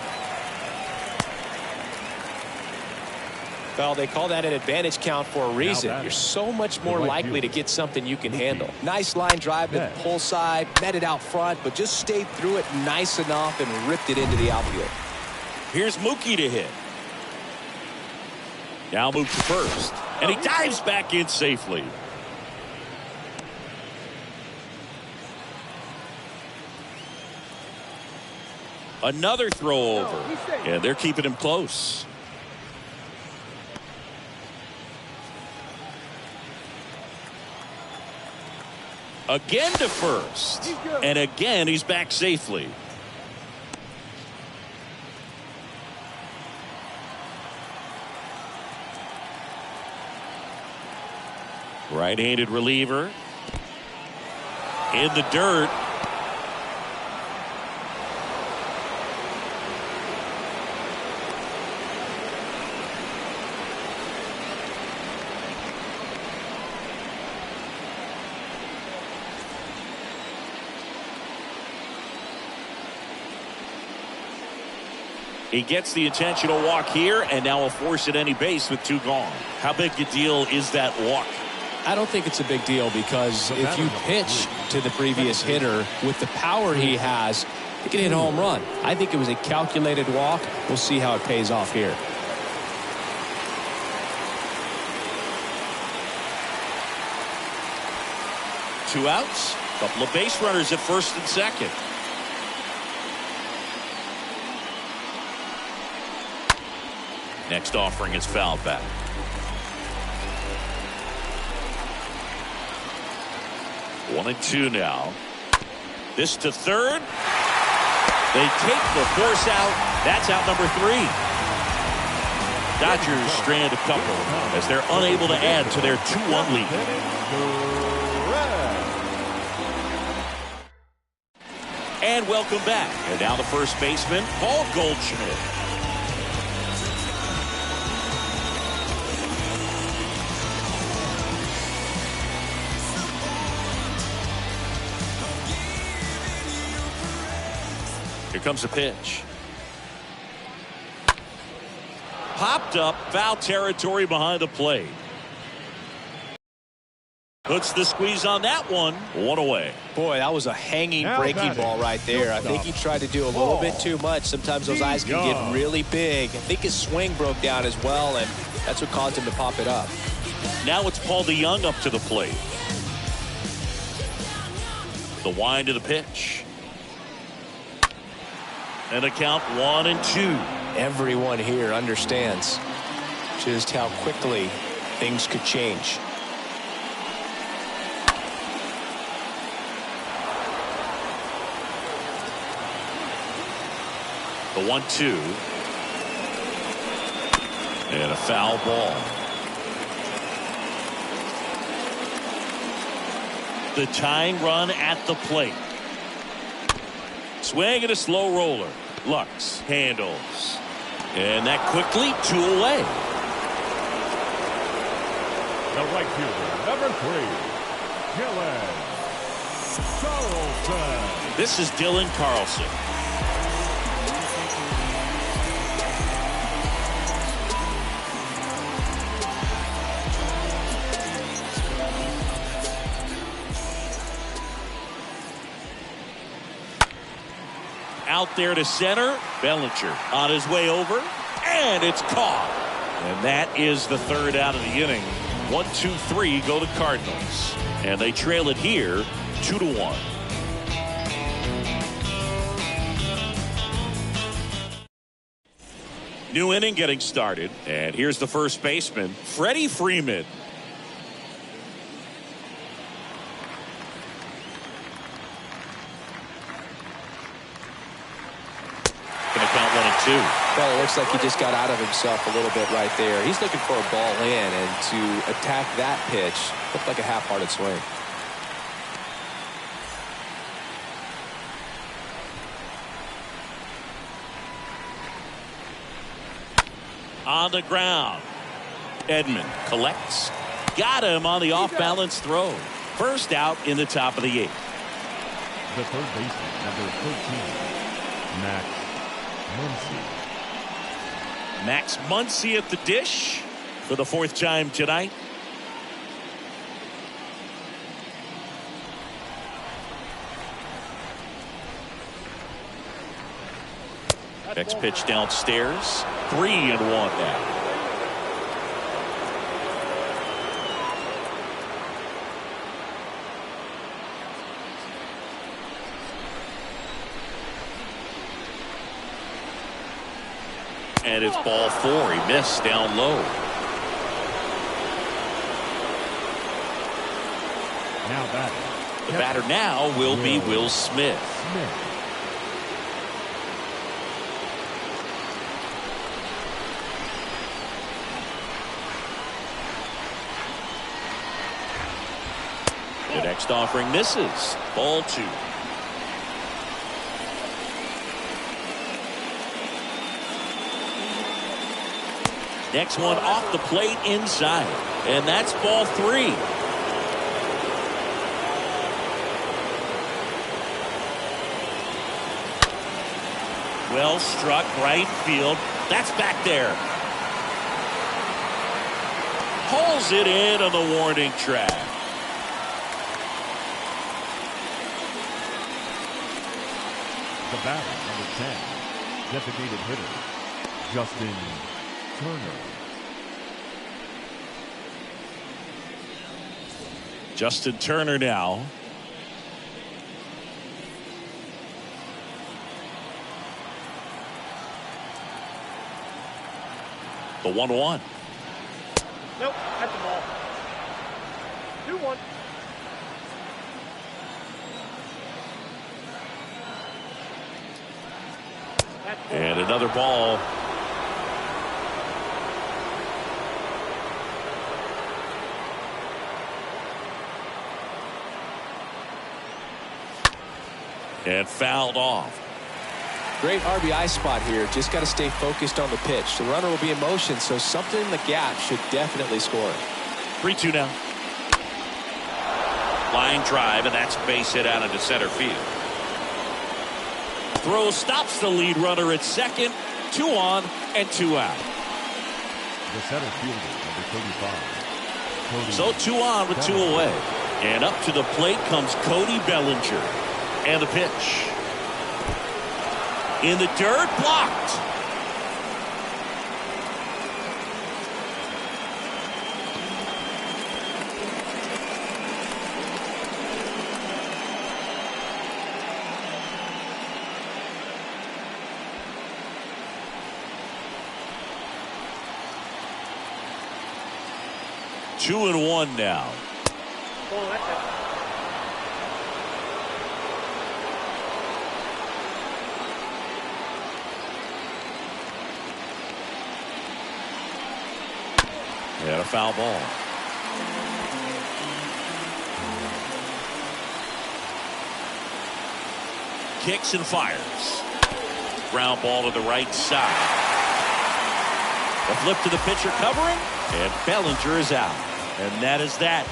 Well, they call that an advantage count for a reason. You're so much more likely to get something you can handle. Nice line drive to the pull side, met it out front, but just stayed through it nice enough and ripped it into the outfield. Here's Mookie to hit. Now move to first, and he dives back in safely. Another throw over, and they're keeping him close. Again to first, and again he's back safely. Right-handed reliever in the dirt. He gets the intentional walk here, and now a force at any base with 2 gone. How big a deal is that walk? I don't think it's a big deal because if you pitch to the previous hitter with the power he has, he can hit a home run. I think it was a calculated walk. We'll see how it pays off here. Two outs, couple of base runners at first and second. Next offering is fouled back. 1-2 now. This to third. They take the force out. That's out number 3. Dodgers strand a couple as they're unable to add to their 2-1 lead. And welcome back. And now the first baseman, Paul Goldschmidt. Here comes a pitch. Popped up, foul territory behind the plate. Puts the squeeze on that one. 1 away. Boy, that was a hanging breaking ball right there. I think he tried to do a little bit too much. Sometimes those eyes can get really big. I think his swing broke down as well, and that's what caused him to pop it up. Now it's Paul DeYoung up to the plate. The wind of the pitch. And a count 1-2. Everyone here understands just how quickly things could change. The 1-2. And a foul ball. The tying run at the plate. Swing and a slow roller. Lux handles. And that quickly 2 away. The right fielder, number 3, Dylan Carlson. This is Dylan Carlson. Out there to center. Bellinger on his way over. And it's caught. And that is the third out of the inning. 1, 2, 3 go to Cardinals. And they trail it here 2-1. New inning getting started. And here's the first baseman, Freddie Freeman. Going to count 1 and 2. Well, it looks like he just got out of himself a little bit right there. He's looking for a ball in, and to attack that pitch looked like a half-hearted swing. On the ground. Edman collects. Got him on the off-balance throw. First out in the top of the 8th. The third baseman, number 13, Max Muncy. Max Muncy at the dish for the 4th time tonight. Next pitch downstairs. 3-1 now. And it's ball 4. He missed down low. Now batting. The batter now will be Will Smith. The next offering misses. Ball 2. Next one off the plate inside. And that's ball 3. Well struck right field. That's back there. Pulls it in on the warning track. The batter, number 10, designated hitter, Justin Turner. Justin Turner now. The 1-1. Nope, that's the ball. 2-1. And another ball. And fouled off. Great RBI spot here. Just got to stay focused on the pitch. The runner will be in motion, so something in the gap should definitely score. 3-2 now. Line drive, and that's a base hit out into center field. Throw stops the lead runner at second. 2 on and 2 out. The center fielder, number 35. So 2 on with 2 away. And up to the plate comes Cody Bellinger. And the pitch. In the dirt, blocked. Two and 1 now. Oh, that's it. And a foul ball. Kicks and fires. Ground ball to the right side. A flip to the pitcher covering, and Bellinger is out. And that is that.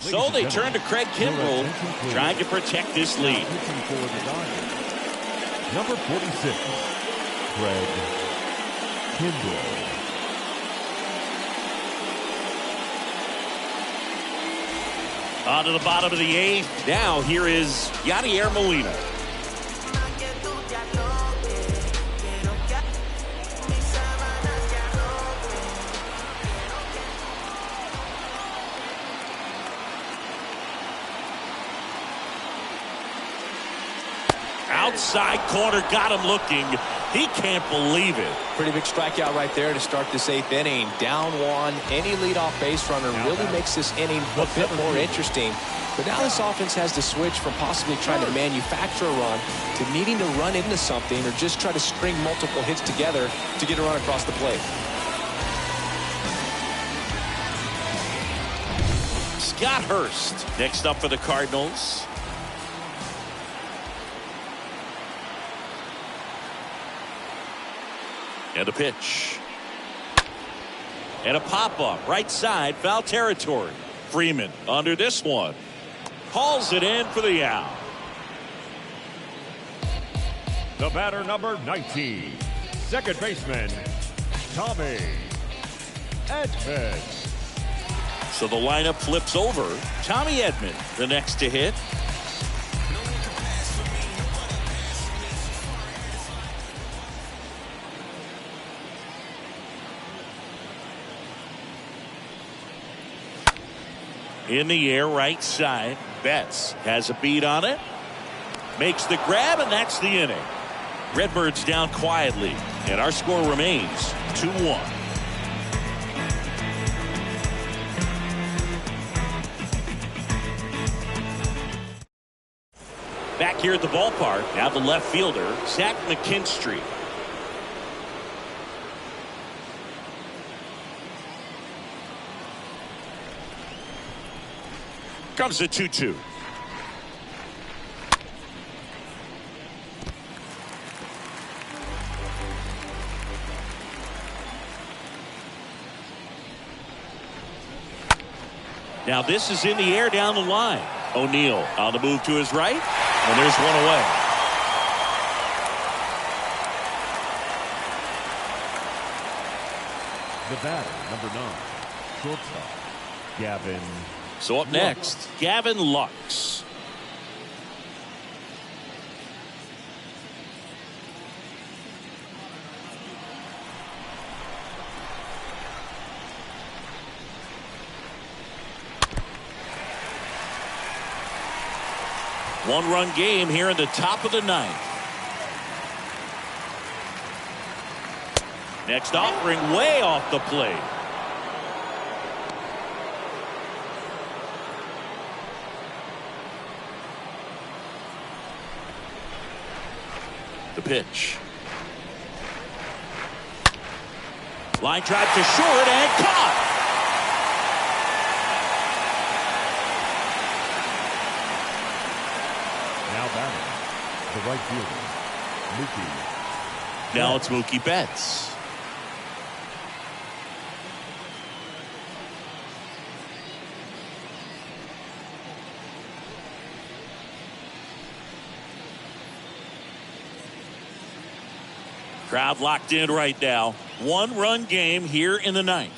So they turn to Craig Kimbrell, trying to protect this lead. Number 46, Craig Kimbrell. On to the bottom of the 8th. Now here is Yadier Molina. Outside corner, got him looking. He can't believe it. Pretty big strikeout right there to start this 8th inning. Down 1, any leadoff base runner really makes this inning a bit more interesting. But now this offense has to switch from possibly trying to manufacture a run to needing to run into something or just try to string multiple hits together to get a run across the plate. Scott Hurst next up for the Cardinals. And a pitch. And a pop-up. Right side, foul territory. Freeman under this one. Hauls it in for the out. The batter, number 19, second baseman, Tommy Edman. So the lineup flips over. Tommy Edman, the next to hit. In the air, right side. Betts has a beat on it. Makes the grab, and that's the inning. Redbirds down quietly, and our score remains 2-1. Back here at the ballpark, now the left fielder, Zach McKinstry. Comes the 2-2. Now this is in the air down the line. O'Neill on the move to his right, and there's one away. The batter, number 9, shortstop, Gavin. So up next, Gavin Lux. One-run game here in the top of the 9th. Next offering way off the plate. The pitch. Line drive to short and caught. Now batting, the right fielder, Mookie. Now it's Mookie Betts. Crowd locked in right now. One-run game here in the 9th.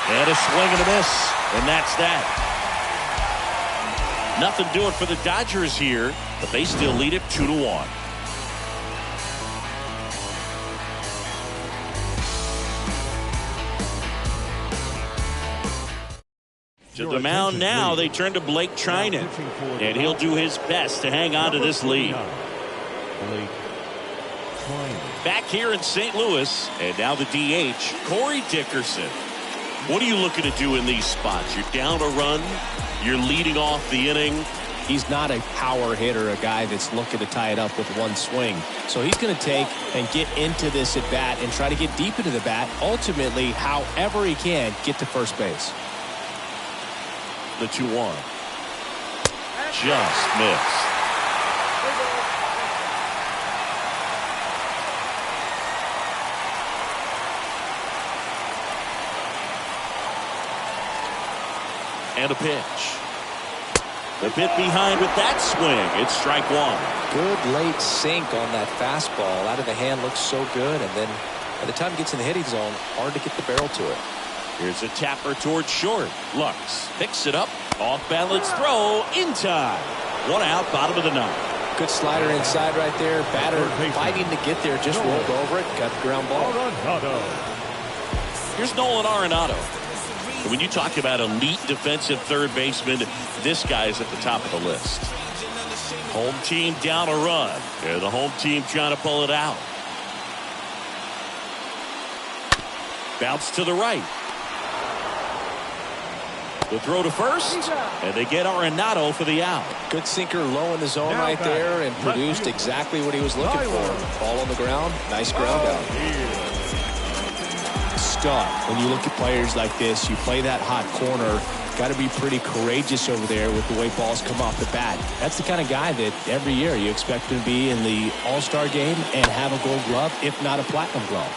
And a swing and a miss, and that's that. Nothing doing for the Dodgers here, but they still lead it 2-1. To the mound now, they turn to Blake Trinan, and he'll do his best to hang on to this lead. Back here in St. Louis, and now the DH, Corey Dickerson. What are you looking to do in these spots? You're down a run, you're leading off the inning. He's not a power hitter, a guy that's looking to tie it up with one swing. So he's going to take and get into this at bat and try to get deep into the bat. Ultimately, however he can, get to first base. The 2-1. Just missed. And a pitch. The bit behind with that swing. It's strike one. Good late sink on that fastball. Out of the hand, looks so good, and then by the time it gets in the hitting zone, hard to get the barrel to it. Here's a tapper towards short. Lux picks it up. Off balance throw in time. One out, bottom of the ninth. Good slider inside right there. Batter fighting to get there, just rolled over it, got the ground ball. Here's Nolan Arenado. When you talk about elite defensive third baseman, this guy's at the top of the list. Home team down a run. And the home team trying to pull it out. Bounce to the right. The throw to first, and they get Arenado for the out. Good sinker low in the zone right there and produced exactly what he was looking for. Ball on the ground, nice ground out. Stud. When you look at players like this, you play that hot corner, got to be pretty courageous over there with the way balls come off the bat. That's the kind of guy that every year you expect him to be in the All-Star game and have a gold glove, if not a platinum glove.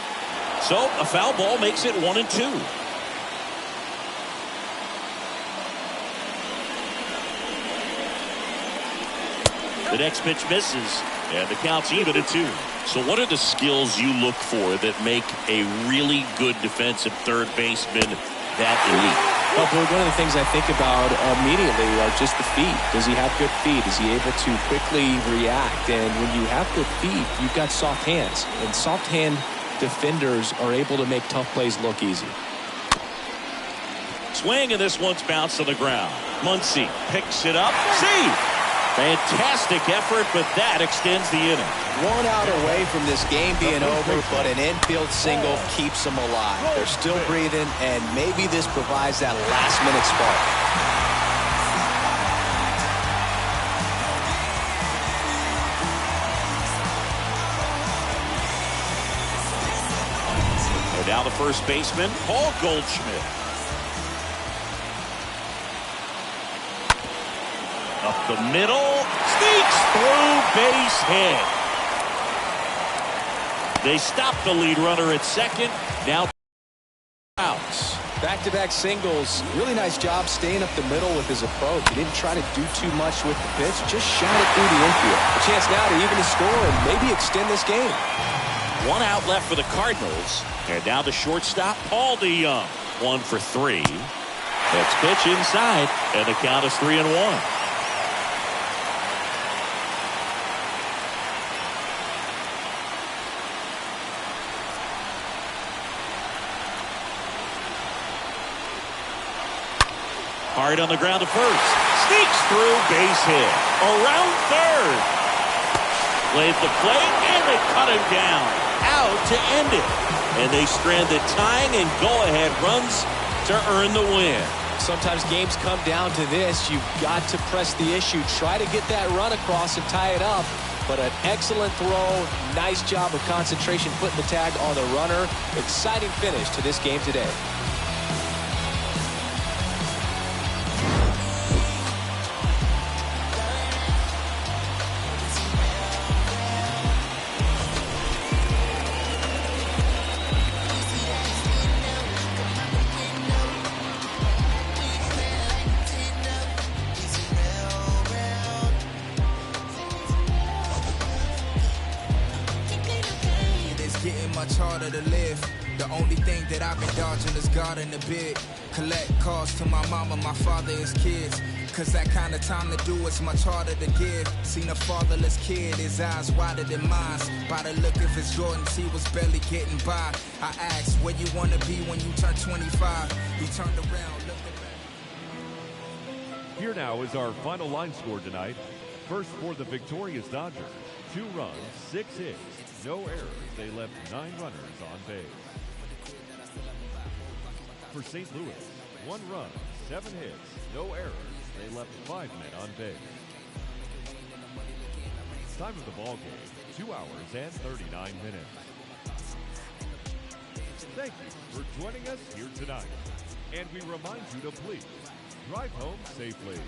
So a foul ball makes it 1-2. The next pitch misses, and the count's even at 2. So what are the skills you look for that make a really good defensive third baseman that elite? Well, Boog, one of the things I think about immediately are just the feet. Does he have good feet? Is he able to quickly react? And when you have good feet, you've got soft hands. And soft hand defenders are able to make tough plays look easy. Swing, and this one's bounced to the ground. Muncy picks it up. See! Fantastic effort, but that extends the inning. One out away from this game being over, but an infield single keeps them alive. They're still breathing, and maybe this provides that last-minute spark. And now the first baseman, Paul Goldschmidt. Up the middle, sneaks through, base hit. They stop the lead runner at second. Now outs. Back-to-back singles. Really nice job staying up the middle with his approach. He didn't try to do too much with the pitch. Just shot it through the infield. A chance now to even the score and maybe extend this game. One out left for the Cardinals. And now the shortstop, Paul DeYoung. 1 for 3. Next pitch inside, and the count is 3-1. Hard on the ground to first. Sneaks through, base hit. Around third. Laid the plate, and they cut him down. Out to end it. And they strand the tying and go-ahead runs to earn the win. Sometimes games come down to this. You've got to press the issue. Try to get that run across and tie it up. But an excellent throw. Nice job of concentration putting the tag on the runner. Exciting finish to this game today. Much harder to live. The only thing that I've been dodging is God in the bid. Collect calls to my mama, my father, his kids. Cause that kind of time to do is much harder to give. Seen a fatherless kid, his eyes wider than mine. By the look of his Jordans, he was barely getting by. I asked, where you wanna be when you turn 25? He turned around, looked at back. Here now is our final line score tonight. First for the victorious Dodgers, 2 runs, 6 hits, no errors. They left 9 runners on base. For St. Louis, 1 run, 7 hits, no errors. They left 5 men on base. Time of the ball game, 2 hours and 39 minutes. Thank you for joining us here tonight. And we remind you to please drive home safely.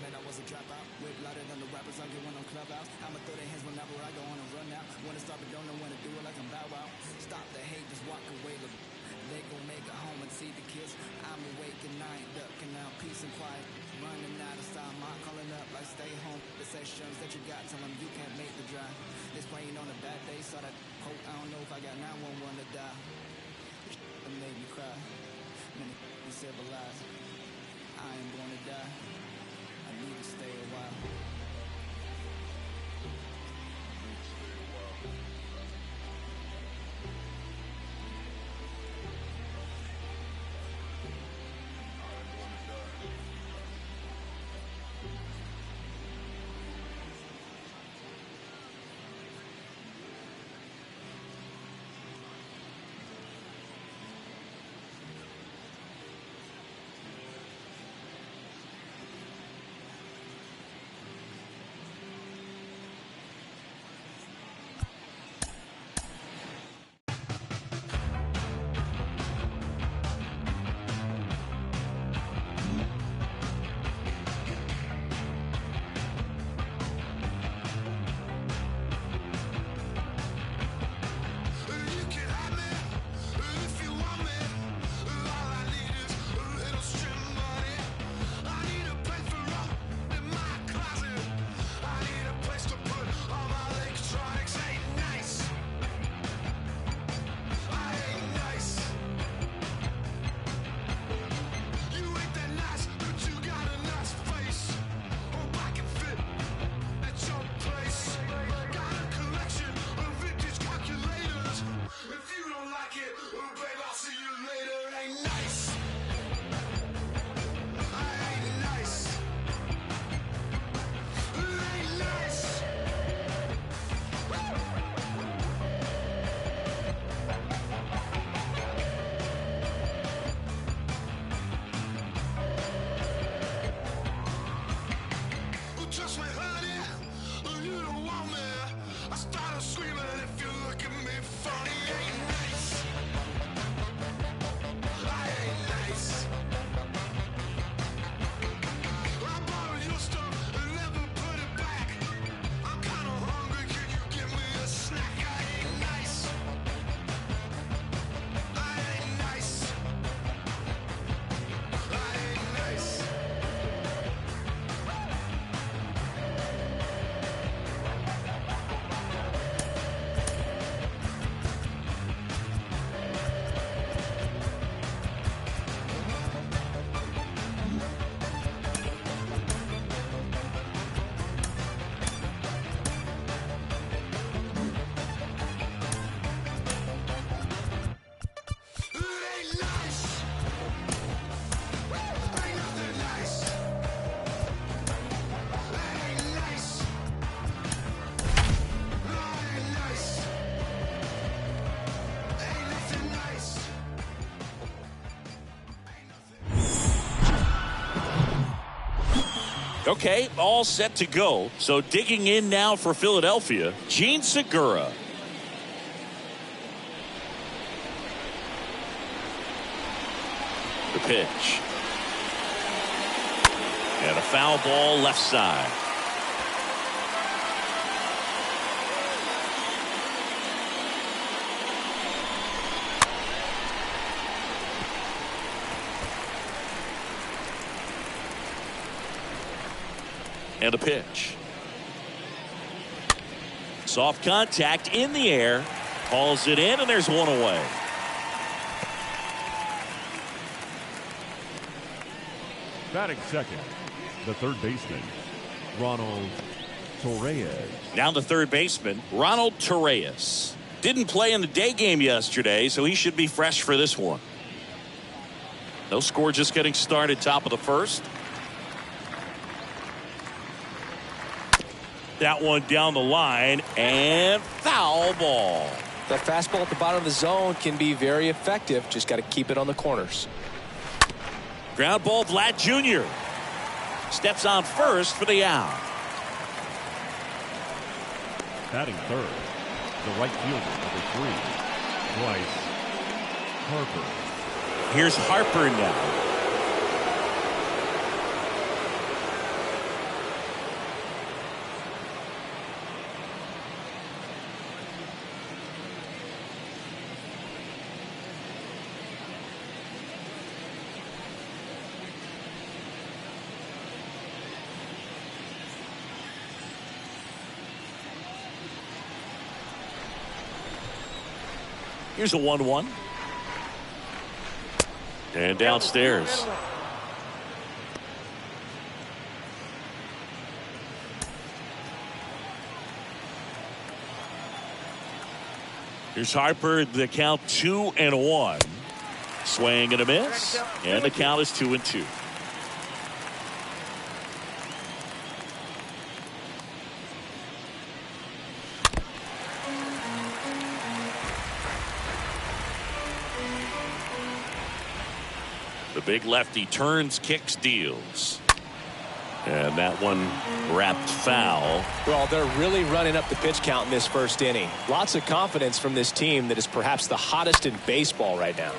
Man, I was a dropout. Whip louder than the rappers I get one on Clubhouse. I'ma throw their hands whenever I go on a run now. Wanna stop but don't know when to do it like I'm Bow Wow. Stop the hate, just walk away. Look, they gon' make it home and see the kids. I'm awake at night, ducking out, peace and quiet. Running out of style, I'm calling up like stay home. The sessions that you got, tell them you can't make the drive. This playing on a bad day, saw that hope. I don't know if I got 911 to die. It made me cry. Many civilized. I ain't gonna die. I need to stay a while. Okay, all set to go. So digging in now for Philadelphia, Gene Segura. The pitch. And a foul ball left side. And a pitch. Soft contact in the air. Hauls it in, and there's one away. Batting second, the third baseman, Ronald Torreyes. Now the third baseman, Ronald Torreyes. Didn't play in the day game yesterday, so he should be fresh for this one. No score, just getting started, top of the first. That one down the line, and foul ball. That fastball at the bottom of the zone can be very effective. Just got to keep it on the corners. Ground ball, Vlad Jr. Steps on first for the out. Batting third, the right fielder, number 3, Bryce Harper. Here's Harper now. Here's a 1-1. And downstairs. Here's Harper. The count 2-1. Swing and a miss. And the count is 2-2. The big lefty turns, kicks, deals. And that one wrapped foul. Well, they're really running up the pitch count in this first inning. Lots of confidence from this team that is perhaps the hottest in baseball right now.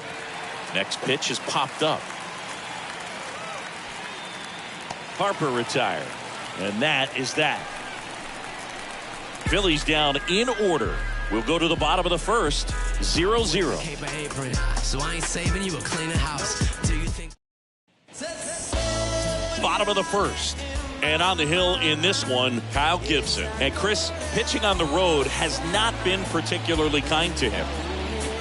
Next pitch is popped up. Harper retired. And that is that. Phillies down in order. We'll go to the bottom of the first. 0-0. So I ain't saving you a cleaning house. Do you think? Bottom of the first. And on the hill in this one, Kyle Gibson. And Chris, pitching on the road has not been particularly kind to him.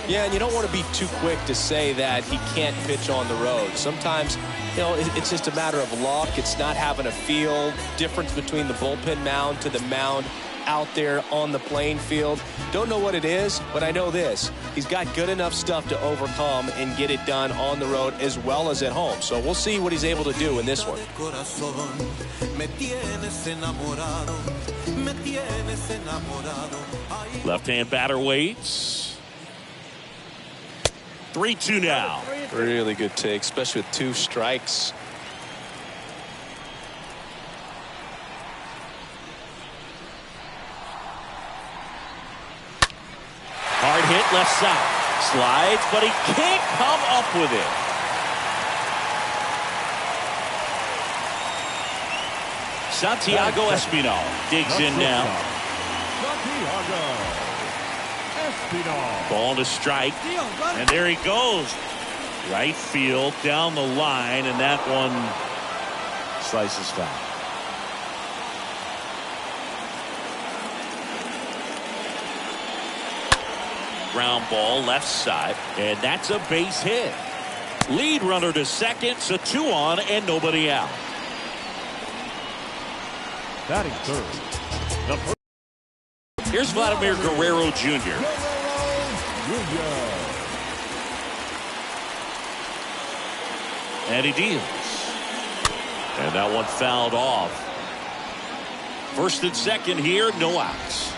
Yeah, and you don't want to be too quick to say that he can't pitch on the road. Sometimes, you know, it's just a matter of luck. It's not having a feel difference between the bullpen mound to the mound out there on the playing field. Don't know what it is, but I know this. He's got good enough stuff to overcome and get it done on the road as well as at home. So we'll see what he's able to do in this one. Left-hand batter waits. 3-2 now. Really good take, especially with 2 strikes. Hard hit left side. Slides, but he can't come up with it. Santiago Espinal digs in now. Santiago Espinal. Ball to strike. And there he goes. Right field, down the line, and that one slices foul. Ground ball left side, and that's a base hit. Lead runner to second, so 2 on and nobody out. Batting third. The first. Here's Vladimir Guerrero Jr. And he deals. And that one fouled off. First and second here, no outs.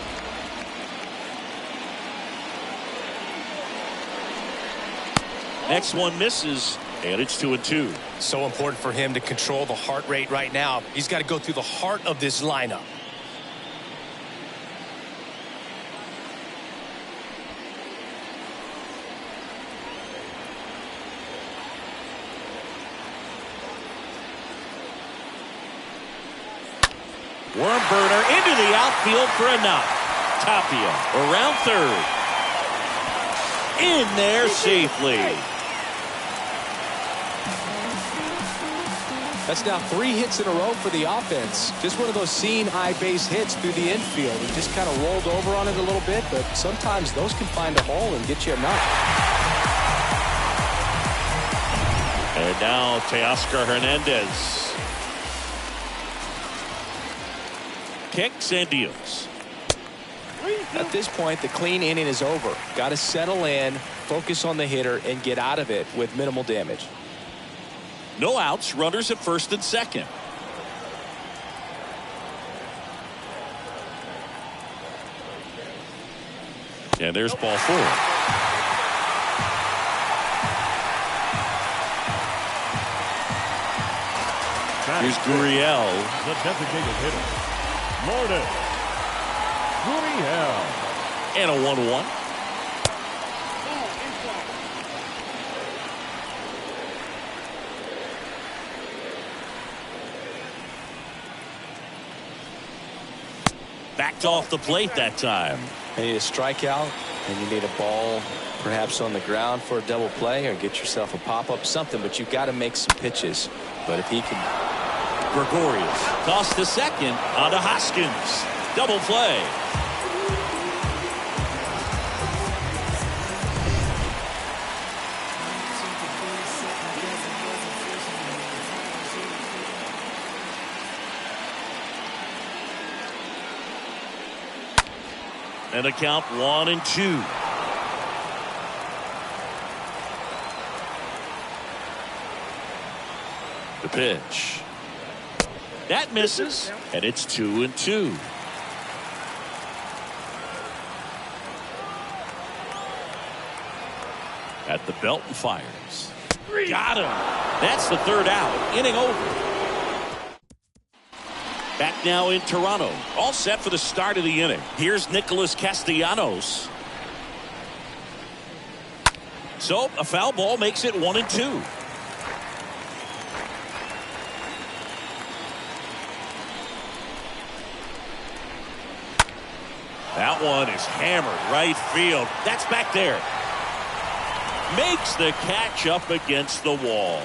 Next one misses, and it's 2-2. So important for him to control the heart rate right now. He's got to go through the heart of this lineup. Worm burner into the outfield for a knock. Tapia around third. In there safely. That's now 3 hits in a row for the offense. Just one of those seeing eye base hits through the infield. He just kind of rolled over on it a little bit, but sometimes those can find a hole and get you a knock. And now Teoscar Hernandez. Kicks and deals. At this point, the clean inning is over. Got to settle in, focus on the hitter, and get out of it with minimal damage. No outs, runners at first and second. And there's ball 4. Here's Gurriel. The designated hitter, Lourdes Gurriel. And a 1-1. Backed off the plate that time. You need a strikeout, and you need a ball perhaps on the ground for a double play, or get yourself a pop-up, something, but you've got to make some pitches. But if he can... Gregorius tossed to second onto Hoskins. Double play. And the count 1-2. The pitch. That misses, and it's 2-2. At the belt and fires. Got him. That's the third out. Inning over. Back now in Toronto. All set for the start of the inning. Here's Nicholas Castellanos. So a foul ball makes it 1-2. That one is hammered right field. That's back there. Makes the catch up against the wall.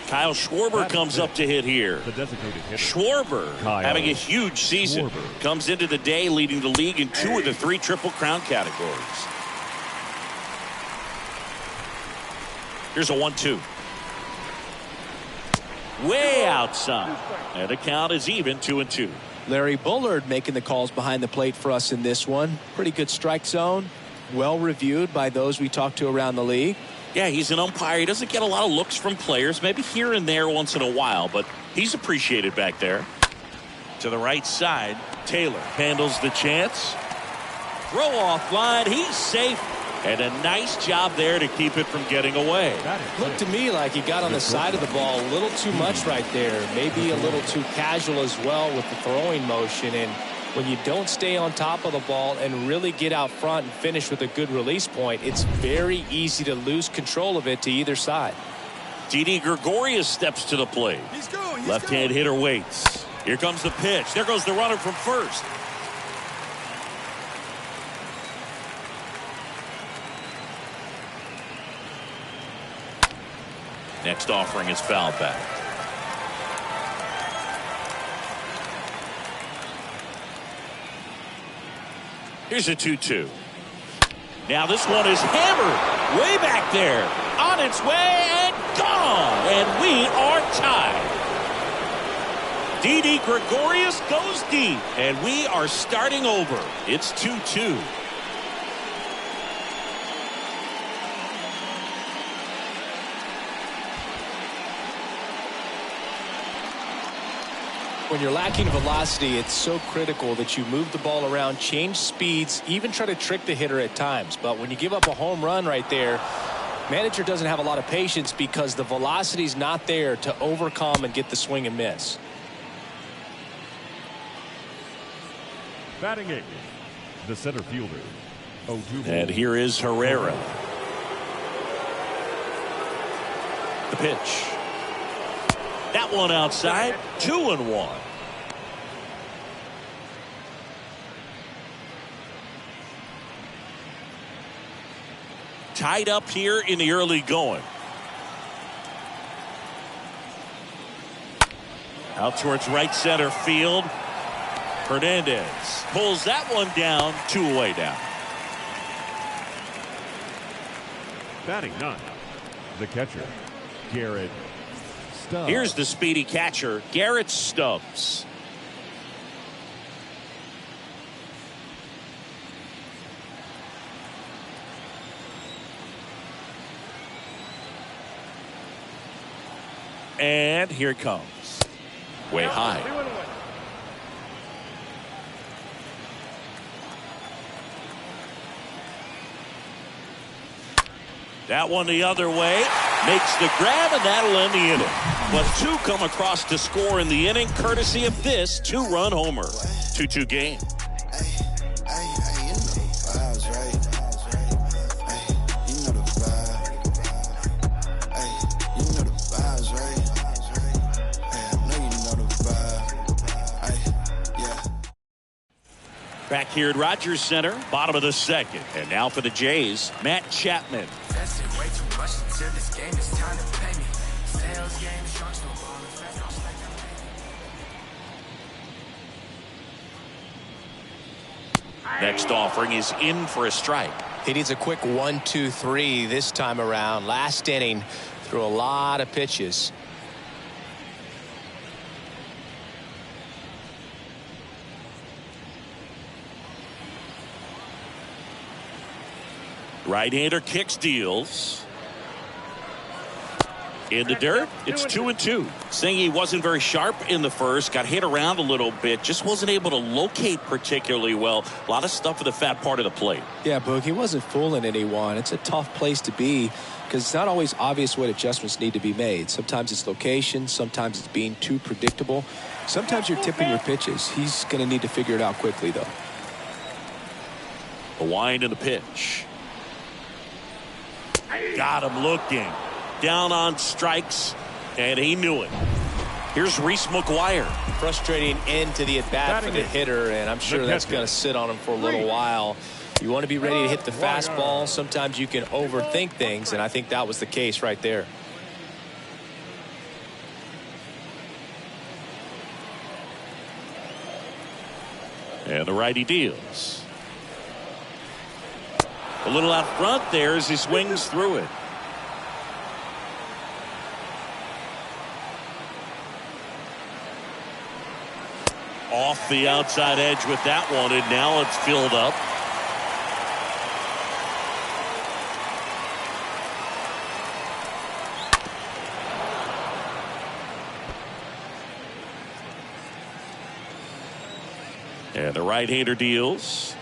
Kyle Schwarber comes up to hit here. The designated hitter. Schwarber having a huge season. Comes into the day leading the league in 2 of the 3 Triple Crown categories. Here's a 1-2. Way outside. And the count is even 2-2. Larry Bullard making the calls behind the plate for us in this one. Pretty good strike zone. Well reviewed by those we talked to around the league. Yeah, he's an umpire. He doesn't get a lot of looks from players, maybe here and there once in a while, but he's appreciated back there. To the right side, Taylor handles the chance. Throw off line. He's safe. And a nice job there to keep it from getting away. Looked to me like he got on the side of the ball a little too much right there. Maybe a little too casual as well with the throwing motion. And when you don't stay on top of the ball and really get out front and finish with a good release point, it's very easy to lose control of it to either side. Didi Gregorius steps to the plate. Left-hand hitter waits. Here comes the pitch. There goes the runner from first. Next offering is foul back. Here's a 2-2. Now this one is hammered way back there. On its way and gone. And we are tied. Didi Gregorius goes deep. And we are starting over. It's 2-2. When you're lacking velocity, it's so critical that you move the ball around, change speeds, even try to trick the hitter at times. But when you give up a home run right there, manager doesn't have a lot of patience because the velocity's not there to overcome and get the swing and miss. Batting 8, the center fielder. 0-2. And here is Herrera. The pitch. That one outside. 2-1. Tied up here in the early going. Out towards right center field. Hernandez pulls that one down. 2 away now. Batting 9, the catcher, Garrett Stubbs. Here's the speedy catcher, Garrett Stubbs. And here it comes. Way high. That one the other way. Makes the grab, and that'll end the inning. But 2 come across to score in the inning, courtesy of this 2-run homer. 2-2 game. Back here at Rogers Center, bottom of the second. And now for the Jays, Matt Chapman. Next offering is in for a strike. He needs a quick 1-2-3 this time around. Last inning, threw a lot of pitches. Right-hander kicks, deals. In the dirt, it's 2-2. Saying he wasn't very sharp in the first, got hit around a little bit, just wasn't able to locate particularly well. A lot of stuff for the fat part of the plate. Yeah, Boog, he wasn't fooling anyone. It's a tough place to be because it's not always obvious what adjustments need to be made. Sometimes it's location, sometimes it's being too predictable. Sometimes you're tipping your pitches. He's going to need to figure it out quickly, though. The wind and the pitch. Got him looking. Down on strikes, and he knew it. Here's Reese McGuire. Frustrating end to the at-bat for the hitter, and I'm sure that's going to sit on him for a little while. You want to be ready to hit the fastball. Sometimes you can overthink things, and I think that was the case right there. And the righty deals. A little out front there as he swings through it. Off the outside edge with that one, and now it's filled up. And the right-hander deals.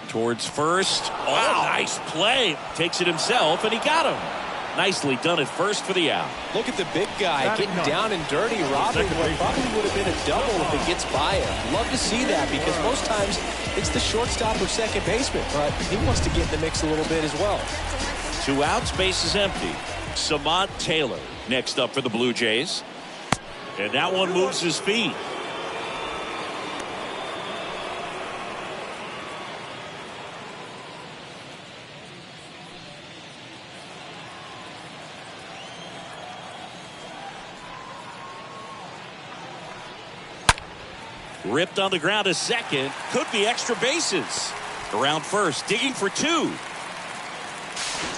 Towards first. Oh, wow. Nice play. Takes it himself, and he got him. Nicely done at first for the out. Look at the big guy getting down and dirty, robbing what probably would have been a double if it gets by him. Love to see that because most times it's the shortstop or second baseman, but he wants to get in the mix a little bit as well. 2 outs, base is empty. Samad Taylor next up for the Blue Jays. And that one moves his feet. Ripped on the ground to second. Could be extra bases. Around first, digging for 2.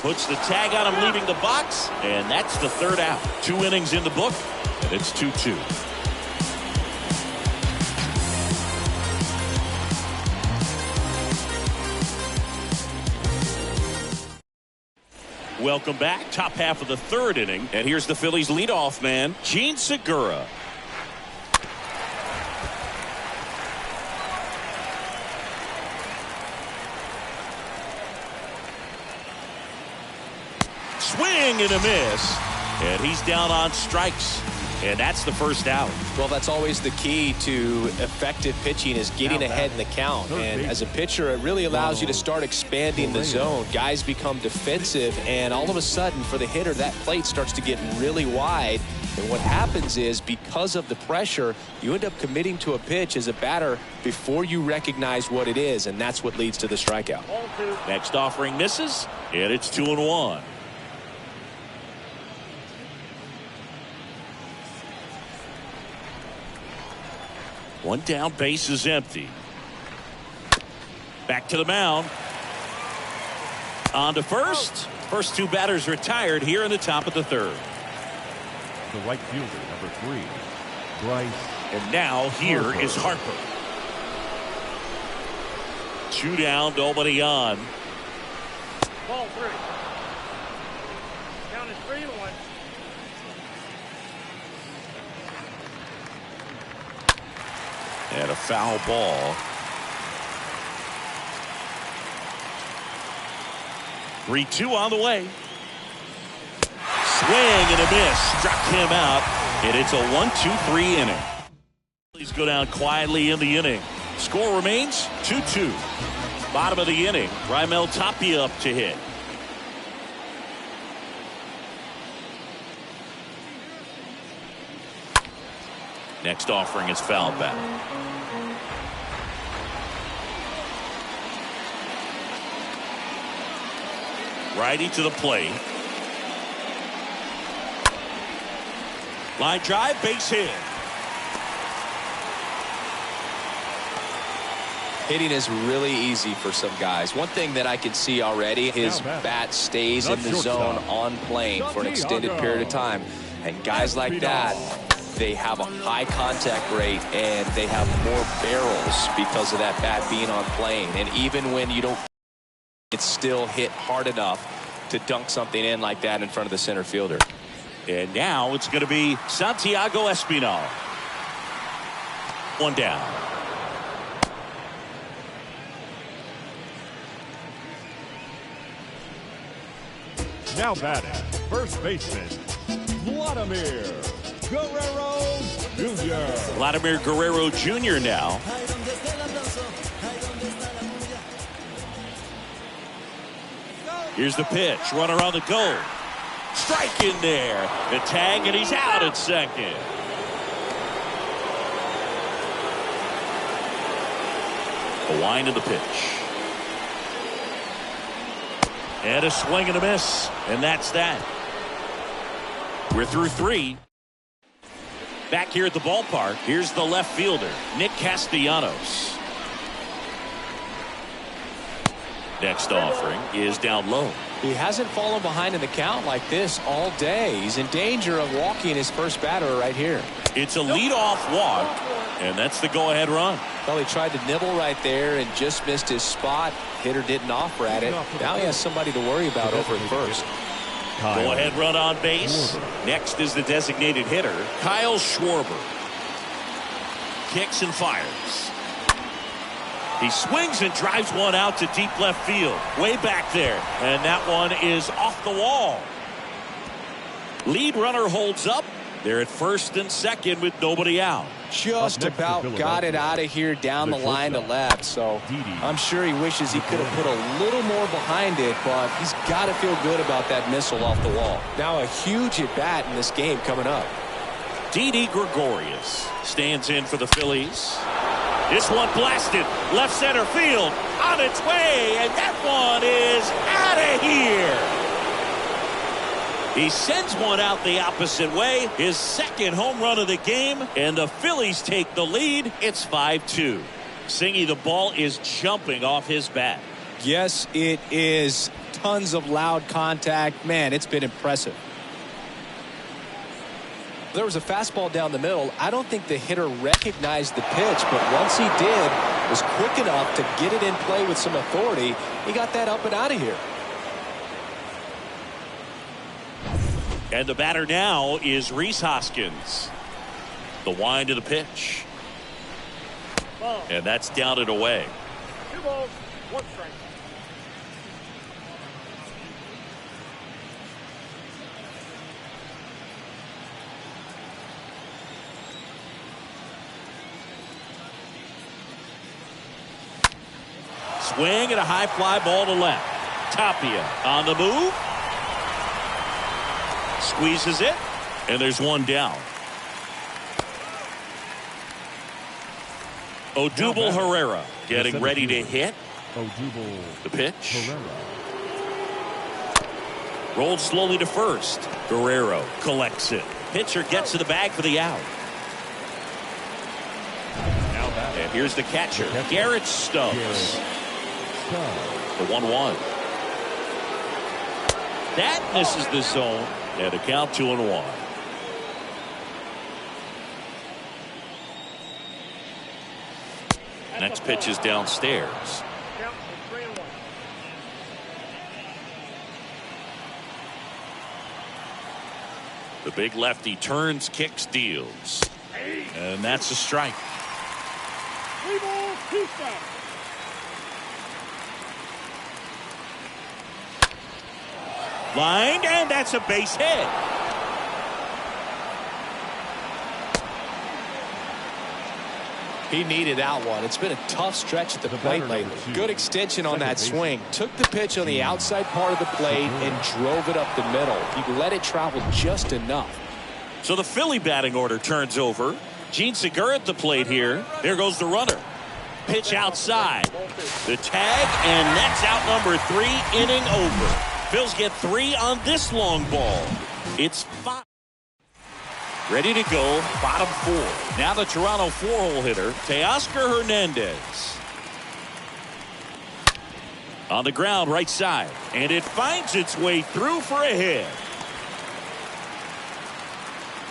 Puts the tag on him leaving the box, and that's the 3rd out. 2 innings in the book, and it's 2-2. Welcome back. Top half of the 3rd inning, and here's the Phillies leadoff man, Gene Segura. Swing and a miss, and he's down on strikes, and that's the 1st out. Well, that's always the key to effective pitching is getting ahead in the count, and as a pitcher it really allows you to start expanding the zone. Guys become defensive, and all of a sudden for the hitter that plate starts to get really wide, and what happens is because of the pressure you end up committing to a pitch as a batter before you recognize what it is, and that's what leads to the strikeout. Next offering misses, and it's 2-1. One down, base is empty. Back to the mound. On to first. First 2 batters retired here in the top of the 3rd. The right fielder, number 3, Bryce. And now here is Harper. 2 down, nobody on. Ball 3. Count is 3-1. And a foul ball. 3-2 on the way. Swing and a miss. Struck him out. And it's a 1-2-3 inning. Please go down quietly in the inning. Score remains 2-2. Bottom of the inning. Raimel Tapia up to hit. Next offering is fouled back. Righty to the plate. Line drive, base hit. Hitting is really easy for some guys. One thing that I can see already, his bat stays in the zone on plane for an extended period of time. And guys like that, they have a high contact rate and they have more barrels because of that bat being on plane. And even when you don't It's still hit hard enough to dunk something in like that in front of the center fielder. And now it's going to be Santiago Espinal. One down. Now batting, first baseman, Vladimir Guerrero Jr. Vladimir Guerrero Jr. now. Here's the pitch. Runner on the go. Strike in there. The tag, and he's out at second. The wind of the pitch. And a swing and a miss. And that's that. We're through 3. Back here at the ballpark, here's the left fielder, Nick Castellanos. Next offering is down low. He hasn't fallen behind in the count like this all day. He's in danger of walking his first batter right here. It's a leadoff walk, and that's the go-ahead run. Well, he tried to nibble right there and just missed his spot. Hitter didn't offer at it. Now he has somebody to worry about over at first. Go-ahead run on base. Next is the designated hitter, Kyle Schwarber. Kicks and fires. He swings and drives one out to deep left field. Way back there. And that one is off the wall. Lead runner holds up. They're at first and second with nobody out. Just about got it out of here down the line to left. So I'm sure he wishes he could have put a little more behind it, but he's got to feel good about that missile off the wall. Now a huge at bat in this game coming up. Didi Gregorius stands in for the Phillies. This one blasted left center field on its way, and that one is out of here. He sends one out the opposite way, his second home run of the game, and the Phillies take the lead. It's 5-2. Singy, the ball is jumping off his bat. Yes, it is. Tons of loud contact. Man, it's been impressive. There was a fastball down the middle. I don't think the hitter recognized the pitch, but once he did, was quick enough to get it in play with some authority. He got that up and out of here. And the batter now is Rhys Hoskins. The wind of the pitch. And that's down and away. 2 balls, 1 strike. Swing and a high fly ball to left. Tapia on the move. Squeezes it. And there's one down. Odubel Herrera getting ready to hit. The pitch. Rolled slowly to first. Guerrero collects it. Pitcher gets to the bag for the out. And here's the catcher, Garrett Stubbs. The 1-1. That misses the zone. And a count 2-1. Next pitch is downstairs. Count 3-1. The big lefty turns, kicks, deals. And that's a strike. 3 balls, 2 strikes. Lined, and that's a base hit. He needed that one. It's been a tough stretch at the plate lately. Good extension on that swing. Took the pitch on the outside part of the plate and drove it up the middle. He let it travel just enough. So the Philly batting order turns over. Gene Segura at the plate here. There goes the runner. Pitch outside. The tag, and that's out number 3, inning over. Phils get 3 on this long ball. It's 5. Ready to go, bottom 4. Now the Toronto 4-hole hitter, Teoscar Hernandez. On the ground, right side. And it finds its way through for a hit.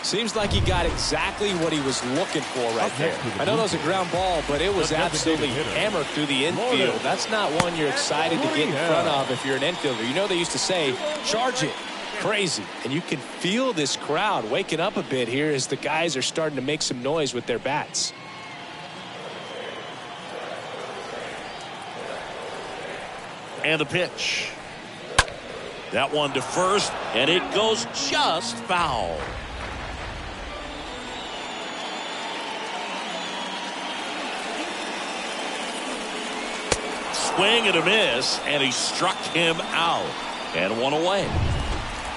Seems like he got exactly what he was looking for right there. I know that was a ground ball, but it was absolutely hammered through the infield. That's not one you're excited to get in front of if you're an infielder. You know they used to say, charge it. Crazy. And you can feel this crowd waking up a bit here as the guys are starting to make some noise with their bats. And the pitch. That one to first, and it goes just foul. Swing and a miss, and he struck him out. And one away.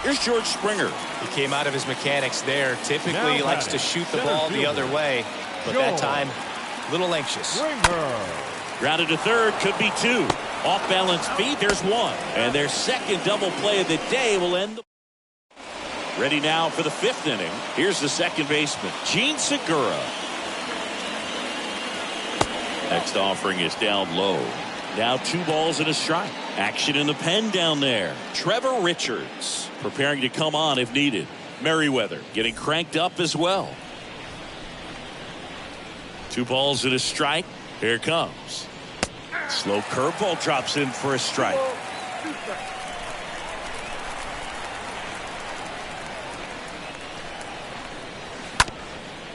Here's George Springer. He came out of his mechanics there. Typically he likes to shoot the ball the other way, but that time a little anxious. Grounded to third, could be two. Off balance feet, there's one. And their second double play of the day will end the... Ready now for the fifth inning. Here's the second baseman, Gene Segura. Next offering is down low. Now 2 balls and a strike. Action in the pen down there. Trevor Richards preparing to come on if needed. Merriweather getting cranked up as well. 2 balls and a strike. Here it comes. Slow curveball drops in for a strike.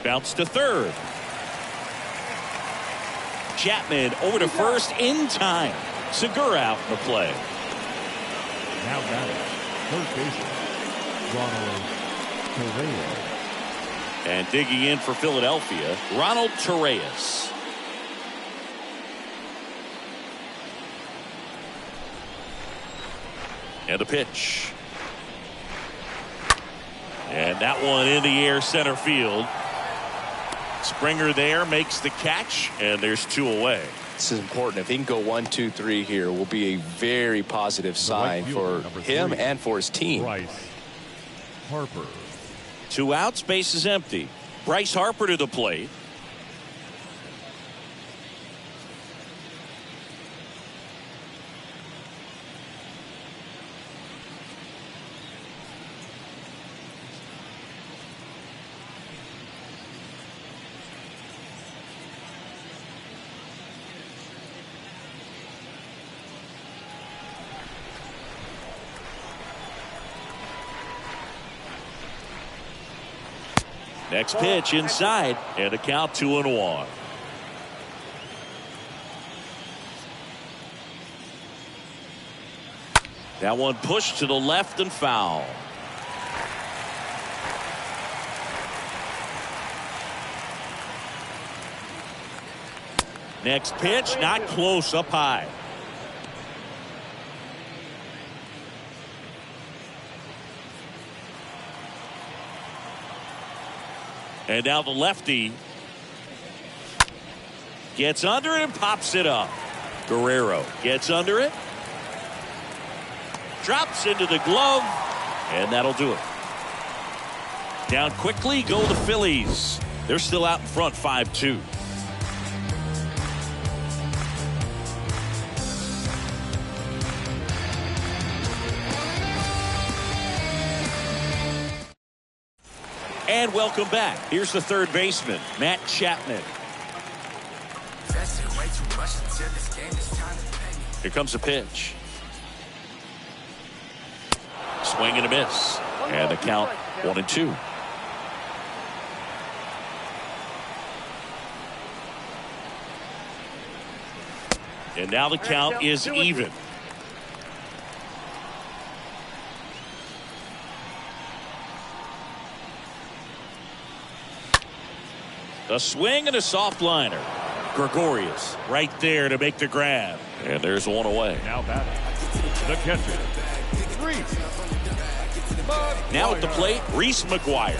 Bounce to third. Chapman over to first in time. Segura out in the play. Now batting, third baseman, Ronald Torreyes. And digging in for Philadelphia, Ronald Torreyes. And a pitch. And that one in the air center field. Springer there makes the catch, and there's 2 away. This is important. If he can go 1, 2, 3 here, will be a very positive sign for him and for his team. Bryce Harper. 2 outs, base is empty. Bryce Harper to the plate. Next pitch inside, and a count 2-1. That one pushed to the left and foul. Next pitch, not close, up high. And now the lefty gets under it and pops it up. Guerrero gets under it. Drops into the glove. And that'll do it. Down quickly go the Phillies. They're still out in front 5-2. And welcome back. Here's the third baseman, Matt Chapman. Here comes a pitch. Swing and a miss. And the count 1-2. And now the count is even. A swing and a soft liner. Gregorius right there to make the grab. And there's one away. Now batting, the catcher, Reese. Now at the plate, Reese McGuire.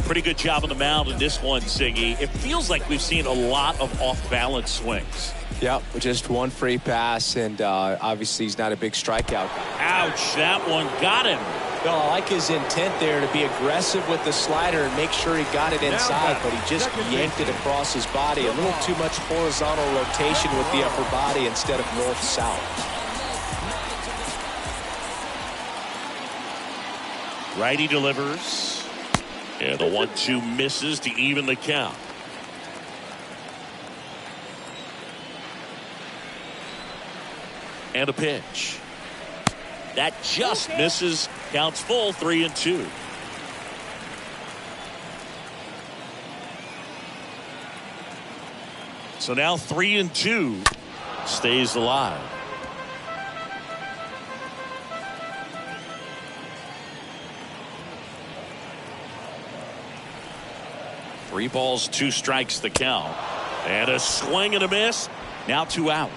Pretty good job on the mound in this one, Siggy. It feels like we've seen a lot of off-balance swings. Yep, just one free pass, and obviously he's not a big strikeout guy. Ouch, that one got him. Well, I like his intent there to be aggressive with the slider and make sure he got it inside, but he just yanked it across his body. A little too much horizontal rotation with the upper body instead of north-south. Righty delivers. And the 1-2 misses to even the count. And a pitch. That just misses. Counts full, 3-2. So now 3-2 stays alive. Three balls, 2 strikes the count. And a swing and a miss. Now 2 out.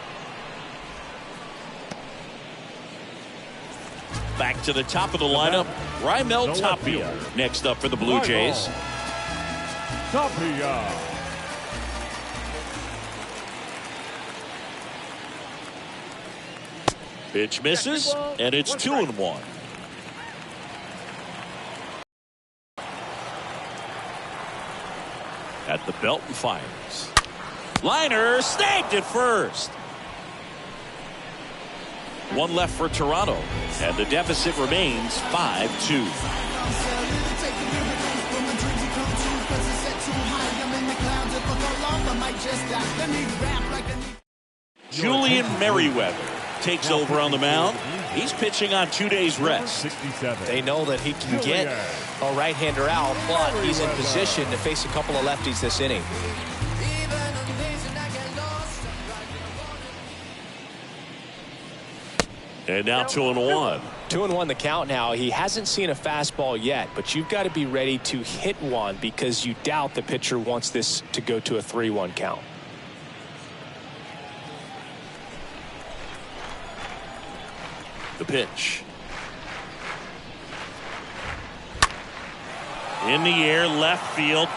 Back to the top of the lineup, Raimel Tapia next up for the Blue Jays. Tapia. Pitch misses, and it's 2-1. At the belt and fires. Liner snagged at first. 1 left for Toronto, and the deficit remains 5-2. Julian Merriweather takes over on the mound. He's pitching on 2 days rest. 67. They know that he can get a right-hander out, but he's in position to face a couple of lefties this inning. And now 2-1. 2-1 the count now. He hasn't seen a fastball yet, but you've got to be ready to hit one because you doubt the pitcher wants this to go to a 3-1 count. The pitch. In the air, left field.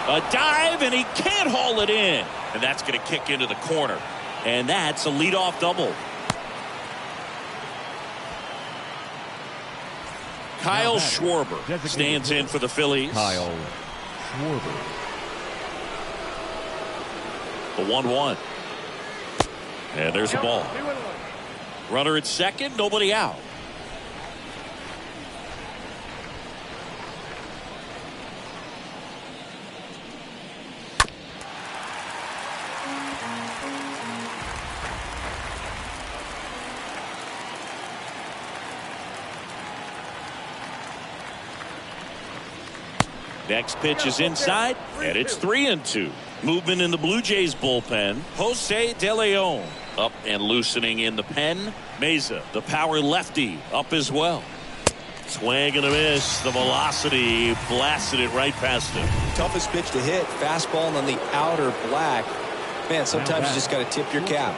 A dive, and he can't haul it in. And that's going to kick into the corner. And that's a leadoff double. Kyle Schwarber stands in for the Phillies. Kyle Schwarber. The 1-1. And there's a ball. Runner at second, nobody out. Next pitch is inside, and it's 3-2. Movement in the Blue Jays bullpen. Jose De Leon up and loosening in the pen. Meza, the power lefty, up as well. Swing and a miss. The velocity blasted it right past him. Toughest pitch to hit. Fastball on the outer black. Man, sometimes you just got to tip your cap.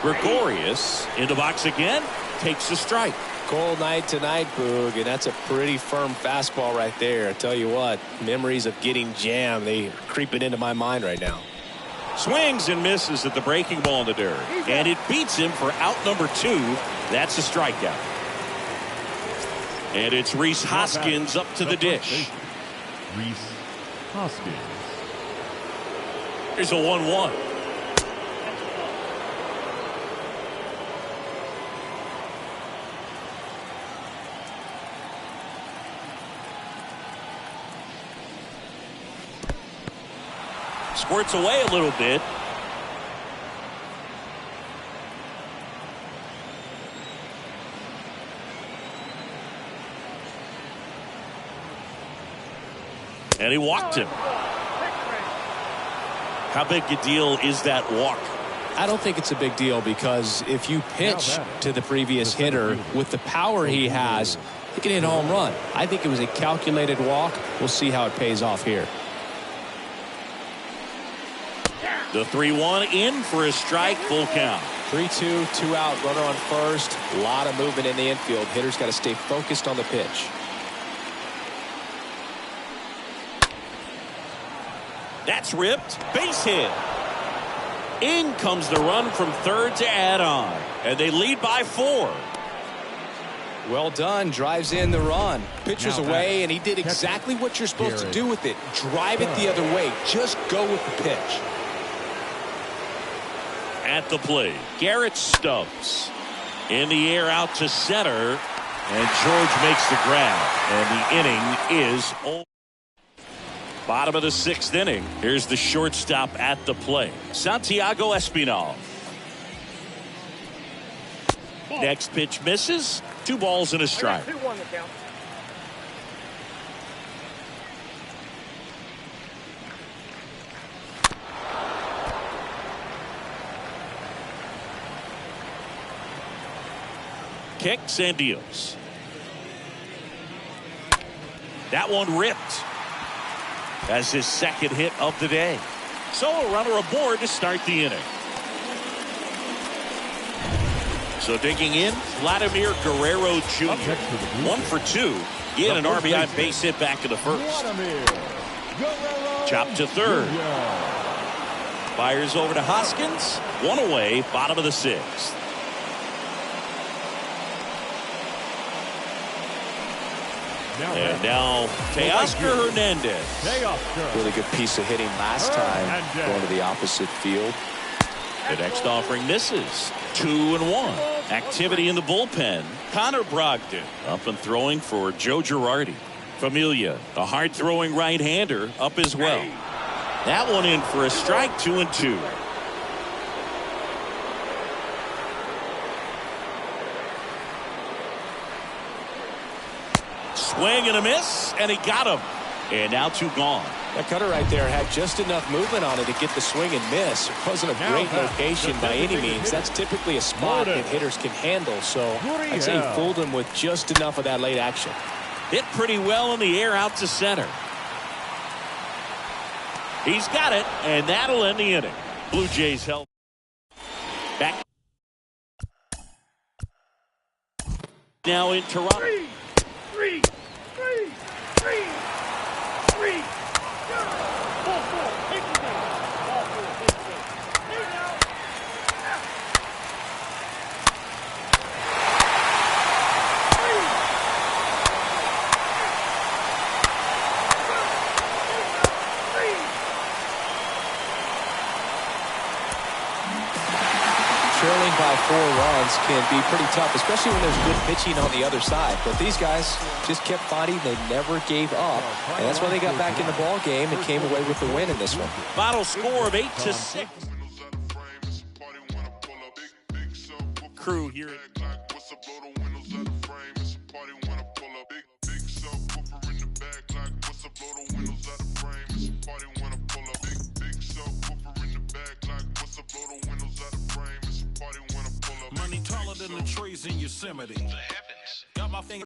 Gregorius into box again. Takes the strike. Cold night tonight, Boog, and that's a pretty firm fastball right there. I tell you what, memories of getting jammed, they are creeping into my mind right now. Swings and misses at the breaking ball in the dirt. And it beats him for out number 2. That's a strikeout. And it's Rhys Hoskins up to the dish. Rhys Hoskins. Here's a 1-1. Squirts away a little bit. And he walked him. How big a deal is that walk? I don't think it's a big deal because if you pitch to the previous hitter with the power he has, he can hit a home run. I think it was a calculated walk. We'll see how it pays off here. The 3-1 in for a strike, full count. 3-2, 2 out, runner on first. A lot of movement in the infield. Hitter's got to stay focused on the pitch. That's ripped. Base hit. In comes the run from third to add on. And they lead by 4. Well done. Drives in the run. Pitcher's away, and he did exactly what you're supposed to do with it. Drive it the other way. Just go with the pitch. at the plate. Garrett Stubbs in the air out to center, and George makes the grab, and the inning is over. Bottom of the 6th inning. Here's the shortstop at the plate, Santiago Espinal. Next pitch misses. 2 balls and a strike. 2-1 the count. Kicks and deals. That one ripped. That's his 2nd hit of the day. So a runner aboard to start the inning. So digging in, Vladimir Guerrero Jr. 1 for 2. He had an RBI base hit back in the 1st. Chop to 3rd. Fires over to Hoskins. 1 away, bottom of the 6th. And now Teoscar Hernandez. Really good piece of hitting last time, going to the opposite field. The next offering misses. 2-1. Activity in the bullpen. Connor Brogdon up and throwing for Joe Girardi. Familia, a hard-throwing right-hander, up as well. That one in for a strike. 2-2. Swing and a miss, and he got him. And now 2 gone. That cutter right there had just enough movement on it to get the swing and miss. It wasn't a great location by any means. That's typically a spot that hitters can handle. So I'd say he fooled him with just enough of that late action. Hit pretty well in the air out to center. He's got it, and that'll end the inning. Blue Jays help. Back. Now in Toronto. 3. Trailing by 4 runs can be pretty tough, especially when there's good pitching on the other side. But these guys just kept fighting. They never gave up. And that's why they got back in the ball game and came away with the win in this one. Final score of 8-6. Crew here. Money taller than the trees in Yosemite. The heavens. Got my finger